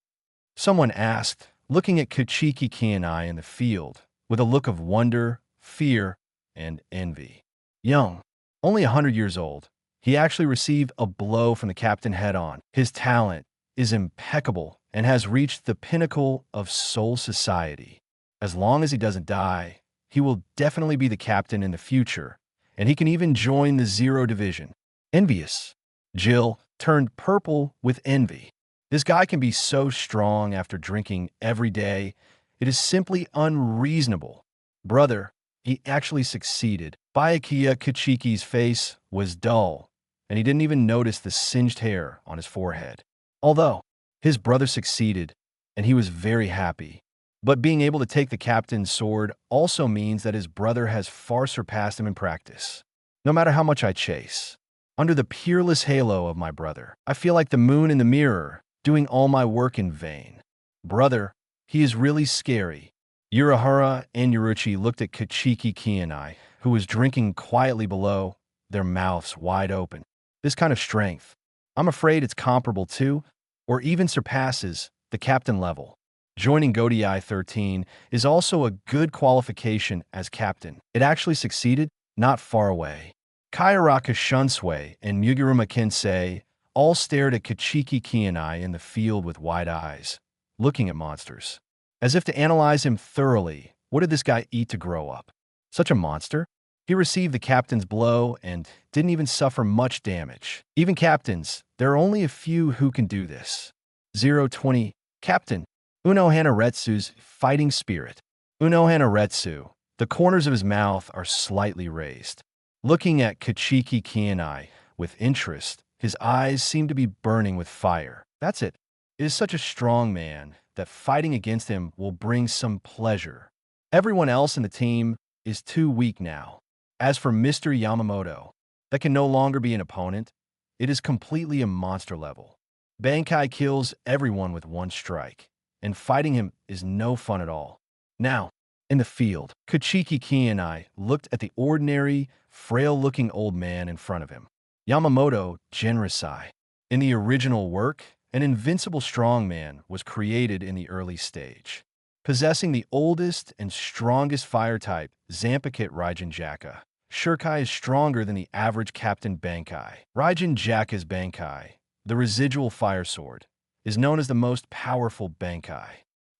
Someone asked, looking at Kuchiki Qianye in the field, with a look of wonder, fear, and envy. Young, only 100 years old, he actually received a blow from the captain head-on. His talent is impeccable and has reached the pinnacle of soul society. As long as he doesn't die, he will definitely be the captain in the future, and he can even join the Zero Division. Envious. Jill turned purple with envy. This guy can be so strong after drinking every day. It is simply unreasonable. Brother, he actually succeeded. Byakuya Kuchiki's face was dull, and he didn't even notice the singed hair on his forehead. Although, his brother succeeded, and he was very happy. But being able to take the captain's sword also means that his brother has far surpassed him in practice. No matter how much I chase, under the peerless halo of my brother, I feel like the moon in the mirror, doing all my work in vain. Brother, he is really scary. Urahara and Yuruchi looked at Kuchiki Qianye, who was drinking quietly below, their mouths wide open. This kind of strength, I'm afraid it's comparable to, or even surpasses, the captain level. Joining Godiai 13 is also a good qualification as captain. It actually succeeded not far away. Kaiaraka Shunsui and Muguruma Kensei all stared at Kuchiki Qianye in the field with wide eyes, looking at monsters. As if to analyze him thoroughly, what did this guy eat to grow up? Such a monster? He received the captain's blow and didn't even suffer much damage. Even captains, there are only a few who can do this. 020, Captain. Uno Hanaretsu's fighting spirit. Uno Hanaretsu, the corners of his mouth are slightly raised. Looking at Kuchiki Qianye with interest, his eyes seem to be burning with fire. That's it. It is such a strong man that fighting against him will bring some pleasure. Everyone else in the team is too weak now. As for Mr. Yamamoto, that can no longer be an opponent. It is completely a monster level. Bankai kills everyone with one strike, and fighting him is no fun at all. Now, in the field, Kuchiki Qianye looked at the ordinary, frail-looking old man in front of him. Yamamoto Genrisai. In the original work, an invincible strongman was created in the early stage. Possessing the oldest and strongest fire type, Zanpakutō Raijin Jaka. Shurkai is stronger than the average Captain Bankai. Raijin Jaka's Bankai, the residual fire sword, is known as the most powerful Bankai.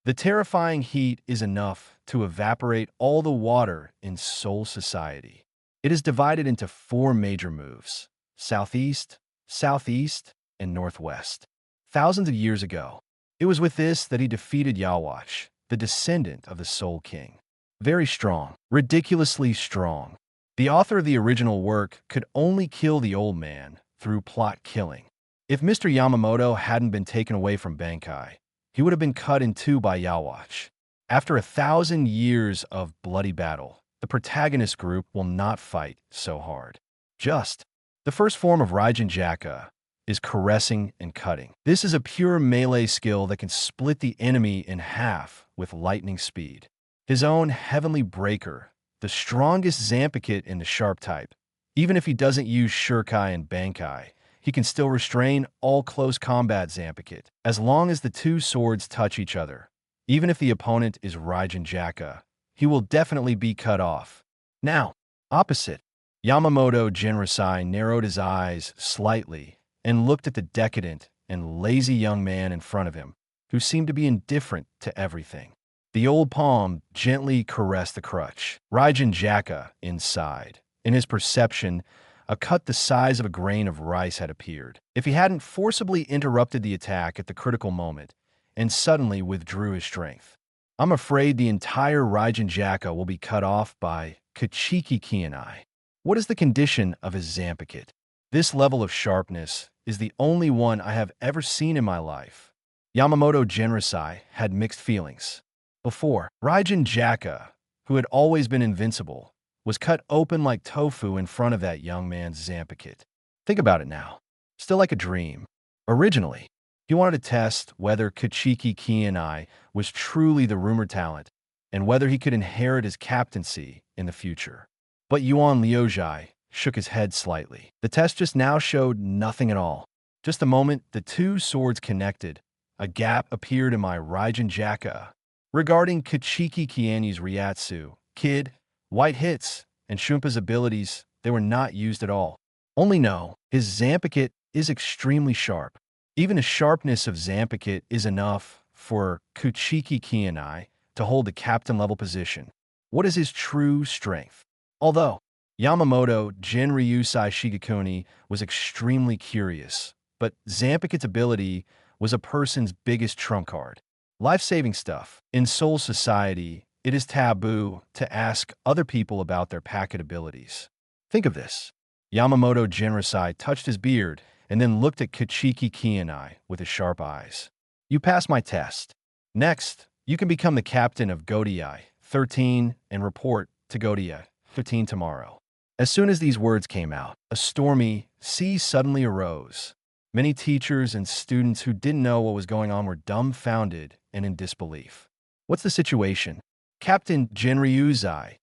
The terrifying heat is enough to evaporate all the water in Soul Society. It is divided into 4 major moves: southeast, southeast, and northwest. Thousands of years ago, it was with this that he defeated Yawatch, the descendant of the Soul King. Very strong, ridiculously strong. The author of the original work could only kill the old man through plot killing. If Mr. Yamamoto hadn't been taken away from Bankai, he would have been cut in 2 by Yawatch. After 1,000 years of bloody battle, the protagonist group will not fight so hard. The first form of Raijin Jaka is caressing and cutting. This is a pure melee skill that can split the enemy in half with lightning speed. His own Heavenly Breaker, the strongest Zanpakutō in the sharp type. Even if he doesn't use Shurkai and Bankai, he can still restrain all close combat Zanpakutō, as long as the 2 swords touch each other. Even if the opponent is Raijin Jaka, he will definitely be cut off. Now, opposite. Yamamoto Genrisai narrowed his eyes slightly and looked at the decadent and lazy young man in front of him, who seemed to be indifferent to everything. The old palm gently caressed the crutch. Raijin Jaka inside. In his perception, a cut the size of a grain of rice had appeared. If he hadn't forcibly interrupted the attack at the critical moment and suddenly withdrew his strength, I'm afraid the entire Raijin Jaka will be cut off by Kuchiki Qianye. What is the condition of his Zanpakutō? This level of sharpness is the only one I have ever seen in my life. Yamamoto Genrisai had mixed feelings. Before, Raijin Jaka, who had always been invincible, was cut open like tofu in front of that young man's Zanpakutō. Think about it now. Still like a dream. Originally, he wanted to test whether Kuchiki Qianye was truly the rumored talent and whether he could inherit his captaincy in the future. But Yuan Liuzhai shook his head slightly. The test just now showed nothing at all. Just the moment the 2 swords connected, a gap appeared in my Raijin Jaka. Regarding Kuchiki Qianye's Ryatsu, Kid, White Hits, and Shumpa's abilities, they were not used at all. Only know, his Zanpakutō is extremely sharp. Even the sharpness of Zanpakutō is enough for Kuchiki Qianye to hold the captain-level position. What is his true strength? Although Yamamoto Genryusai Shigekuni was extremely curious, but Zanpakutō's ability was a person's biggest trump card. Life-saving stuff. In Soul Society, it is taboo to ask other people about their packet abilities. Think of this. Yamamoto Genrisai touched his beard and then looked at Kuchiki Qianye with his sharp eyes. You passed my test. Next, you can become the captain of Godiai 13 and report to Godiai 15 tomorrow. As soon as these words came out, a stormy sea suddenly arose. Many teachers and students who didn't know what was going on were dumbfounded and in disbelief. What's the situation? Captain Genryuzai,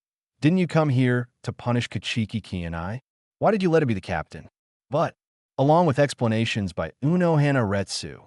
didn't you come here to punish Kuchiki Qianye? Why did you let him be the captain? But, along with explanations by Unohana Retsu,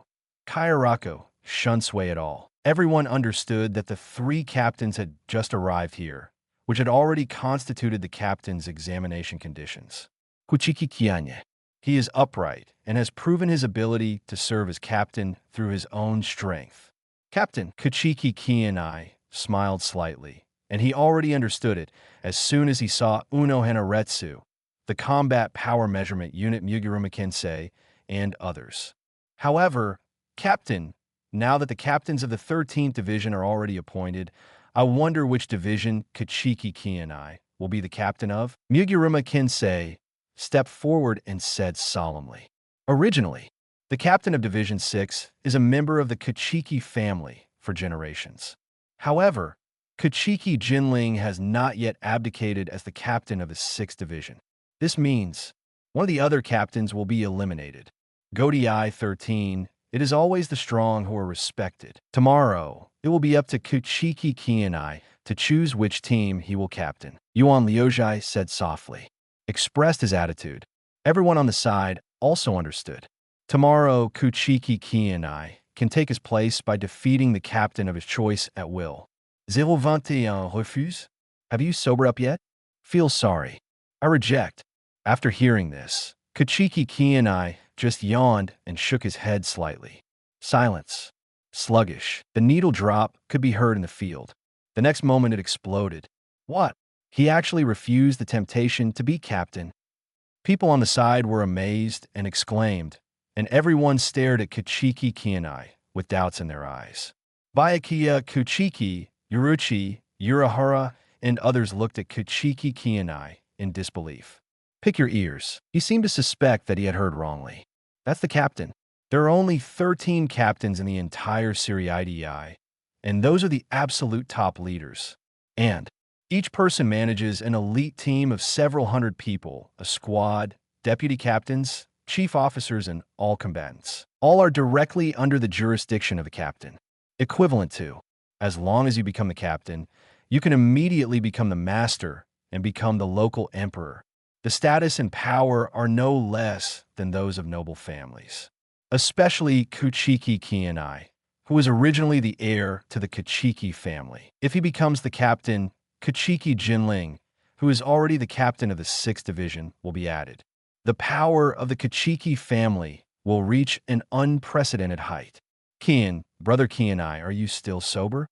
Kairako, Shunsui et al. Everyone understood that the three captains had just arrived here, which had already constituted the captain's examination conditions. Kuchiki Qianye. He is upright and has proven his ability to serve as captain through his own strength. Captain Kuchiki Qianye smiled slightly, and he already understood it as soon as he saw Unohana Retsu, the combat power measurement unit Muguruma Kensei, and others. However, Captain, now that the captains of the 13th Division are already appointed, I wonder which division Kuchiki Qianye will be the captain of? Muguruma Kensei stepped forward and said solemnly. Originally, the captain of Division 6 is a member of the Kuchiki family for generations. However, Kuchiki Jinling has not yet abdicated as the captain of the 6th Division. This means one of the other captains will be eliminated. Godiai 13, it is always the strong who are respected. Tomorrow, it will be up to Kuchiki Qianye to choose which team he will captain. Yuan Liujai said softly, expressed his attitude. Everyone on the side also understood. Tomorrow, Kuchiki Qianye can take his place by defeating the captain of his choice at will. 021 refuse? Have you sobered up yet? Feel sorry. I reject. After hearing this, Kuchiki Qianye just yawned and shook his head slightly. Silence. Sluggish. The needle drop could be heard in the field. The next moment it exploded. What? He actually refused the temptation to be captain. People on the side were amazed and exclaimed, and everyone stared at Kuchiki Qianye with doubts in their eyes. Byakuya Kuchiki, Yuruchi, Urahara, and others looked at Kuchiki Qianye in disbelief. Pick your ears. He seemed to suspect that he had heard wrongly. That's the captain. There are only 13 captains in the entire Serie, and those are the absolute top leaders. And each person manages an elite team of several hundred people, a squad, deputy captains, chief officers, and all combatants. All are directly under the jurisdiction of the captain. Equivalent to, as long as you become the captain, you can immediately become the master and become the local emperor. The status and power are no less than those of noble families. Especially Kuchiki Qianye, who was originally the heir to the Kuchiki family. If he becomes the captain, Kuchiki Jinling, who is already the captain of the 6th Division, will be added. The power of the Kuchiki family will reach an unprecedented height. Qian, brother Qianye, are you still sober?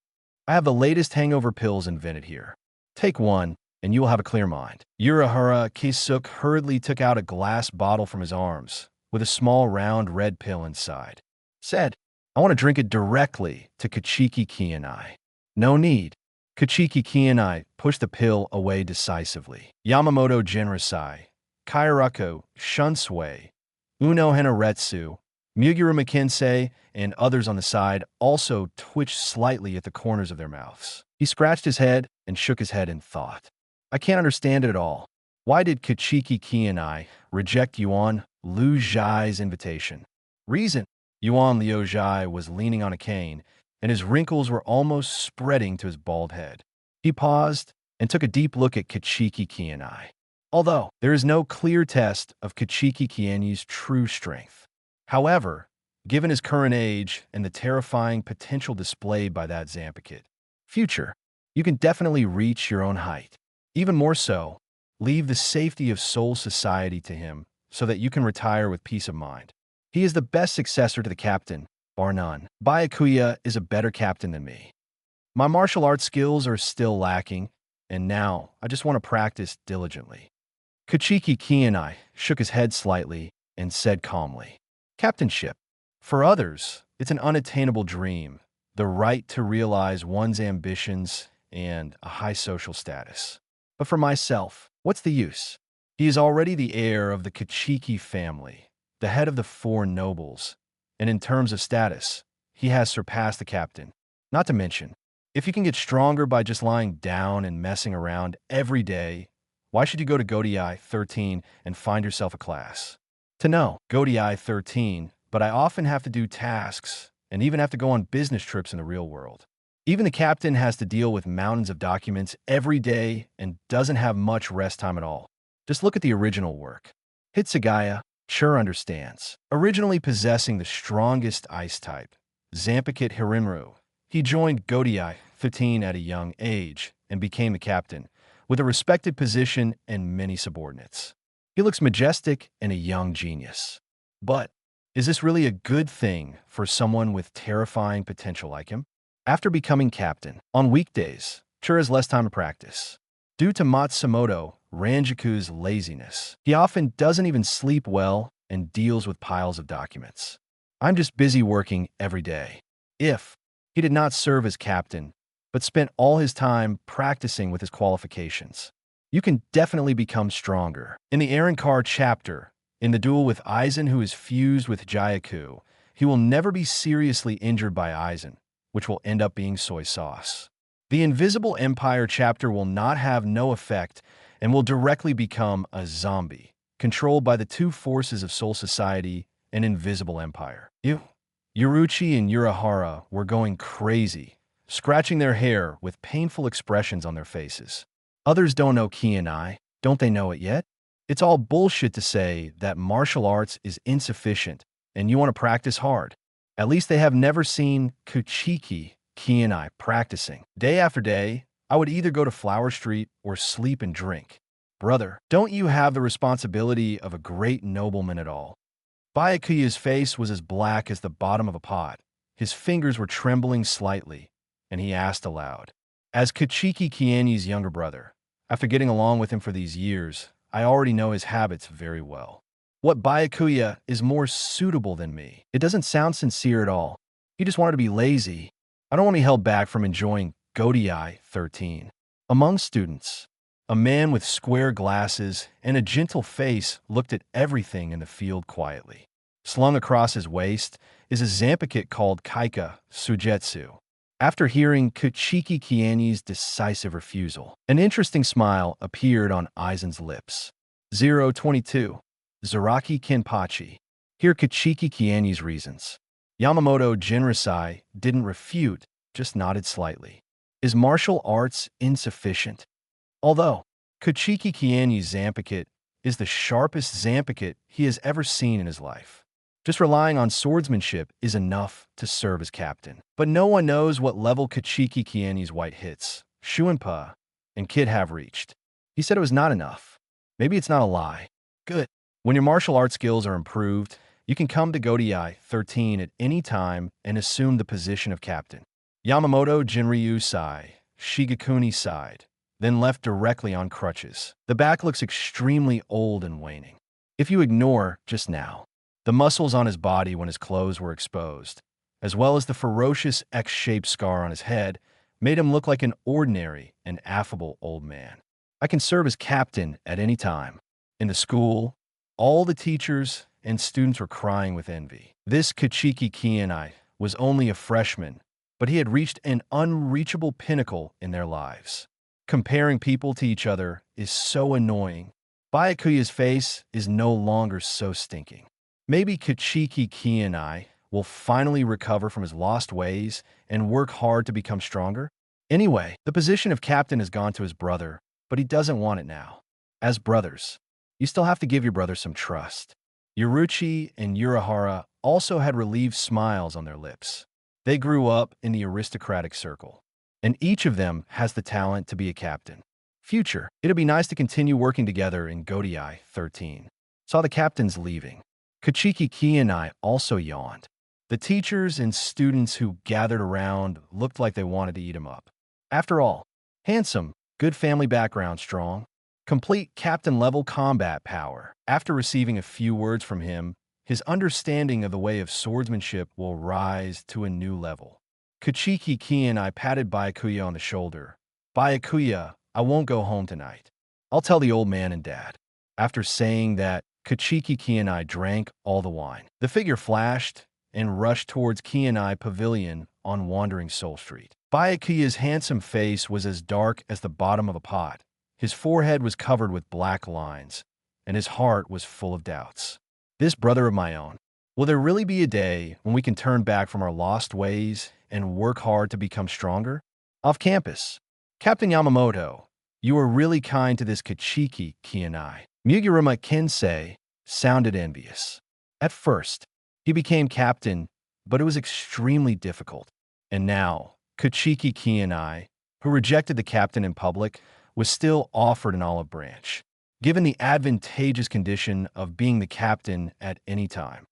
I have the latest hangover pills invented here. Take one, and you will have a clear mind. Urahara Kisuk hurriedly took out a glass bottle from his arms, with a small round red pill inside. Said, I want to drink it directly to Kuchiki Qianye. No need. Kuchiki Qianye pushed the pill away decisively. Yamamoto Jinrasai, Kairako, Shunsui, Unohana Retsu, Muguruma Kensei, and others on the side also twitched slightly at the corners of their mouths. He scratched his head and shook his head in thought. I can't understand it at all. Why did Kuchiki Qianye reject Yuan Liujai's invitation? Reason. Yuan Liujai was leaning on a cane, and his wrinkles were almost spreading to his bald head. He paused and took a deep look at Kuchiki Qianye. Although there is no clear test of Kuchiki Qianye's true strength. However, given his current age and the terrifying potential displayed by that Zanpakutō future, you can definitely reach your own height. Even more so, leave the safety of soul society to him so that you can retire with peace of mind. He is the best successor to the captain, bar none. Byakuya is a better captain than me. My martial arts skills are still lacking, and now I just want to practice diligently. Kuchiki Qianye shook his head slightly and said calmly, Captainship. For others, it's an unattainable dream, the right to realize one's ambitions and a high social status. But for myself, what's the use? He is already the heir of the Kuchiki family, the head of the 4 nobles, and in terms of status, he has surpassed the captain. Not to mention, if you can get stronger by just lying down and messing around every day, why should you go to Godiai 13 and find yourself a class? To know, Godiai 13, but I often have to do tasks and even have to go on business trips in the real world. Even the captain has to deal with mountains of documents every day and doesn't have much rest time at all. Just look at the original work. Hitsugaya, sure understands. Originally possessing the strongest ice type, Zanpakutō Hirinru, he joined Godiai 15 at a young age and became the captain, with a respected position and many subordinates. He looks majestic and a young genius. But is this really a good thing for someone with terrifying potential like him? After becoming captain, on weekdays, Chur has less time to practice. Due to Matsumoto Ranjiku's laziness, he often doesn't even sleep well and deals with piles of documents. I'm just busy working every day. If he did not serve as captain, but spent all his time practicing with his qualifications, you can definitely become stronger. In the Aaron chapter, in the duel with Aizen, who is fused with Byakuya, he will never be seriously injured by Aizen, which will end up being soy sauce. The Invisible Empire chapter will not have no effect and will directly become a zombie, controlled by the two forces of Soul Society and Invisible Empire. Yuruchi and Urahara were going crazy, scratching their hair with painful expressions on their faces. Others don't know Qianye, don't they know it yet? It's all bullshit to say that martial arts is insufficient and you want to practice hard. At least they have never seen Kuchiki Qianye practicing. Day after day, I would either go to Flower Street or sleep and drink. Brother, don't you have the responsibility of a great nobleman at all? Byakuya's face was as black as the bottom of a pot. His fingers were trembling slightly, and he asked aloud. As Kuchiki Qianye's younger brother, after getting along with him for these years, I already know his habits very well. What Byakuya is more suitable than me? It doesn't sound sincere at all. He just wanted to be lazy. I don't want to be held back from enjoying Godiai 13. Among students, a man with square glasses and a gentle face looked at everything in the field quietly. Slung across his waist is a Zanpakutō called Kaika Sujetsu. After hearing Kuchiki Qianye's decisive refusal, an interesting smile appeared on Aizen's lips. 022. Zaraki Kenpachi. Hear Kuchiki Qianye's reasons. Yamamoto Jinrasai didn't refute, just nodded slightly. Is martial arts insufficient? Although Kuchiki Qianye's Zanpakutō is the sharpest Zanpakutō he has ever seen in his life. Just relying on swordsmanship is enough to serve as captain. But no one knows what level Kuchiki Qianye's white hits, Shuinpa, and Kid have reached. He said it was not enough. Maybe it's not a lie. Good. When your martial arts skills are improved, you can come to Godiai 13 at any time and assume the position of captain. Yamamoto Jinryu sighed. Shigekuni sighed, then left directly on crutches. The back looks extremely old and waning. If you ignore just now, the muscles on his body when his clothes were exposed, as well as the ferocious X-shaped scar on his head, made him look like an ordinary and affable old man. I can serve as captain at any time. In the school, all the teachers and students were crying with envy. This Kuchiki Qianye was only a freshman, but he had reached an unreachable pinnacle in their lives. Comparing people to each other is so annoying. Byakuya's face is no longer so stinking. Maybe Kuchiki Qianye will finally recover from his lost ways and work hard to become stronger. Anyway, the position of captain has gone to his brother, but he doesn't want it now. As brothers, you still have to give your brother some trust. Yuruchi and Urahara also had relieved smiles on their lips. They grew up in the aristocratic circle, and each of them has the talent to be a captain. Future, it'd be nice to continue working together in Godiai 13. Saw the captains leaving. Kuchiki Qianye also yawned. The teachers and students who gathered around looked like they wanted to eat him up. After all, handsome, good family background, strong, complete captain-level combat power. After receiving a few words from him, his understanding of the way of swordsmanship will rise to a new level. Kuchiki Qianye patted Byakuya on the shoulder. Byakuya, I won't go home tonight. I'll tell the old man and dad. After saying that, Kuchiki Qianye drank all the wine. The figure flashed and rushed towards Qianye Pavilion on Wandering Soul Street. Byakuya's handsome face was as dark as the bottom of a pot. His forehead was covered with black lines, and his heart was full of doubts. This brother of my own, will there really be a day when we can turn back from our lost ways and work hard to become stronger? Off campus, Captain Yamamoto, you were really kind to this Kuchiki Qianye. Muguruma Kensei sounded envious. At first, he became captain, but it was extremely difficult. And now, Kuchiki Qianye, who rejected the captain in public, was still offered an olive branch, given the advantageous condition of being the captain at any time.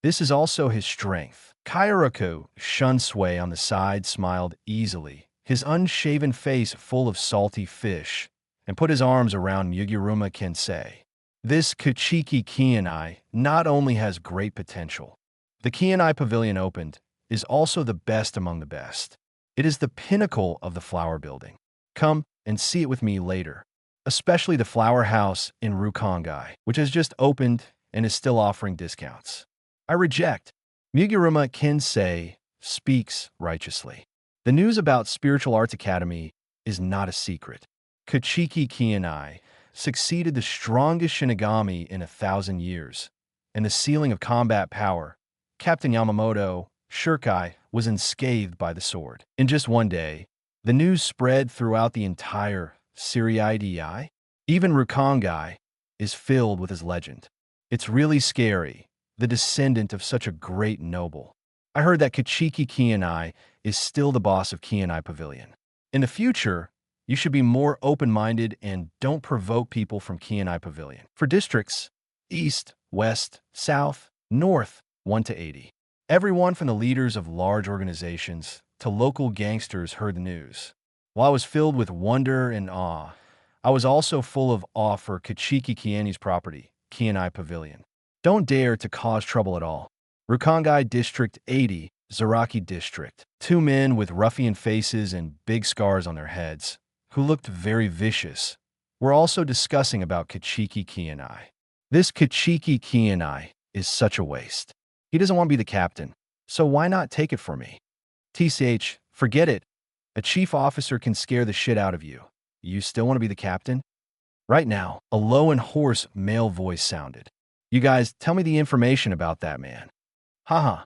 This is also his strength. Kairaku Shunsui on the side smiled easily, his unshaven face full of salty fish, and put his arms around Muguruma Kensei. This Kuchiki Qianye not only has great potential. The Qianye Pavilion opened is also the best among the best. It is the pinnacle of the flower building. Come and see it with me later, especially the flower house in Rukongai, which has just opened and is still offering discounts. I reject. Muguruma Kensei speaks righteously. The news about Spiritual Arts Academy is not a secret. Kuchiki Qianye succeeded the strongest Shinigami in 1,000 years, and the ceiling of combat power, Captain Yamamoto Shirkai, was unscathed by the sword. In just one day, the news spread throughout the entire Siriidi. Even Rukongai is filled with his legend. It's really scary, the descendant of such a great noble. I heard that Kuchiki Qianye is still the boss of Qianye Pavilion. In the future, you should be more open-minded and don't provoke people from Qianye Pavilion. For districts, East, West, South, North, 1 to 80. Everyone from the leaders of large organizations to local gangsters heard the news. While I was filled with wonder and awe, I was also full of awe for Kuchiki Qianye's property, Qianye Pavilion. Don't dare to cause trouble at all. Rukongai District 80, Zaraki District. Two men with ruffian faces and big scars on their heads, who looked very vicious, were also discussing about Kuchiki Qianye. This Kuchiki Qianye is such a waste. He doesn't want to be the captain, so why not take it for me? TCH, forget it. A chief officer can scare the shit out of you. You still want to be the captain? Right now, a low and hoarse male voice sounded. You guys, tell me the information about that man. Haha.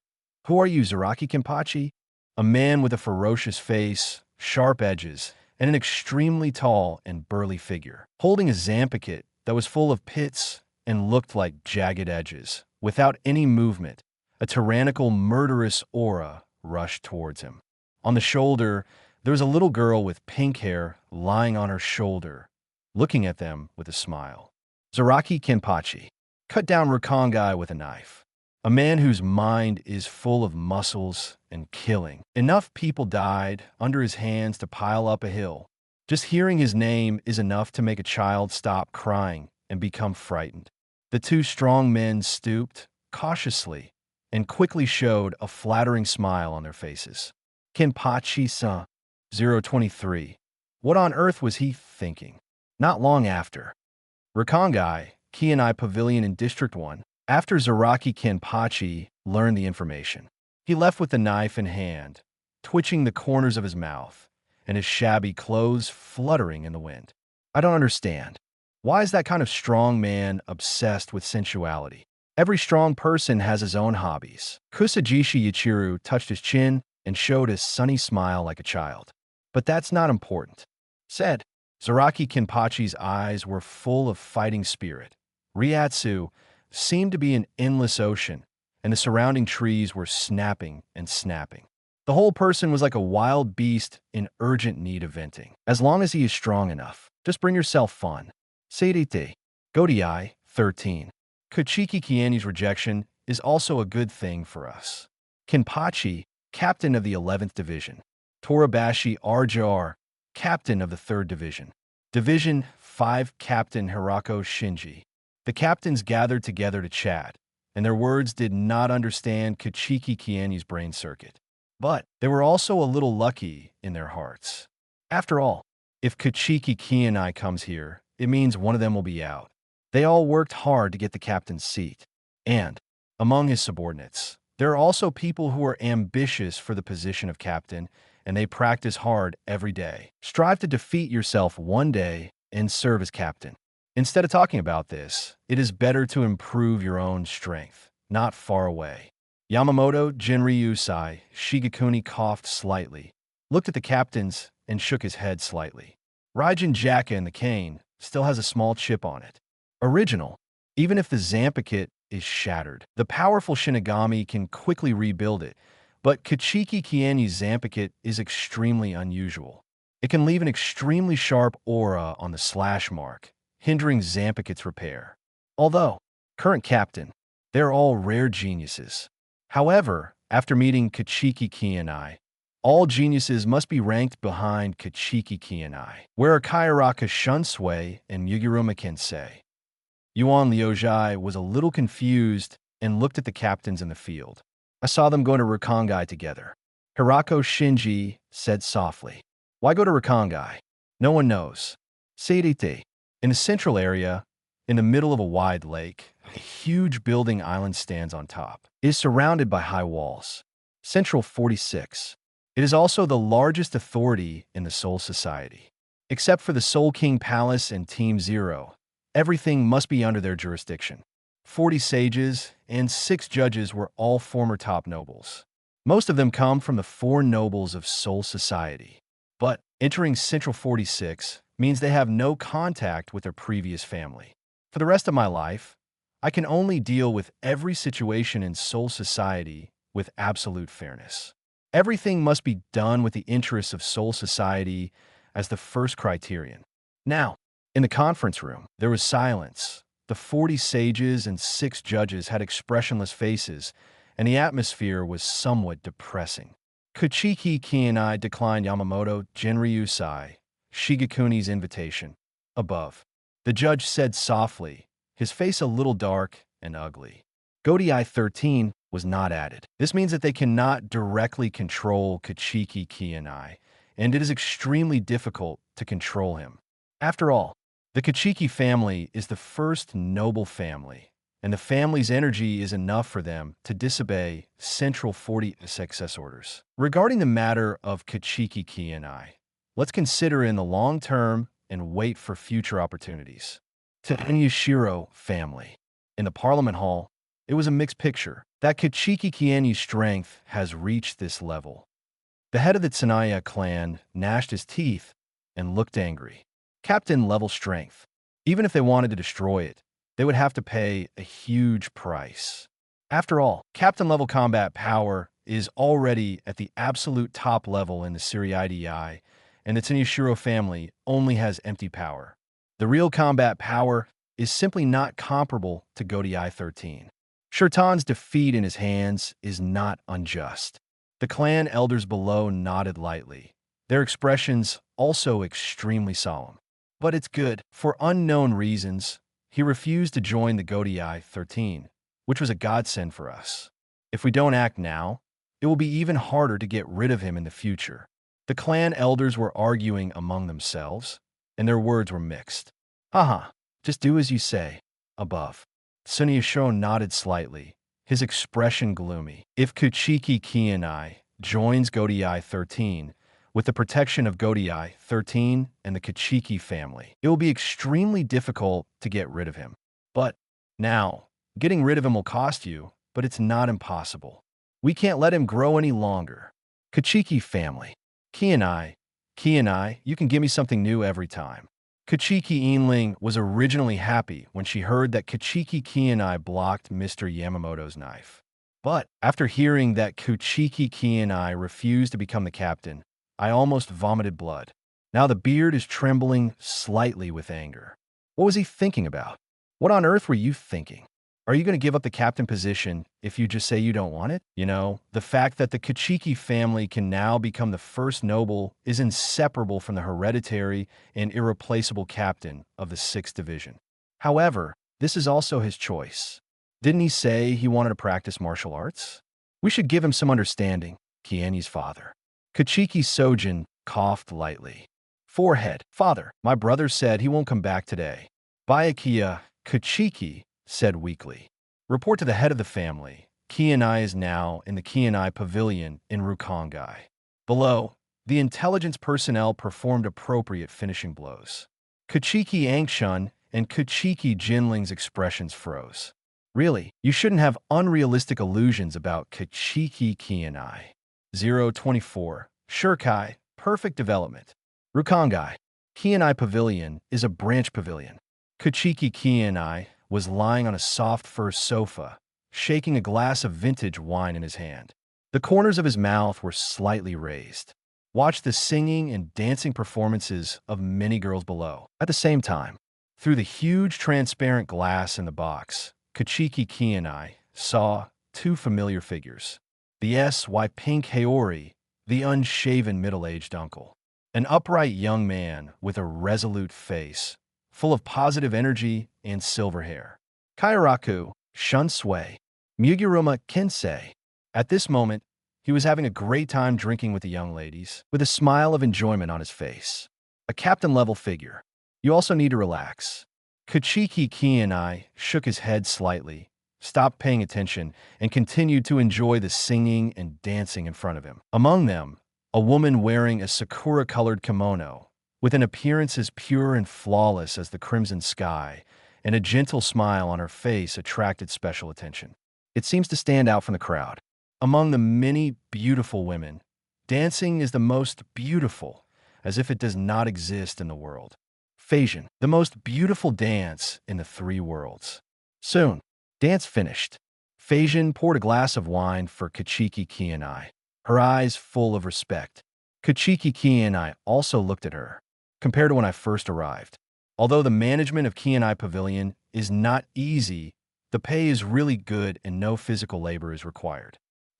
Who are you, Zaraki Kenpachi? A man with a ferocious face, sharp edges, and an extremely tall and burly figure, holding a Zanpakutō that was full of pits and looked like jagged edges. Without any movement, a tyrannical, murderous aura rushed towards him. On the shoulder, there was a little girl with pink hair lying on her shoulder, looking at them with a smile. Zaraki Kenpachi cut down Rukongai with a knife. A man whose mind is full of muscles and killing. Enough people died under his hands to pile up a hill. Just hearing his name is enough to make a child stop crying and become frightened. The two strong men stooped cautiously and quickly showed a flattering smile on their faces. Kenpachi-san, 023. What on earth was he thinking? Not long after, Rukongai, Qianye Pavilion in District 1, after Zaraki Kenpachi learned the information. He left with the knife in hand, twitching the corners of his mouth, and his shabby clothes fluttering in the wind. I don't understand. Why is that kind of strong man obsessed with sensuality? Every strong person has his own hobbies. Kusajishi Yichiru touched his chin and showed a sunny smile like a child. But that's not important. Said, Zaraki Kenpachi's eyes were full of fighting spirit. Ryatsu seemed to be an endless ocean, and the surrounding trees were snapping and snapping. The whole person was like a wild beast in urgent need of venting. As long as he is strong enough, just bring yourself fun. Seirite, Godii, 13. Kuchiki Qianye's rejection is also a good thing for us. Kenpachi, captain of the 11th Division. Torabashi Arjar, captain of the 3rd Division. Division 5 Captain Hirako Shinji. The captains gathered together to chat, and their words did not understand Kuchiki Qianye's brain circuit. But they were also a little lucky in their hearts. After all, if Kuchiki Qianye comes here, it means one of them will be out. They all worked hard to get the captain's seat. And, among his subordinates, there are also people who are ambitious for the position of captain, and they practice hard every day. Strive to defeat yourself one day and serve as captain. Instead of talking about this, it is better to improve your own strength, not far away. Yamamoto Jinryusai Shigekuni coughed slightly, looked at the captains, and shook his head slightly. Raijin Jaka in the cane still has a small chip on it. Original. Even if the Zanpakutō is shattered, the powerful Shinigami can quickly rebuild it. But Kuchiki Qianye's Zanpakutō is extremely unusual. It can leave an extremely sharp aura on the slash mark, hindering Zanpakutō's repair. Although, current captain, they're all rare geniuses. However, after meeting Kuchiki Qianye, all geniuses must be ranked behind Kuchiki Qianye, where Kairaka Shunsui and Yuguruma Kensei. Yuan Liuzhai was a little confused and looked at the captains in the field. I saw them go to Rukongai together. Hirako Shinji said softly. Why go to Rukongai? No one knows. Seirite. In the central area, in the middle of a wide lake, a huge building island stands on top. It is surrounded by high walls. Central 46. It is also the largest authority in the Soul Society. Except for the Soul King Palace and Team Zero, everything must be under their jurisdiction. 40 sages and 6 judges were all former top nobles. Most of them come from the 4 nobles of Soul Society. But entering Central 46 means they have no contact with their previous family. For the rest of my life, I can only deal with every situation in Soul Society with absolute fairness. Everything must be done with the interests of Soul Society as the first criterion. Now, in the conference room, there was silence. The 40 sages and 6 judges had expressionless faces, and the atmosphere was somewhat depressing. Kuchiki Qianye declined Yamamoto Jinryusai Shigekuni's invitation. Above, the judge said softly, his face a little dark and ugly. Godai 13 was not added. This means that they cannot directly control Kuchiki Qianye, and it is extremely difficult to control him. After all, the Kuchiki family is the first noble family, and the family's energy is enough for them to disobey Central 40 success orders. Regarding the matter of Kuchiki Qianye, let's consider in the long term and wait for future opportunities. Tsunayashiro family. In the Parliament Hall, it was a mixed picture. That Kuchiki Qianye's strength has reached this level. The head of the Tsunaya clan gnashed his teeth and looked angry. Captain-level strength. Even if they wanted to destroy it, they would have to pay a huge price. After all, captain-level combat power is already at the absolute top level in the Seirei, and the Tsunayashiro family only has empty power. The real combat power is simply not comparable to Godai 13. Shirtan's defeat in his hands is not unjust. The clan elders below nodded lightly, their expressions also extremely solemn. But it's good. For unknown reasons, he refused to join the Godai 13, which was a godsend for us. If we don't act now, it will be even harder to get rid of him in the future. The clan elders were arguing among themselves, and their words were mixed. Haha, just do as you say. Above. Tsunayashiro nodded slightly, his expression gloomy. If Kuchiki Qianye joins Godai 13, with the protection of Godai 13 and the Kuchiki family, it will be extremely difficult to get rid of him. But now, getting rid of him will cost you, but it's not impossible. We can't let him grow any longer. Kuchiki family. Qianye, you can give me something new every time. Kuchiki Inling was originally happy when she heard that Kuchiki Qianye blocked Mr. Yamamoto's knife. But after hearing that Kuchiki Qianye refused to become the captain, I almost vomited blood. Now the beard is trembling slightly with anger. What was he thinking about? What on earth were you thinking? Are you going to give up the captain position if you just say you don't want it? You know, the fact that the Kuchiki family can now become the first noble is inseparable from the hereditary and irreplaceable captain of the 6th Division. However, this is also his choice. Didn't he say he wanted to practice martial arts? We should give him some understanding, Qianye's father. Kuchiki Sojin coughed lightly. Forehead. Father, my brother said he won't come back today. Byakuya Kuchiki said weakly. Report to the head of the family. Qianye is now in the Qianye Pavilion in Rukongai. Below, the intelligence personnel performed appropriate finishing blows. Kuchiki Angshun and Kuchiki Jinling's expressions froze. Really, you shouldn't have unrealistic illusions about Kuchiki Qianye. 024. Shirkai, perfect development. Rukongai. Qianye Pavilion is a branch pavilion. Kuchiki Qianye was lying on a soft fur sofa, shaking a glass of vintage wine in his hand. The corners of his mouth were slightly raised. Watch the singing and dancing performances of many girls below. At the same time, through the huge transparent glass in the box, Kuchiki Qianye saw two familiar figures. The pink Heir, the unshaven middle-aged uncle. An upright young man with a resolute face, full of positive energy and silver hair. Kairaku Shunsui, Muguruma Kensei. At this moment, he was having a great time drinking with the young ladies, with a smile of enjoyment on his face. A captain-level figure. You also need to relax. Kuchiki Qianye shook his head slightly, stopped paying attention, and continued to enjoy the singing and dancing in front of him. Among them, a woman wearing a sakura-colored kimono, with an appearance as pure and flawless as the crimson sky, and a gentle smile on her face attracted special attention. It seems to stand out from the crowd. Among the many beautiful women, dancing is the most beautiful, as if it does not exist in the world. Hijin, the most beautiful dance in the three worlds. Soon, dance finished. Hijin poured a glass of wine for Kuchiki Qianye, her eyes full of respect. Kuchiki Qianye also looked at her, compared to when I first arrived. Although the management of Qianye Pavilion is not easy, the pay is really good and no physical labor is required.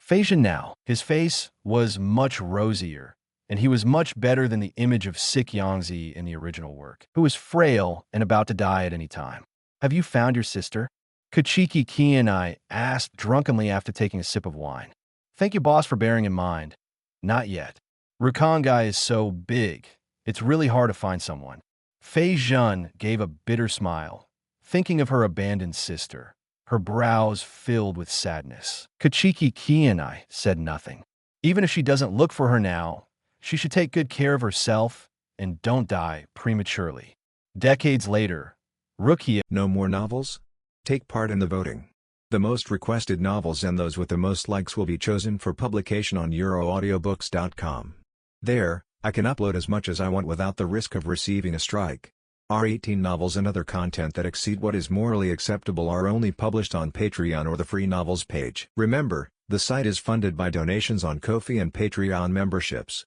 Hijin now, his face was much rosier, and he was much better than the image of sick Yangzi in the original work, who was frail and about to die at any time. Have you found your sister? Kuchiki Qianye asked drunkenly after taking a sip of wine. Thank you, boss, for bearing in mind. Not yet. Rukongai is so big, it's really hard to find someone. Hijin gave a bitter smile, thinking of her abandoned sister, her brows filled with sadness. Kuchiki Qianye said nothing. Even if she doesn't look for her now, she should take good care of herself and don't die prematurely. Decades later, Rukia. No more novels? Take part in the voting. The most requested novels and those with the most likes will be chosen for publication on euroaudiobooks.com. There, I can upload as much as I want without the risk of receiving a strike. Our 18 novels and other content that exceed what is morally acceptable are only published on Patreon or the free novels page. Remember, the site is funded by donations on Ko-fi and Patreon memberships.